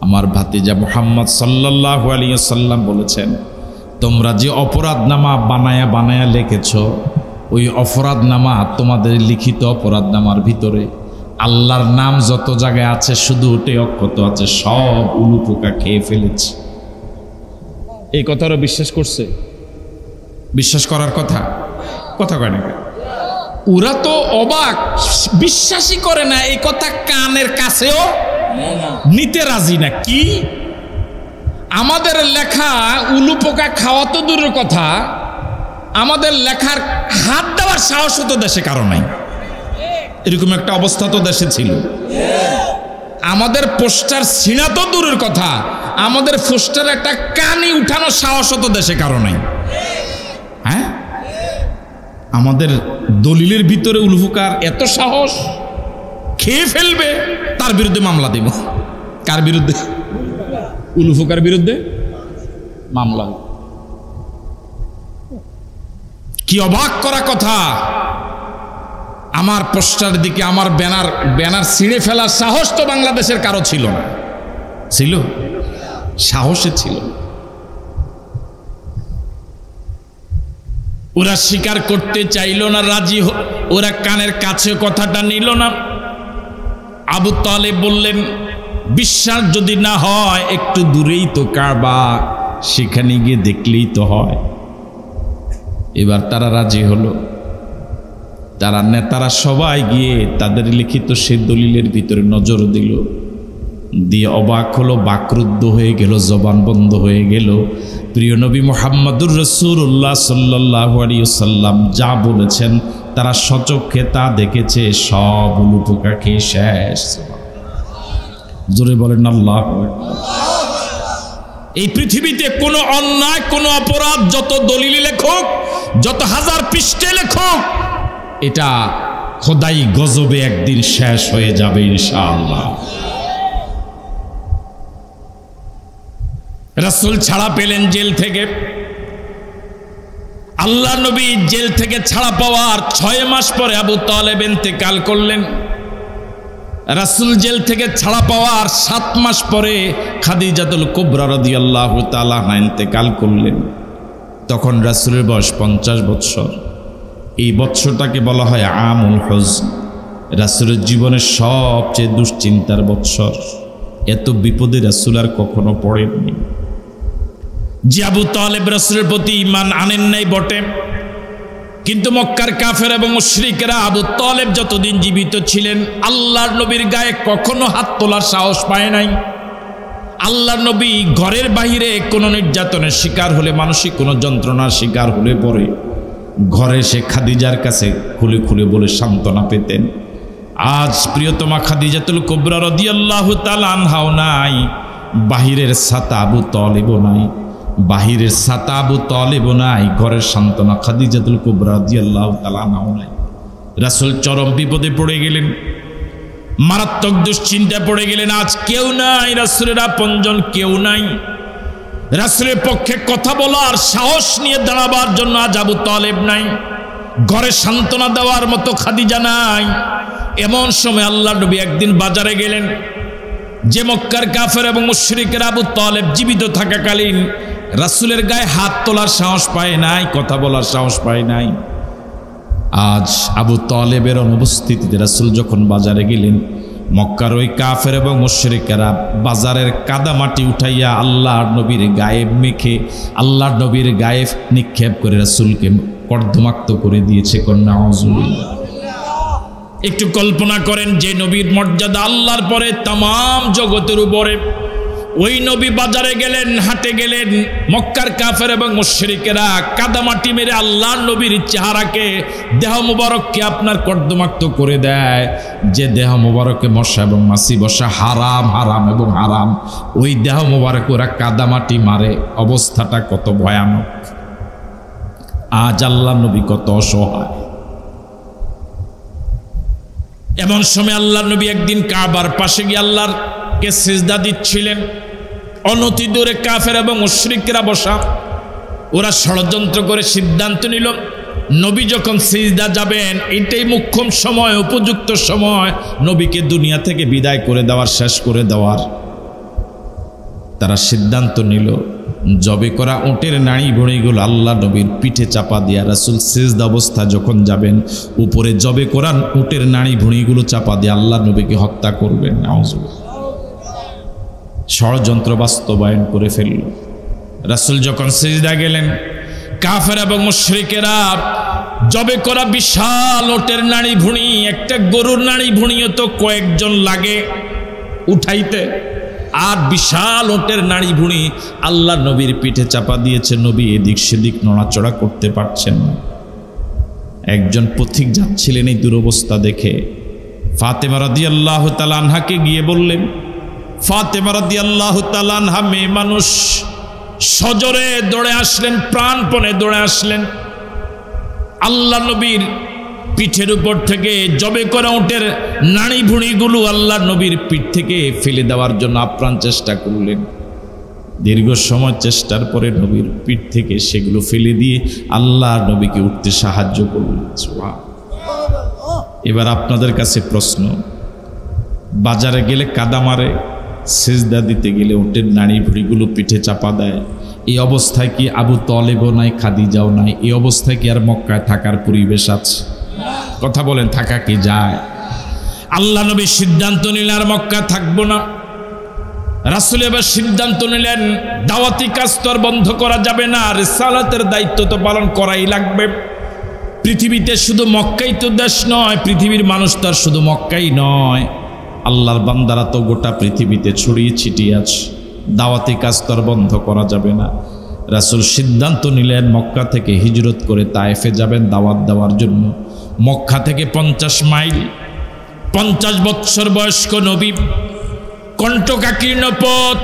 Speaker 2: আমার ভাতিজা মুহাম্মদ সাল্লাল্লাহু আলাইহি সাল্লাম বলেছেন, তোমরা যে অপরাধনামা বানায়া লিখেছ, ওই অপরাধনামা, তোমাদের লিখিত অপরাধনামার ভিতরে আল্লাহর নাম যত জায়গায় আছে শুধু ওটাই অক্ষত আছে, সব উলু পোকা খেয়ে ফেলেছে। এই কথাটা বিশ্বাস করছে? বিশ্বাস করার কথা কয় না। ওরা তো অবাক, বিশ্বাসই করে না। এই কথা কানের কাছেও নিতে রাজি না। কি আমাদের লেখা উলু পোকা খাওয়া তো দূরের কথা, আমাদের লেখার হাত দেওয়ার সাহস তো দেশে কারো নাই। এরকম একটা অবস্থা তো দেশে ছিল। আমাদের পোস্টার ছিঁড়া তো দূরের কথা, আমাদের পোস্টার একটা কানি উঠানোর সাহস তো দেশে কারো নাই। হ্যাঁ, আমাদের দলিলের ভিতরে উলুফুকার এত সাহস, খেয়ে ফেলবে, তার বিরুদ্ধে মামলা দেব। কার বিরুদ্ধে? উলুফুকার বিরুদ্ধে মামলা। কি অবাক করা কথা! আমার পোস্টার দিকে আমার ব্যানার ছিঁড়ে ফেলার সাহস তো বাংলাদেশের কারো ছিল না। ছিল? সাহসে ছিল। ওরা স্বীকার করতে চাইল না, রাজি, ওরা কানের কাছে কথাটা নিল না। আবু তালেব বললেন, বিশ্বাস যদি না হয় একটু দূরেই তো কাবা, সেখানে গিয়ে দেখলেই তো হয়। এবার তারা রাজি হলো। তারা নেতারা সবাই গিয়ে তাদের লিখিত সে দলিলের ভিতরে নজর দিল, দিয়ে অবাক হলো, বাকরুদ্ধ হয়ে গেল, জবান বন্ধ হয়ে গেল। প্রিয় নবী মুহাম্মদুর রাসূলুল্লাহ সাল্লাল্লাহু আলাইহি ওয়াসাল্লাম যা বলেছেন তারা সচক্ষে তা দেখেছে, সব উলু পোকা খেয়ে শেষ। জোরে বলেন আল্লাহু আকবার। এই পৃথিবীতে কোনো অন্যায়, কোনো অপরাধ যত দলিলে লেখক, যত হাজার পৃষ্ঠে লেখক, এটা খোদাই গজবে একদিন শেষ হয়ে যাবে ইনশাআল্লাহ। রাসূল ছাড়া পেলেন জেল থেকে। আল্লাহ নবী জেল থেকে ছাড়া পাওয়ার 6 মাস পরে আবু তালেব ইন্তেকাল করলেন। রাসূল জেল থেকে ছাড়া পাওয়ার 7 মাস পরে খাদিজাতুল কুবরা রাদিয়াল্লাহু তাআলা ইন্তেকাল করলেন। তখন রাসূলের বয়স 50 বছর। এই বৎসরটাকে বলা হয় আমুল হুজন, রাসূলের জীবনের সবচেয়ে দুশ্চিন্তার বৎসর। এত বিপদে রাসূল আর কখনো পড়েননি। যে আবু তালেব রাসূলের প্রতি ঈমান আনেন নাই বটে, কিন্তু মক্কার কাফের এবং মুশরিকরা আবু তালেব যতদিন জীবিত ছিলেন আল্লাহর নবীর গায়ে কখনো হাত তোলার সাহস পায় নাই। আল্লাহর নবী ঘরের বাহিরে কোনো নির্যাতনের শিকার হলে, মানসিক কোনো যন্ত্রণার শিকার হলে পরে ঘরে সে খাদিজার কাছে খুলে খুলে বলে সান্ত্বনা পেতেন। আজ প্রিয়তমা খাদিজাতুল কুবরা রাদিয়াল্লাহু তাআলা আনহাও নাই, বাহিরের ছাতা আবু তালেবও নাই, বাহিরের ছাতা আবু তালেবও নাই, ঘরের সান্ত্বনা খাদিজাতুল কুবরা রাদিয়াল্লাহু তাআলা আনহাও নাই। রাসূল চরম বিপদে পড়ে গেলেন, মারাত্মক দুশ্চিন্তা পড়ে গেলেন। আজ কেউ নাই, রাসূলের আপনজন কেউ নাই, রাসূলের পক্ষে কথা বলার সাহস নিয়ে দাঁড়াবার জন্য আজ আবু তালেব নাই, ঘরে সান্ত্বনা দেওয়ার মতো খাদিজা নাই। এমন সময় আল্লাহ নবী একদিন বাজারে গেলেন। যে মক্কার কাফের এবং মুশরিকরা আবু তালেব জীবিত থাকাকালীন রাসূলের গায়ে হাত তোলার সাহস পায় নাই, কথা বলার সাহস পায় নাই, আজ আবু তালেবের অনুপস্থিতিতে রাসূল যখন বাজারে গেলেন, মক্কার ওই কাফের এবং মুশরিকেরা বাজারের কাদামাটি উঠাইয়া আল্লাহর নবীর গায়ে মেখে, আল্লাহর নবীর গায়ে নিক্ষেপ করে রাসূলকে কর্দমাক্ত করে দিয়েছে। কন্যা নাউজুবিল্লাহ। একটু কল্পনা করেন, যে নবীর মর্যাদা আল্লাহর পরে তামাম জগতের উপরে, ওই নবী বাজারে গেলেন, হাটে গেলেন, মক্কার কাফের এবং মুশরিকেরা কাদামাটি মেরে আল্লাহর নবীর চেহারাকে, দেহ মুবারককে আপনার কর্দমাক্ত করে দেয়। যে দেহ মুবারকে মশা এবং মাছি বসা হারাম, হারাম এবং হারাম, ওই দেহ মুবারক ওরা কাদামাটি মারে। অবস্থাটা কত ভয়ানক। আজ আল্লাহর নবী কত অসহায়। এমন সময় আল্লাহর নবী একদিন কাবার পাশে গিয়ে আল্লাহরকে সিজদা দিচ্ছিলেন। অনতি দূরে কাফের এবং মুশরিকরা বসা। ওরা ষড়যন্ত্র করে সিদ্ধান্ত নিল, নবী যখন সিজদা যাবেন এটাই মুখ্যম সময়, উপযুক্ত সময় নবীকে দুনিয়া থেকে বিদায় করে দেওয়ার, শেষ করে দেওয়ার। তারা সিদ্ধান্ত নিল জবে করা উটের নাড়ি ভুঁড়িগুলো আল্লাহ নবীর পিঠে চাপা দিয়া, রাসূল সিজদা অবস্থা যখন যাবেন উপরে জবে করা উটের নাড়ি ভুঁড়িগুলো চাপা দিয়ে আল্লাহ নবীকে হত্যা করবেন। নাউজুবিল্লাহ। ষড়যন্ত্র বাস্তবায়ন করে ফেলল। রাসূল যখন সিজদা গেলেন, কাফের এবং মুশরিকেরা জবে করা বিশাল ওটের নাড়ি ভুঁড়ি, একটা গরুর নাড়ি ভুঁড়িও তো কয়েকজন লাগে উঠাইতে, আর বিশাল ওটের নাড়ি ভুঁড়ি আল্লাহ নবীর পিঠে চাপা দিয়েছে। নবী এদিক সেদিক নড়াচড়া করতে পারছেন না। একজন পথিক যাচ্ছিলেন এই দুরবস্থা দেখে, ফাতেমা রাদিয়াল্লাহু তাআলা আনহাকে গিয়ে বললেন। ফাতেমা রাদিয়াল্লাহু তাআলা আনহা মেয়ে মানুষ, সজোরে দৌড়ে আসলেন, প্রাণপণে দৌড়ে আসলেন। আল্লাহ নবীর পিঠের উপর থেকে জবে করা উটের নাড়ি ভুঁড়িগুলো আল্লাহ নবীর পিঠ থেকে ফেলে দেওয়ার জন্য আপ্রাণ চেষ্টা করলেন। দীর্ঘ সময় চেষ্টার পরে নবীর পিঠ থেকে সেগুলো ফেলে দিয়ে আল্লাহ নবীকে উঠতে সাহায্য করলেন। এবার আপনাদের কাছে প্রশ্ন, বাজারে গেলে কাদা মারে, সিজদা দিতে গেলে উটের নাড়ি ভুঁড়িগুলো পিঠে চাপা দেয়। এই অবস্থায় কি আবু তলেবও নাই, খাদিজাও নাই? এই অবস্থায় কি আর মক্কায় থাকার পরিবেশ আছে? কথা বলেন, থাকা কি যায়? আল্লাহ নবী সিদ্ধান্ত নিলেন আর মক্কা থাকবো না। রাসূল এবার সিদ্ধান্ত নিলেন দাওয়াতি কাজ তো আর বন্ধ করা যাবে না, রিসালাতের দায়িত্ব তো পালন করাই লাগবে। পৃথিবীতে শুধু মক্কাই তো দেশ নয়, পৃথিবীর মানুষ তো আর শুধু মক্কাই নয়, আল্লাহর বান্দারা তো গোটা পৃথিবীতে ছড়িয়ে ছিটিয়ে আছে। দাওয়াতি কাজ তো আর বন্ধ করা যাবে না। রাসূল সিদ্ধান্ত নিলেন মক্কা থেকে হিজরত করে তায়েফে যাবেন দাওয়াত দেওয়ার জন্য। মক্কা থেকে 50 মাইল, 50 বৎসর বয়স্ক নবী, কণ্টকাকীর্ণ পথ,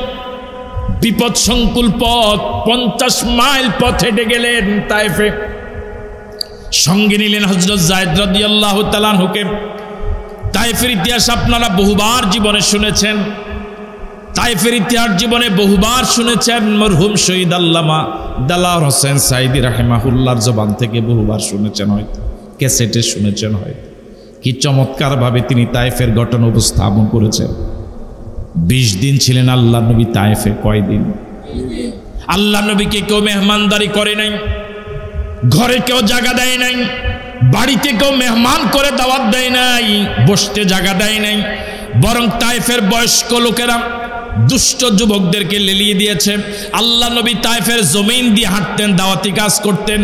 Speaker 2: বিপদ সংকুল পথ, 50 মাইল পথ হেঁটে গেলেন তায়েফে। সঙ্গে নিলেন হযরত যায়েদ রাদিয়াল্লাহু তাআলা আনহুকে। তায়েফের ইতিহাস আপনারা বহুবার জীবনে শুনেছেন, তায়েফের ইতিহাস জীবনে বহুবার শুনেছেন। মরহুম শহীদ আল্লামা দেলাওয়ার হোসেন সাঈদী রাহিমাহুল্লাহর জবান থেকে বহুবার শুনেছেন, হয়তো ক্যাসেটে শুনেছেন হয়তো। কি চমৎকারভাবে তিনি তায়েফের ঘটনা উপস্থাপন করেছেন। 20 দিন ছিলেন আল্লাহ নবী তায়েফে। কয়দিন? আল্লাহ নবীকে কেউ মেহমানদারি করে নাই, ঘরে কেউ জায়গা দেয় নাই, বাড়িতে কেউ মেহমান করে দাওয়াত দেয় নাই, বসতে জায়গা দেয় নাই। বরং তায়েফের বয়স্ক লোকেরা দুষ্ট যুবকদেরকে লেলিয়ে দিয়েছে। আল্লাহ নবী তায়েফের জমিন দিয়ে হাঁটতেন, দাওয়াতি কাজ করতেন,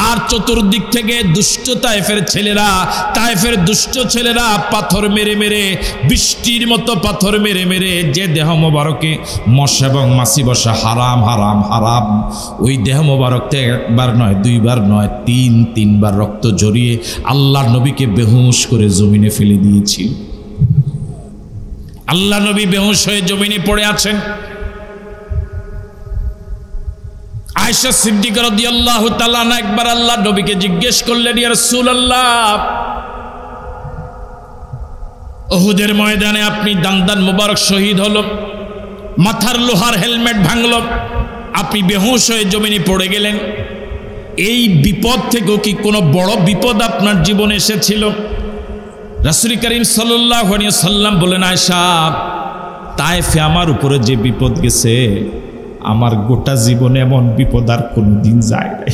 Speaker 2: আর চতুর্দিক থেকে দুষ্ট তায়েফের ছেলেরা, তায়েফের দুষ্ট ছেলেরা পাথর মেরে মেরে, বৃষ্টির মতো পাথর মেরে মেরে যে দেহ মোবারকে মশা এবং মাছি বসা হারাম, হারাম, হারাম, ওই দেহ মোবারকতে একবার নয়, দুইবার নয়, তিনবার রক্ত ঝরিয়ে আল্লাহ নবীকে বেহুশ করে জমিনে ফেলে দিয়েছিল। আল্লাহ নবী বেহুশ হয়ে জমিনে পড়ে আছেন। আয়েশা সিদ্দিকা রাদিয়াল্লাহু তাআলা আনহা একবার আল্লাহ নবীকে জিজ্ঞেস করলেন, ইয়া রাসূলুল্লাহ, উহুদের ময়দানে আপনি দান্দান মুবারক শহীদ হলো, মাথার লোহার হেলমেট ভাঙলো, আপনি বেহুশ হয়ে জমিনে পড়ে গেলেন, এই বিপদ থেকেও কি কোনো বড় বিপদ আপনার জীবনে এসেছিল? রাসূল করিম সাল্লাল্লাহু আলাইহি ওয়াসাল্লাম বলেন, আয়েশা, তায়েফে আমার উপরে যে বিপদ গেছে, আমার গোটা জীবনে এমন বিপদ আর কোনোদিন যায় নাই।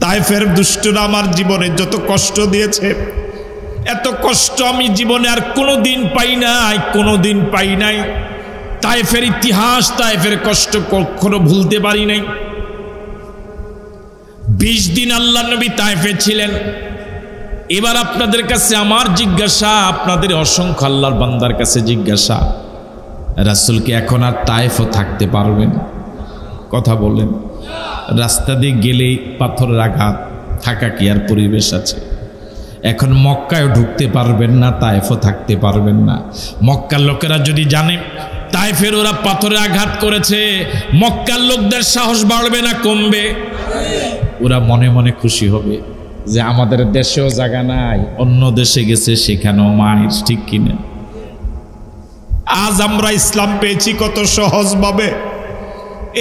Speaker 2: তায়েফের দুষ্টরা আমার জীবনে যত কষ্ট দিয়েছে, এত কষ্ট আমি জীবনে আর কোনোদিন পাই নাই, কোনোদিন পাই নাই। তায়েফের ইতিহাস, তায়েফের কষ্ট কখনো ভুলতে পারি নাই। 20 দিন আল্লাহ নবী তায়েফে ছিলেন। এবার আপনাদের কাছে আমার জিজ্ঞাসা, আপনাদের অসংখ্য আল্লাহর বান্দার কাছে জিজ্ঞাসা, রাসূলকে এখন আর তায়েফও থাকতে পারবেন? কথা বলেন। রাস্তা দিয়ে গেলেই পাথরের আঘাত, থাকা কি আর পরিবেশ আছে? এখন মক্কায় ঢুকতে পারবেন না, তায়েফও থাকতে পারবেন না। মক্কার লোকেরা যদি জানে তায়েফের ওরা পাথরে আঘাত করেছে, মক্কার লোকদের সাহস বাড়বে না কমবে? ওরা মনে মনে খুশি হবে যে আমাদের দেশেও জায়গা নাই, অন্য দেশে গেছে সেখানেও মায়ের, ঠিক কিনা? আজ আমরা ইসলাম পেয়েছি কত সহজভাবে,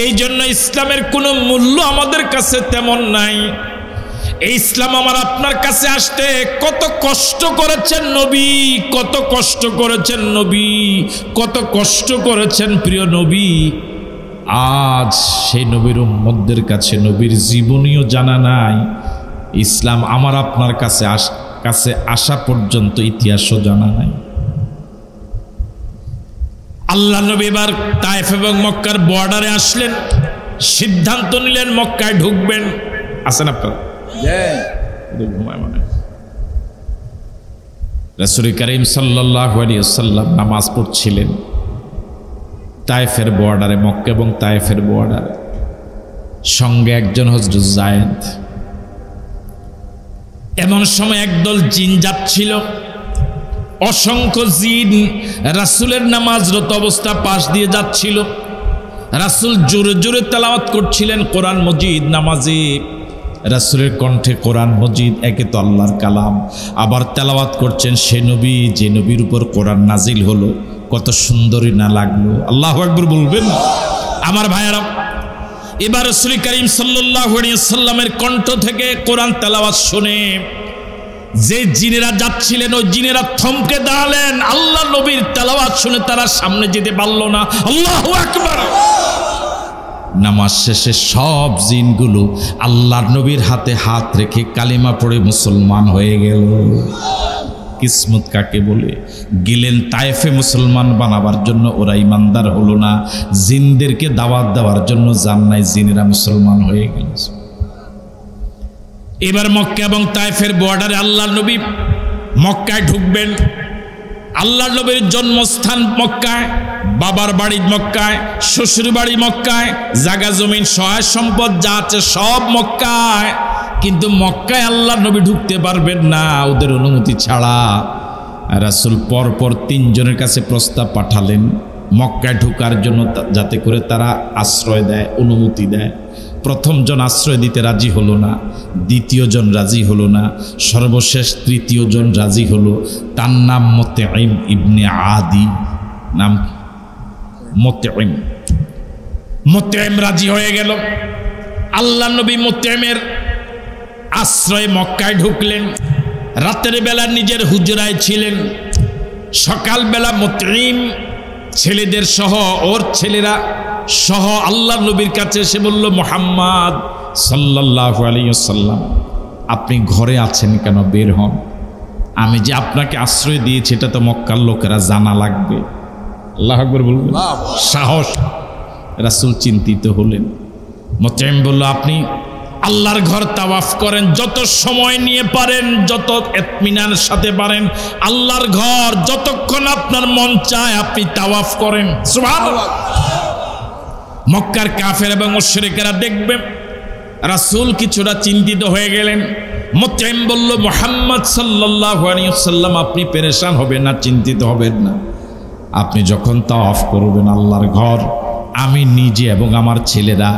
Speaker 2: এই জন্য ইসলামের কোনো মূল্য আমাদের কাছে তেমন নাই। এই ইসলাম আমার আপনার কাছে আসতে কত কষ্ট করেছেন নবী, কত কষ্ট করেছেন নবী, কত কষ্ট করেছেন প্রিয় নবী। আজ সেই নবীর উম্মতদের কাছে নবীর জীবনীও জানা নাই, ইসলাম আমার আপনার কাছে আসা পর্যন্ত ইতিহাসও জানা নাই। আল্লাহ নবী এবার তায়েফ এবং মক্কার বর্ডারে আসলেন, সিদ্ধান্ত নিলেন মক্কায় ঢুকবেন। আছেন আপনারা? রাসূল করিম সাল্লাল্লাহু আলাইহি ওয়াসাল্লাম নামাজ পড়ছিলেন তায়েফের বর্ডারে, মক্কা এবং তায়েফের বর্ডারে। সঙ্গে একজন হযরত যায়েদ। এমন সময় একদল জিন যাচ্ছিল, অসংখ্য জিন রাসূলের নামাজরত অবস্থা পাশ দিয়ে যাচ্ছিল। রাসূল জোরে জোরে তেলাওয়াত করছিলেন কোরআন মজিদ নামাজে। রাসূলের কণ্ঠে কোরআন মজিদ, একে তো আল্লাহর কালাম, আবার তেলাওয়াত করছেন সে নবী যে নবীর উপর কোরআন নাজিল হলো। কত সুন্দরই না লাগলো! আল্লাহু আকবার বলবেন আমার ভাইয়েরা। এবার রাসূল করিম সাল্লাল্লাহু আলাইহি ওয়াসাল্লামের কণ্ঠ থেকে কোরআন তেলাওয়াত শুনে যে জিনেরা যাচ্ছিলেন ওই জিনেরা থমকে দাঁড়ালেন। আল্লাহ নবীর তেলাওয়াত শুনে তারা সামনে যেতে পারল না। আল্লাহু আকবার! নামাজ শেষে সব জিনগুলো আল্লাহর নবীর হাতে হাত রেখে কালিমা পড়ে মুসলমান হয়ে গেল। কিসমত কাকে বলে? গেলেন তায়েফে মুসলমান বানাবার জন্য, ওরা ইমানদার হলো না। জিনদেরকে দাওয়াত দেওয়ার জন্য যান নাই, জিনেরা মুসলমান হয়ে গেল। এবার মক্কা এবং তায়েফের বর্ডারে আল্লাহর নবী মক্কায় ঢুকবেন। আল্লাহর নবীর জন্মস্থান মক্কায়, বাবার বাড়ি মক্কায়, শ্বশুর বাড়ি মক্কায়, জায়গা জমিন সহায় সম্পদ যা আছে সব মক্কায়। কিন্তু মক্কায় আল্লাহর নবী ঢুকতে পারবেন না ওদের অনুমতি ছাড়া। রাসূল পরপর তিনজনের কাছে প্রস্তাব পাঠালেন মক্কায় ঢোকার জন্য, যাতে করে তারা আশ্রয় দেয়, অনুমতি দেয়। প্রথম জন আশ্রয় দিতে রাজি হলো না, দ্বিতীয় জন রাজি হলো না, সর্বশেষ তৃতীয় জন রাজি হলো। তার নাম মুতঈম ইবনে আদি। নাম মুতঈম। মুতঈম রাজি হয়ে গেল। আল্লাহ নবী মুতঈমের আশ্রয়ে মক্কায় ঢুকলেন। রাতের বেলা নিজের হুজরায় ছিলেন। সকালবেলা মুতঈম ছেলেদের সহ, ওর ছেলেরা সহ আল্লাহ নবীর কাছে এসে বলল, মুহাম্মদ সাল্লাল্লাহু আলাইহি ওয়াসাল্লাম, আপনি ঘরে আছেন কেন? বের হন। আমি যে আপনাকে আশ্রয় দিয়েছি এটা তো মক্কার লোকেরা জানা লাগবে। আল্লাহু আকবার বলবেন। সাহস! রাসূল চিন্তিত হলেন। মুতঈম বলল, আপনি আল্লাহর ঘর তাওয়াফ করেন, যত সময় নিয়ে পারেন, যত ইতমিনানের সাথে পারেন। আল্লাহর ঘর যতক্ষণ আপনার মন চায় আপনি তাওয়াফ করেন। সুবহানাল্লাহ! মক্কার কাফের এবং মুশরিকেরা দেখবে। রাসূল কিছুটা চিন্তিত হয়ে গেলেন। মুতঈম বলল, মুহাম্মদ সাল্লাল্লাহু আলাইহি ওয়াসাল্লাম, আপনি পেরেশান হবেন না, চিন্তিত হবেন না। আপনি যখন তাওয়াফ করবেন আল্লাহর ঘর, আমি নিজে এবং আমার ছেলেরা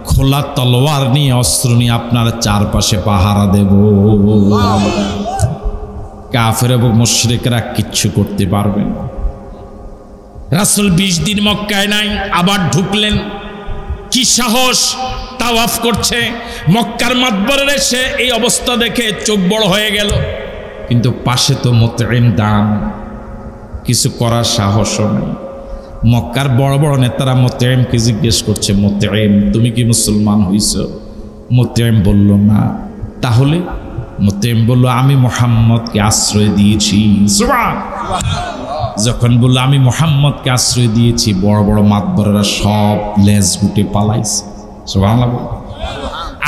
Speaker 2: খোলা তলোয়ার নিয়ে, অস্ত্র নিয়ে আপনার চারপাশে পাহারা দেব। কাফের এবং মুশরিকরা কিচ্ছু করতে পারবে না। রাসূল 20 দিন মক্কায় নাই, আবার ঢুকলেন। কি সাহস! তাওয়াফ করছে। মক্কার মাতবরের এসে এই অবস্থা দেখে চোখ বড় হয়ে গেল। কিন্তু পাশে তো মুতঈম দান, কিছু করার সাহসও নেই। মক্কার বড় বড় নেতারা মুতঈমকে জিজ্ঞেস করছে, মুতঈম তুমি কি মুসলমান হইছ? মুতঈম বলল না। তাহলে? মুতঈম বলল, আমি মুহাম্মদকে আশ্রয় দিয়েছি। যখন বলল আমি মুহাম্মদকে আশ্রয় দিয়েছি, বড় বড় মাতবরেরা সব লেজ গুটে পালাইছে। সুবহানাল্লাহ!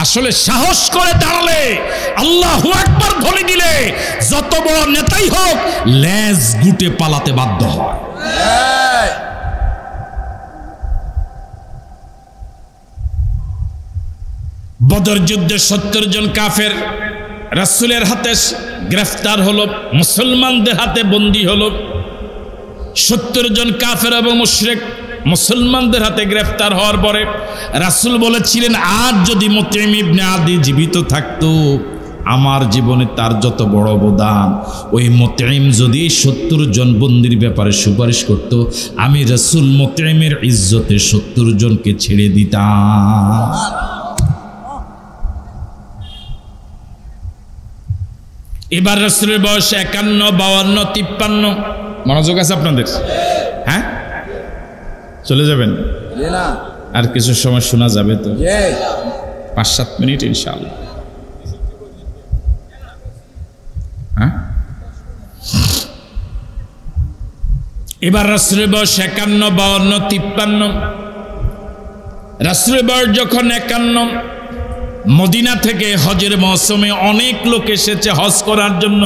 Speaker 2: আসলে সাহস করে দাঁড়ালে, আল্লাহু আকবার ধ্বনি দিলে, যত বড় নেতাই হোক লেজ গুটে পালাতে বাধ্য হয়। বদর যুদ্ধে 70 জন কাফের রাসূলের হাতে গ্রেফতার হলো, মুসলমানদের হাতে বন্দী হলো। 70 জন কাফের এবং মুশরিক মুসলমানদের হাতে গ্রেফতার হওয়ার পরে রাসূল বলেছিলেন, আজ যদি মুতঈম ইবনে আদি জীবিত থাকতো, আমার জীবনে তার যত বড় অবদান, ওই মুতঈম যদি 70 জন বন্দীর ব্যাপারে সুপারিশ করত, আমি রাসূল মুতঈমের ইজ্জতে 70 জনকে ছেড়ে দিতাম। এবার রাসূলের বয়স 51, 52, 53। মনোযোগ আছে আপনাদের? হ্যাঁ, চলে যাবেন আর কিছু সময় শোনা যাবে তো, 5-7 মিনিট ইনশাআল্লাহ। হ্যাঁ, এবার রাসূলের বয়স 51, 52, 53। রাসূলের বয়স যখন 51, মদিনা থেকে হজের মৌসুমে অনেক লোক এসেছে হজ করার জন্য।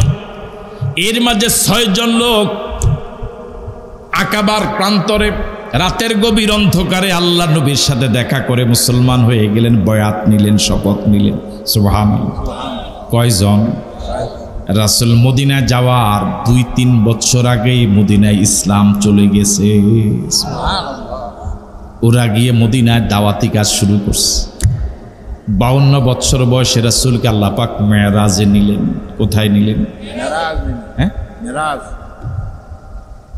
Speaker 2: এর মাঝে 6 জন লোক আকাবার প্রান্তরে রাতের গভীর অন্ধকারে আল্লাহ নবীর সাথে দেখা করে মুসলমান হয়ে গেলেন, বয়াত নিলেন, শপথ নিলেন। সুবহানাল্লাহ। কয়জন? রাসূল মদিনায় যাওয়ার 2-3 বছর আগেই মদিনায় ইসলাম চলে গেছে। ওরা গিয়ে মদিনায় দাওয়াতি কাজ শুরু করছে। 52 বছর বয়সে রাসূলকে আল্লাহ পাক মেরাজে নিলেন। কোথায় নিলেন? হ্যাঁ, মেরাজ।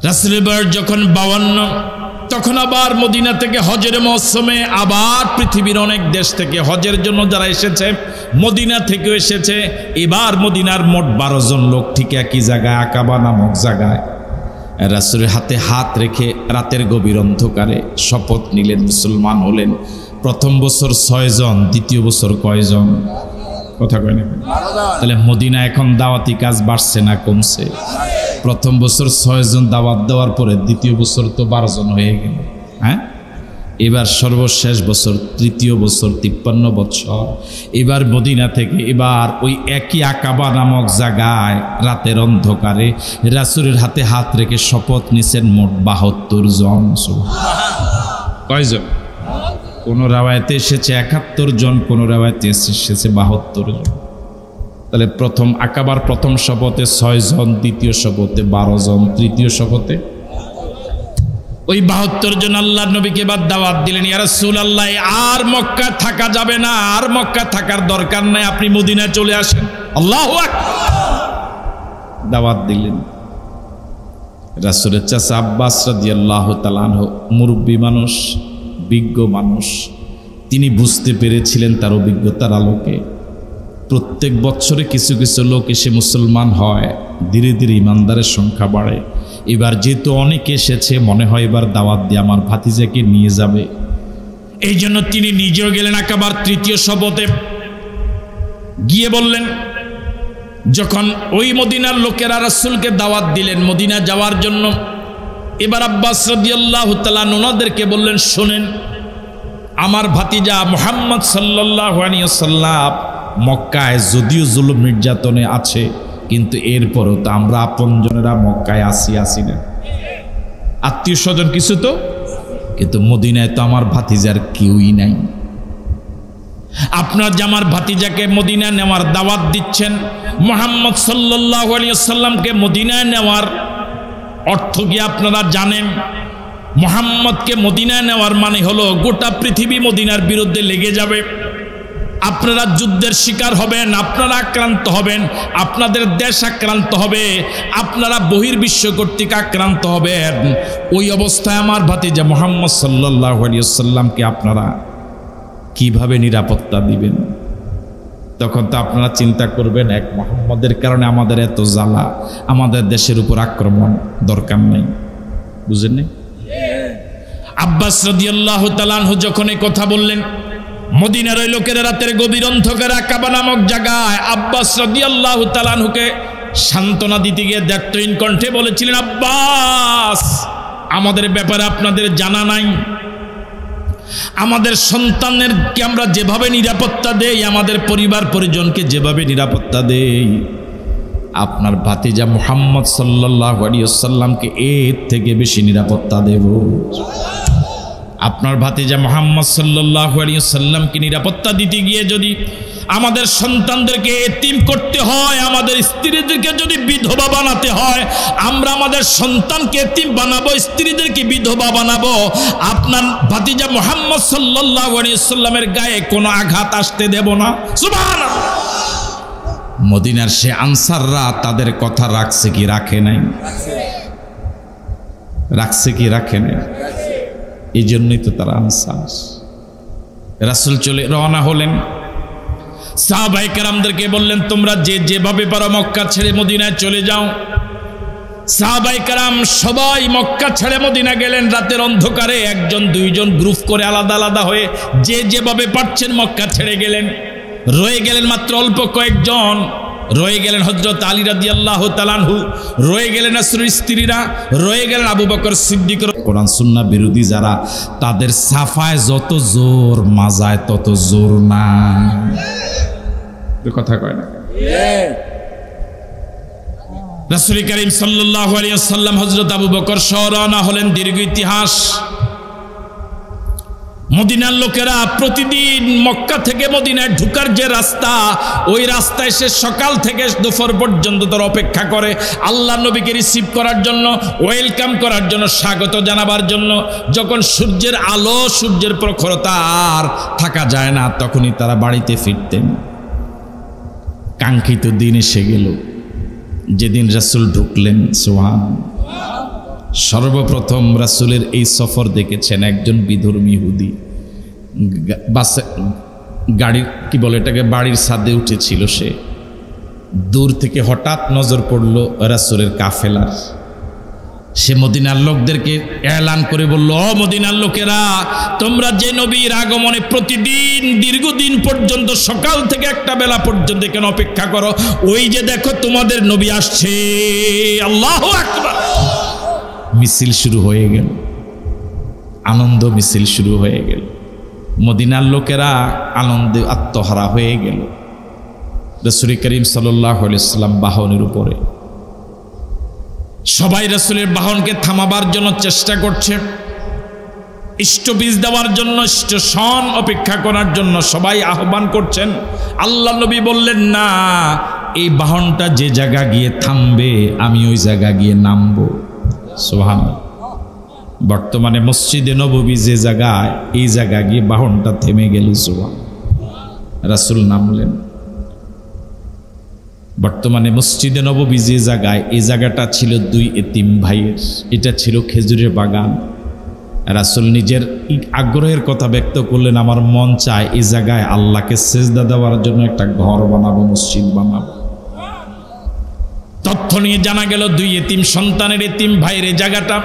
Speaker 2: রাসূলের বয়স যখন 52, তখন আবার মদিনা থেকে হজের মৌসুমে আবার পৃথিবীর অনেক দেশ থেকে হজের জন্য যারা এসেছে, মদিনা থেকেও এসেছে। এবার মদিনার মোট 12 জন লোক ঠিক একই জায়গায়, আকাবা নামক জায়গায় রাসূলের হাতে হাত রেখে রাতের গভীর অন্ধকারে শপথ নিলেন, মুসলমান হলেন। প্রথম বছর 6 জন, দ্বিতীয় বছর কয়জন? কথা কয় না? তাহলে মদিনা এখন দাওয়াতি কাজ বাড়ছে না কমছে? প্রথম বছর 6 জন দাওয়াত দেওয়ার পরে দ্বিতীয় বছর তো 12 জন হয়ে গেল। হ্যাঁ, এবার সর্বশেষ বছর, তৃতীয় বছর, 53 বছর। এবার মদিনা থেকে এবার ওই একই আকাবা নামক জায়গায় রাতের অন্ধকারে রাসূলের হাতে হাত রেখে শপথ নিছেন মোট 72 জন। কয়জন? কোন রাওয়ায়াতে এসেছে 71 জন, কোন রাওয়ায়াতে এসেছে 72 জন। তাহলে প্রথম আকাবার প্রথম শপথে 6 জন, দ্বিতীয় শপথে 12 জন, তৃতীয় শপথে ওই 72 জন আল্লাহর নবীকে এবার দাওয়াত দিলেন, ইয়া রাসূলুল্লাহ, আর মক্কা থাকা যাবে না, আর মক্কা থাকার দরকার নাই, আপনি মদিনায় চলে আসেন। আল্লাহু আকবার। দাওয়াত দিলেন। রাসূলের চাচা আব্বাস রাদিয়াল্লাহু তাআলা আনহু মুরব্বী মানুষ, বিজ্ঞ মানুষ, তিনি বুঝতে পেরেছিলেন তার অভিজ্ঞতার আলোকে প্রত্যেক বছরে কিছু কিছু লোক এসে মুসলমান হয়, ধীরে ধীরে ইমানদারের সংখ্যা বাড়ে। এবার যেহেতু অনেকে এসেছে, মনে হয় এবার দাওয়াত দিয়ে আমার ভাতিজাকে নিয়ে যাবে। এই জন্য তিনি নিজেও গেলেন আকাবার তৃতীয় শপথে। গিয়ে বললেন, যখন ওই মদিনার লোকেরা রাসূলকে দাওয়াত দিলেন মদিনা যাওয়ার জন্য, এবার আব্বাস রাদিয়াল্লাহু তাআলা ওনাদেরকে বললেন, শোনেন, আমার ভাতিজা মুহাম্মদ সাল্লাল্লাহু আলাইহি ওয়াসাল্লাম মক্কায় যদিও জুলুম নির্যাতনে আছে, কিন্তু এরপরও তো আমরা আপনজনেরা মক্কায় আসি না, আত্মীয় স্বজন কিছু তো, কিন্তু মদিনায় তো আমার ভাতিজার কেউই নাই। আপনার যে আমার ভাতিজাকে মদিনায় নেওয়ার দাওয়াত দিচ্ছেন, মুহাম্মদ সাল্লাল্লাহু আলাইহি ওয়াসাল্লামকে মদিনায় নেওয়ার অর্থ কি আপনারা জানেন? মুহাম্মদকে মদিনায় নেওয়ার মানে হলো গোটা পৃথিবী মদিনার বিরুদ্ধে লেগে যাবে, আপনারা যুদ্ধের শিকার হবেন, আপনারা আক্রান্ত হবেন, আপনাদের দেশ আক্রান্ত হবে, আপনারা বহির্বিশ্ব কর্তৃক আক্রান্ত হবেন। ওই অবস্থায় আমার ভাতিজা মুহাম্মদ সাল্লাল্লাহু আলাইহি ওয়াসাল্লামকে আপনারা কিভাবে নিরাপত্তা দিবেন? তখন তো আপনারা চিন্তা করবেন, এক মুহাম্মদের কারণে আমাদের এত জ্বালা, আমাদের দেশের উপর আক্রমণ, দরকার নেই। বুঝেন নাই? আব্বাস রাদিয়াল্লাহু তাআলা আনহু যখন এই কথা বললেন, মদিনার ওই লোকেরা রাতের গভীর অন্ধকারে আকাবা নামক জায়গায় আব্বাস রাদিয়াল্লাহু তাআলা আনহুকে সান্ত্বনা দিতে গিয়ে দায়িত্বহীন কণ্ঠে বলেছিলেন, আব্বাস, আমাদের ব্যাপারে আপনাদের জানা নাই, আমাদের সন্তানেরকে আমরা যেভাবে নিরাপত্তা দেই, আমাদের পরিবার পরিজনকে যেভাবে নিরাপত্তা দেই, আপনার ভাতিজা মুহাম্মদ সাল্লাল্লাহু আলাইহি ওয়াসাল্লামকে এর থেকে বেশি নিরাপত্তা দেব। আপনার ভাতিজা মুহাম্মদ সাল্লাল্লাহু আলাইহি ওয়াসাল্লামকে নিরাপত্তা দিতে গিয়ে যদি আমাদের সন্তানদেরকে এতিম করতে হয়, আমাদের স্ত্রীদেরকে যদি বিধবা বানাতে হয়, আমরা আমাদের সন্তানকে এতিম বানাবো, স্ত্রীদেরকে বিধবা বানাবো, আপনার ভাতিজা মুহাম্মদ সাল্লাল্লাহু আলাইহি ওয়াসাল্লামের গায়ে কোনো আঘাত আসতে দেব না। সুবহানাল্লাহ। মদিনার সে আনসাররা তাদের কথা রাখছে কি রাখে নাই? রাখছে কি রাখে নাই? এই জন্যই তো তারা আনসার। রাসূল চলে রওনা হলেন, সাহাবায়ে কেরামদেরকে বললেন তোমরা যে যেভাবে পারো মক্কা ছেড়ে মদিনায় চলে যাও। সাহাবায়ে কেরাম সবাই মক্কা ছেড়ে মদিনা গেলেন। রাতের অন্ধকারে একজন দুইজন গ্রুপ করে আলাদা আলাদা হয়ে যে যেভাবে পারছেন মক্কা ছেড়ে গেলেন। রয়ে গেলেন মাত্র অল্প কয়েকজন। রয়ে গেলেন হযরত আলী রাদিয়াল্লাহু তাআলা আনহু, রয়ে গেলেন রাসূলের স্ত্রীরা, রয়ে গেলেন আবু বকর সিদ্দিক। কোরআন সুন্নাহ বিরোধী যারা, তাদের সাফায় যত জোর, মাজায় তত জোর না। কথা কয় না? রাসূল করিম সাল্লাল্লাহু আলাইহি ওয়াসাল্লাম হযরত আবু বকর সহ রওনা হলেন। দীর্ঘ ইতিহাস। মদিনার লোকেরা প্রতিদিন মক্কা থেকে মদিনায় ঢুকার যে রাস্তা, ওই রাস্তায় সে সকাল থেকে দুপুর পর্যন্ত তার অপেক্ষা করে আল্লাহ নবীকে রিসিভ করার জন্য, ওয়েলকাম করার জন্য, স্বাগত জানাবার জন্য। যখন সূর্যের আলো, সূর্যের প্রখরতা আর থাকা যায় না, তখনই তারা বাড়িতে ফিরতেন। কাঙ্ক্ষিত দিন এসে গেল, যেদিন রাসূল ঢুকলেন। সুবহানাল্লাহ। সর্বপ্রথম রাসূলের এই সফর দেখেছেন একজন বিধর্মী ইহুদি। বাসে গাড়ি কি বলে এটাকে, বাড়ির ছাদে উঠেছিল সে। দূর থেকে হঠাৎ নজর পড়ল রাসূলের কাফেলার। সে মদিনার লোকদেরকে এলান করে বলল, ও মদিনার লোকেরা, তোমরা যে নবীর আগমনে প্রতিদিন দীর্ঘদিন পর্যন্ত সকাল থেকে একটা বেলা পর্যন্ত কেন অপেক্ষা করো? ওই যে দেখো তোমাদের নবী আসছে। আল্লাহু আকবার। মিছিল শুরু হয়ে গেল, আনন্দ মিছিল শুরু হয়ে গেল। মদিনার লোকেরা আনন্দে আত্মহারা হয়ে গেল। রাসূল করিম সাল্লাল্লাহু আলাইহি ওয়াসাল্লাম বাহনের উপরে। সবাই রাসূলের বাহনকে থামাবার জন্য চেষ্টা করছে, স্টপেজ দেওয়ার জন্য, স্টেশন অপেক্ষা করার জন্য সবাই আহ্বান করছেন। আল্লাহ নবী বললেন, না, এই বাহনটা যে জায়গা গিয়ে থামবে আমি ওই জায়গা গিয়ে নামবো। সুবহানাল্লাহ। বর্তমানে মসজিদে নববী যে জায়গায়, এই জায়গা গিয়ে বাহনটা থেমে গেল। সুবহানাল্লাহ। রাসূল নামলেন। বর্তমানে মসজিদে নববী যে জায়গায়, এই জায়গাটা ছিল দুই এতিম ভাইয়ের। এটা ছিল খেজুরের বাগান। রাসূল নিজের আগ্রহের কথা ব্যক্ত করলেন, আমার মন চায় এই জায়গায় আল্লাহকে সিজদা দেওয়ার জন্য একটা ঘর বানাবো, মসজিদ বানাবো। তথ্য নিয়ে জানা গেল দুই এতিম সন্তানের, এতিম ভাইয়ের এই জায়গাটা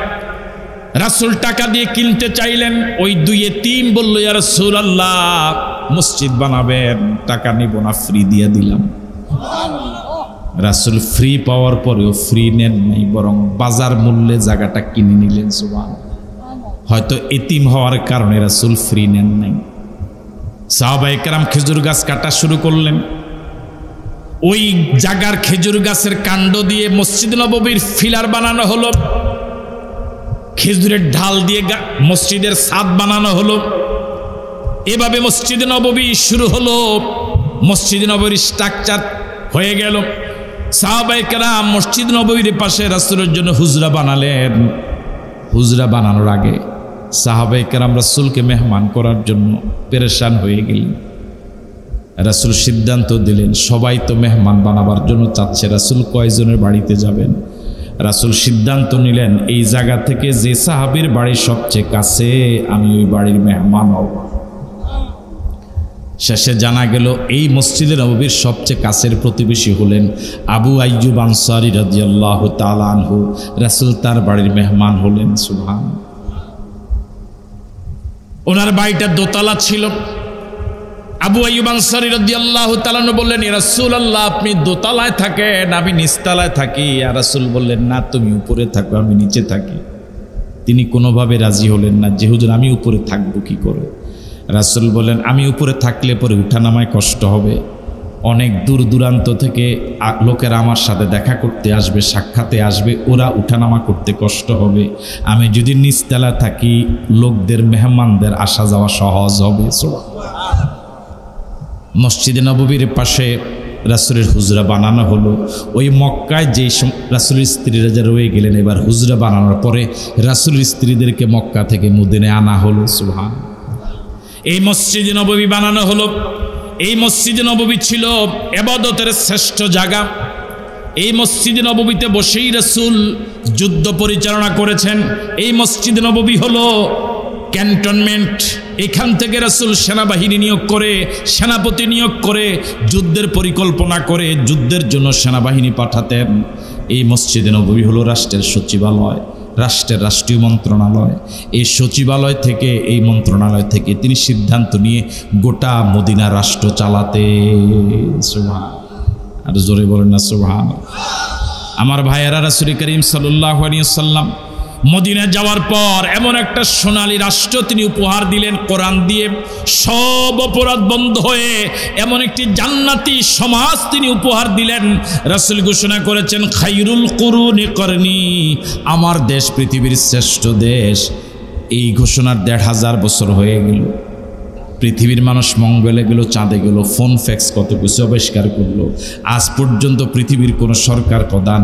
Speaker 2: রাসূল টাকা দিয়ে কিনতে চাইলেন। ওই দুই এতিম বলল, ইয়া রাসূলুল্লাহ, মসজিদ বানাবেন, টাকা নিব না, ফ্রি দিয়ে দিলাম। রাসূল ফ্রি পাওয়ার পরেও ফ্রি নেন নাই, বরং বাজার মূল্যে জায়গাটা কিনে নিলেন। সুবহানাল্লাহ। হয়তো এতিম হওয়ার কারণে রাসূল ফ্রি নেন নাই। সাহাবায়ে কেরাম খেজুর গাছ কাটা শুরু করলেন। ওই জায়গার খেজুর গাছের কাণ্ড দিয়ে মসজিদ নববীর ফিলার বানানো হলো, খেজুরের ঢাল দিয়ে মসজিদের ছাদ বানানো হলো। এভাবে মসজিদ নববী শুরু হলো, মসজিদ নববীর স্ট্রাকচার হয়ে গেল। সাহাবায়ে কেরাম মসজিদ নববীর পাশে রাসূলের জন্য হুজরা বানালেন। হুজরা বানানোর আগে সাহাবায়ে কেরাম রাসূলকে মেহমান করার জন্য পেরেশান হয়ে গেলেন। রাসূল সিদ্ধান্ত দিলেন, সবাই তো মেহমান বানাবার জন্য চাচ্ছে, রাসূল কয়জনের বাড়িতে যাবেন? রাসূল সিদ্ধান্ত নিলেন, এই জায়গা থেকে যে সাহাবীর বাড়ি সবচেয়ে কাছে আমি ওই বাড়ির মেহমান হব। শেষে জানা গেল এই মসজিদে নববীর সবচেয়ে কাছের প্রতিবেশী হলেন আবু আইয়ুব আনসারী রাদিয়াল্লাহু তাআলা আনহু। রাসূল তার বাড়ির মেহমান হলেন। সুবহানাল্লাহ। ওনার বাড়িটা দোতলা ছিল। আবু আইয়ুব আনসারী রাদিয়াল্লাহু তাআলা আনহু বললেন, ইয়া রাসূলুল্লাহ, আপনি দোতলায় থাকেন, আমি নিচতলায় থাকি। আর রাসূল বললেন, না, তুমি উপরে থাকো, আমি নিচে থাকি। তিনি কোনোভাবে রাজি হলেন না যে হুজুর আমি উপরে থাকবো কি করে। রাসূল বলেন, আমি উপরে থাকলে পরে উঠানামায় কষ্ট হবে, অনেক দূর দূরান্ত থেকে লোকেরা আমার সাথে দেখা করতে আসবে, সাক্ষাতে আসবে, ওরা উঠানামা করতে কষ্ট হবে। আমি যদি নিচতলা থাকি, লোকদের মেহমানদের আসা যাওয়া সহজ হবে। মসজিদে নববীর পাশে রাসূলের হুজরা বানানো হলো। ওই মক্কায় যেই রাসূলের স্ত্রীরা যা রয়ে গেলেন, এবার হুজরা বানানোর পরে রাসূলের স্ত্রীদেরকে মক্কা থেকে মদিনায় আনা হলো। সুবহান। এই মসজিদে নববী বানানো হলো। এই মসজিদে নববী ছিল ইবাদতের শ্রেষ্ঠ জায়গা। এই মসজিদে নববীতে বসেই রাসূল যুদ্ধ পরিচালনা করেছেন। এই মসজিদে নববী হলো ক্যান্টনমেন্ট। এখান থেকে রাসূল সেনাবাহিনী নিয়োগ করে, সেনাপতি নিয়োগ করে, যুদ্ধের পরিকল্পনা করে যুদ্ধের জন্য সেনাবাহিনী পাঠাতেন। এই মসজিদে নববী হলো রাষ্ট্রের সচিবালয়, রাষ্ট্রের রাষ্ট্রীয় মন্ত্রণালয়। এই সচিবালয় থেকে, এই মন্ত্রণালয় থেকে তিনি সিদ্ধান্ত নিয়ে গোটা মদিনা রাষ্ট্র চালাতে। সুবহান। আর জোরে বলেন না সুবহান। আমার ভাইয়েরা, রাসূল করিম সাল্লাল্লাহু আলাইহি ওয়াসাল্লাম মদিনা যাওয়ার পর এমন একটা সোনালী রাষ্ট্র তিনি উপহার দিলেন কোরআন দিয়ে। সব অপরাধ বন্ধ হয়ে এমন একটি জান্নাতি সমাজ তিনি উপহার দিলেন। রাসূল ঘোষণা করেছেন, খায়রুল কুরুনি করনি, আমার দেশ পৃথিবীর শ্রেষ্ঠ দেশ। এই ঘোষণার ১৫০০ বছর হয়ে গেল। পৃথিবীর মানুষ মঙ্গলে গেল, চাঁদে গেল, ফোন ফ্যাক্স কত কিছু আবিষ্কার করলো। আজ পর্যন্ত পৃথিবীর কোনো সরকার প্রধান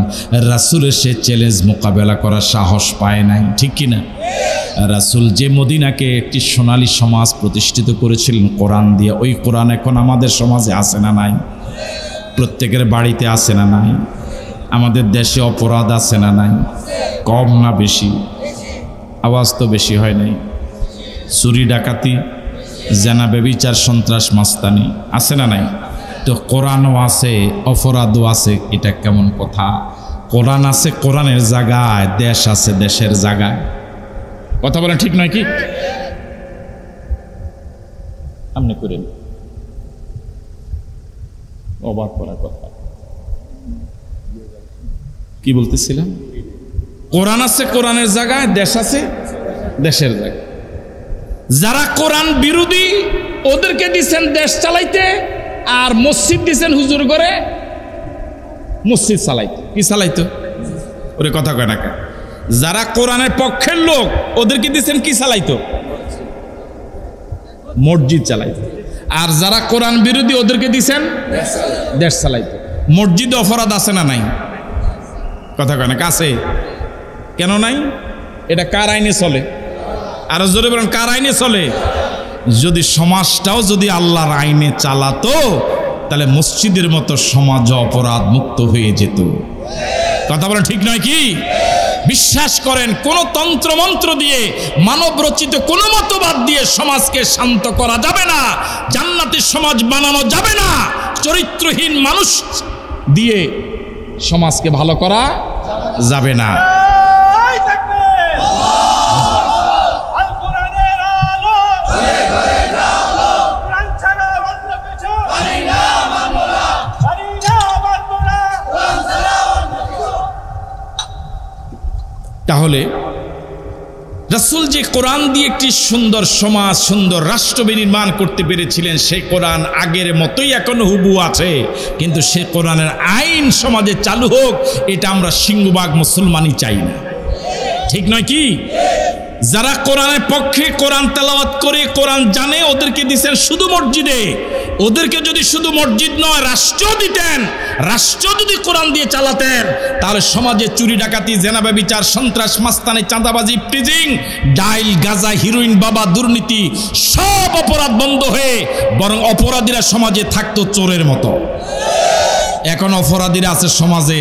Speaker 2: রাসূলের সে চ্যালেঞ্জ মোকাবেলা করার সাহস পায় নাই, ঠিক কিনা? রাসূল যে মদিনাকে একটি সোনালী সমাজ প্রতিষ্ঠিত করেছিলেন কোরআন দিয়ে, ওই কোরআন এখন আমাদের সমাজে আছে না নাই? প্রত্যেকের বাড়িতে আছে না নাই? আমাদের দেশে অপরাধ আছে না নাই? কম না বেশি? আওয়াজ তো বেশি হয় নাই। চুরি ডাকাতি, জেনা ব্যভিচার সন্ত্রাস মাস্তানি আছে না নাই? তো কোরআনও আছে, অপরাধও আছে। এটা কেমন কথা? কোরআন আছে কোরআনের জায়গায়, দেশ আছে দেশের জায়গায়। কথা বলেন ঠিক নয় কি? আপনি করেন অবাক করার কথা। কি বলতেছিলাম? কোরআন আছে কোরআনের জায়গায়, দেশ আছে দেশের জায়গায়। যারা কোরআন বিরোধী ওদেরকে দিচ্ছেন দেশ চালাইতে, আর মসজিদ দিচ্ছেন হুজুর করে মসজিদ চালাইতে। কি চালাইতো? ওরে কথা কয় না। যারা কোরআনের পক্ষের লোক ওদেরকে দিচ্ছেন কি চালাইতো? মসজিদ চালাইতো। আর যারা কোরআন বিরোধী ওদেরকে দিচ্ছেন দেশ চালাইতো। মসজিদে অপরাধ আছে না নাই? কথা কয় না। কাছে কেন নাই? এটা কার আইনে চলে? আর জোরে বলেন, কার আইনে চলে? যদি সমাজটাও যদি আল্লাহর আইনে চালাতো, তাহলে মসজিদের মতো সমাজ অপরাধ মুক্ত হয়ে যেত। কথা বলেন ঠিক নয় কি? বিশ্বাস করেন, কোন তন্ত্র মন্ত্র দিয়ে, মানব রচিত কোন মতবাদ দিয়ে সমাজকে শান্ত করা যাবে না, জান্নাতি সমাজ বানানো যাবে না। চরিত্রহীন মানুষ দিয়ে সমাজকে ভালো করা যাবে না। তাহলে রাসূল যে কোরআন দিয়ে একটি সুন্দর সমাজ, সুন্দর রাষ্ট্র বিনির্মাণ করতে পেরেছিলেন, সেই কোরআন আগের মতোই এখনো হুবহু আছে। কিন্তু সে কোরআনের আইন সমাজে চালু হোক, এটা আমরা সিংহভাগ মুসলমানই চাই না, ঠিক নয় কি? যারা কোরআনের পক্ষে, কোরআন তেলাওয়াত করে, কোরআন জানে, ওদেরকে দিচ্ছেন শুধু মসজিদে। ওদেরকে যদি শুধু মসজিদ নয় রাষ্ট্র দিতেন, রাষ্ট্র যদি কোরআন দিয়ে চালাতেন, তাহলে সমাজে চুরি ডাকাতি, জেনা ব্যভিচার, সন্ত্রাস মাস্তানি, চাঁদাবাজি, প্রিজিং, ডাইল, গাঁজা, হিরোইন, বাবা, দুর্নীতি, সব অপরাধ বন্ধ হয়ে বরং অপরাধীরা সমাজে থাকতো চোরের মতো। এখন অপরাধীরা আছে সমাজে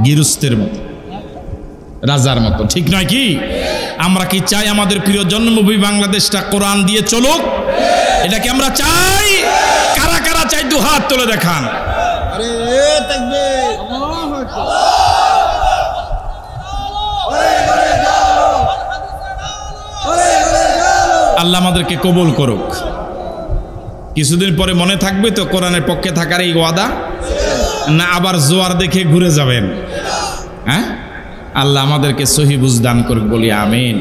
Speaker 2: গৃহস্থের মতো, রাজার মতো, ঠিক নয় কি? আমরা কি চাই আমাদের প্রিয় জন্মভূমি বাংলাদেশটা কোরআন দিয়ে চলুক? এটা কি আমরা চাই? কারা কারা চাই দু হাত তুলে দেখান। আল্লাহ আমাদেরকে কবুল করুক। কিছুদিন পরে মনে থাকবে তো কোরআনের পক্ষে থাকার এই ওয়াদা, না আবার জোয়ার দেখে ঘুরে যাবেন? হ্যাঁ, আল্লাহ আমাদেরকে সহি বুঝ দান করুক, বলি আমিন।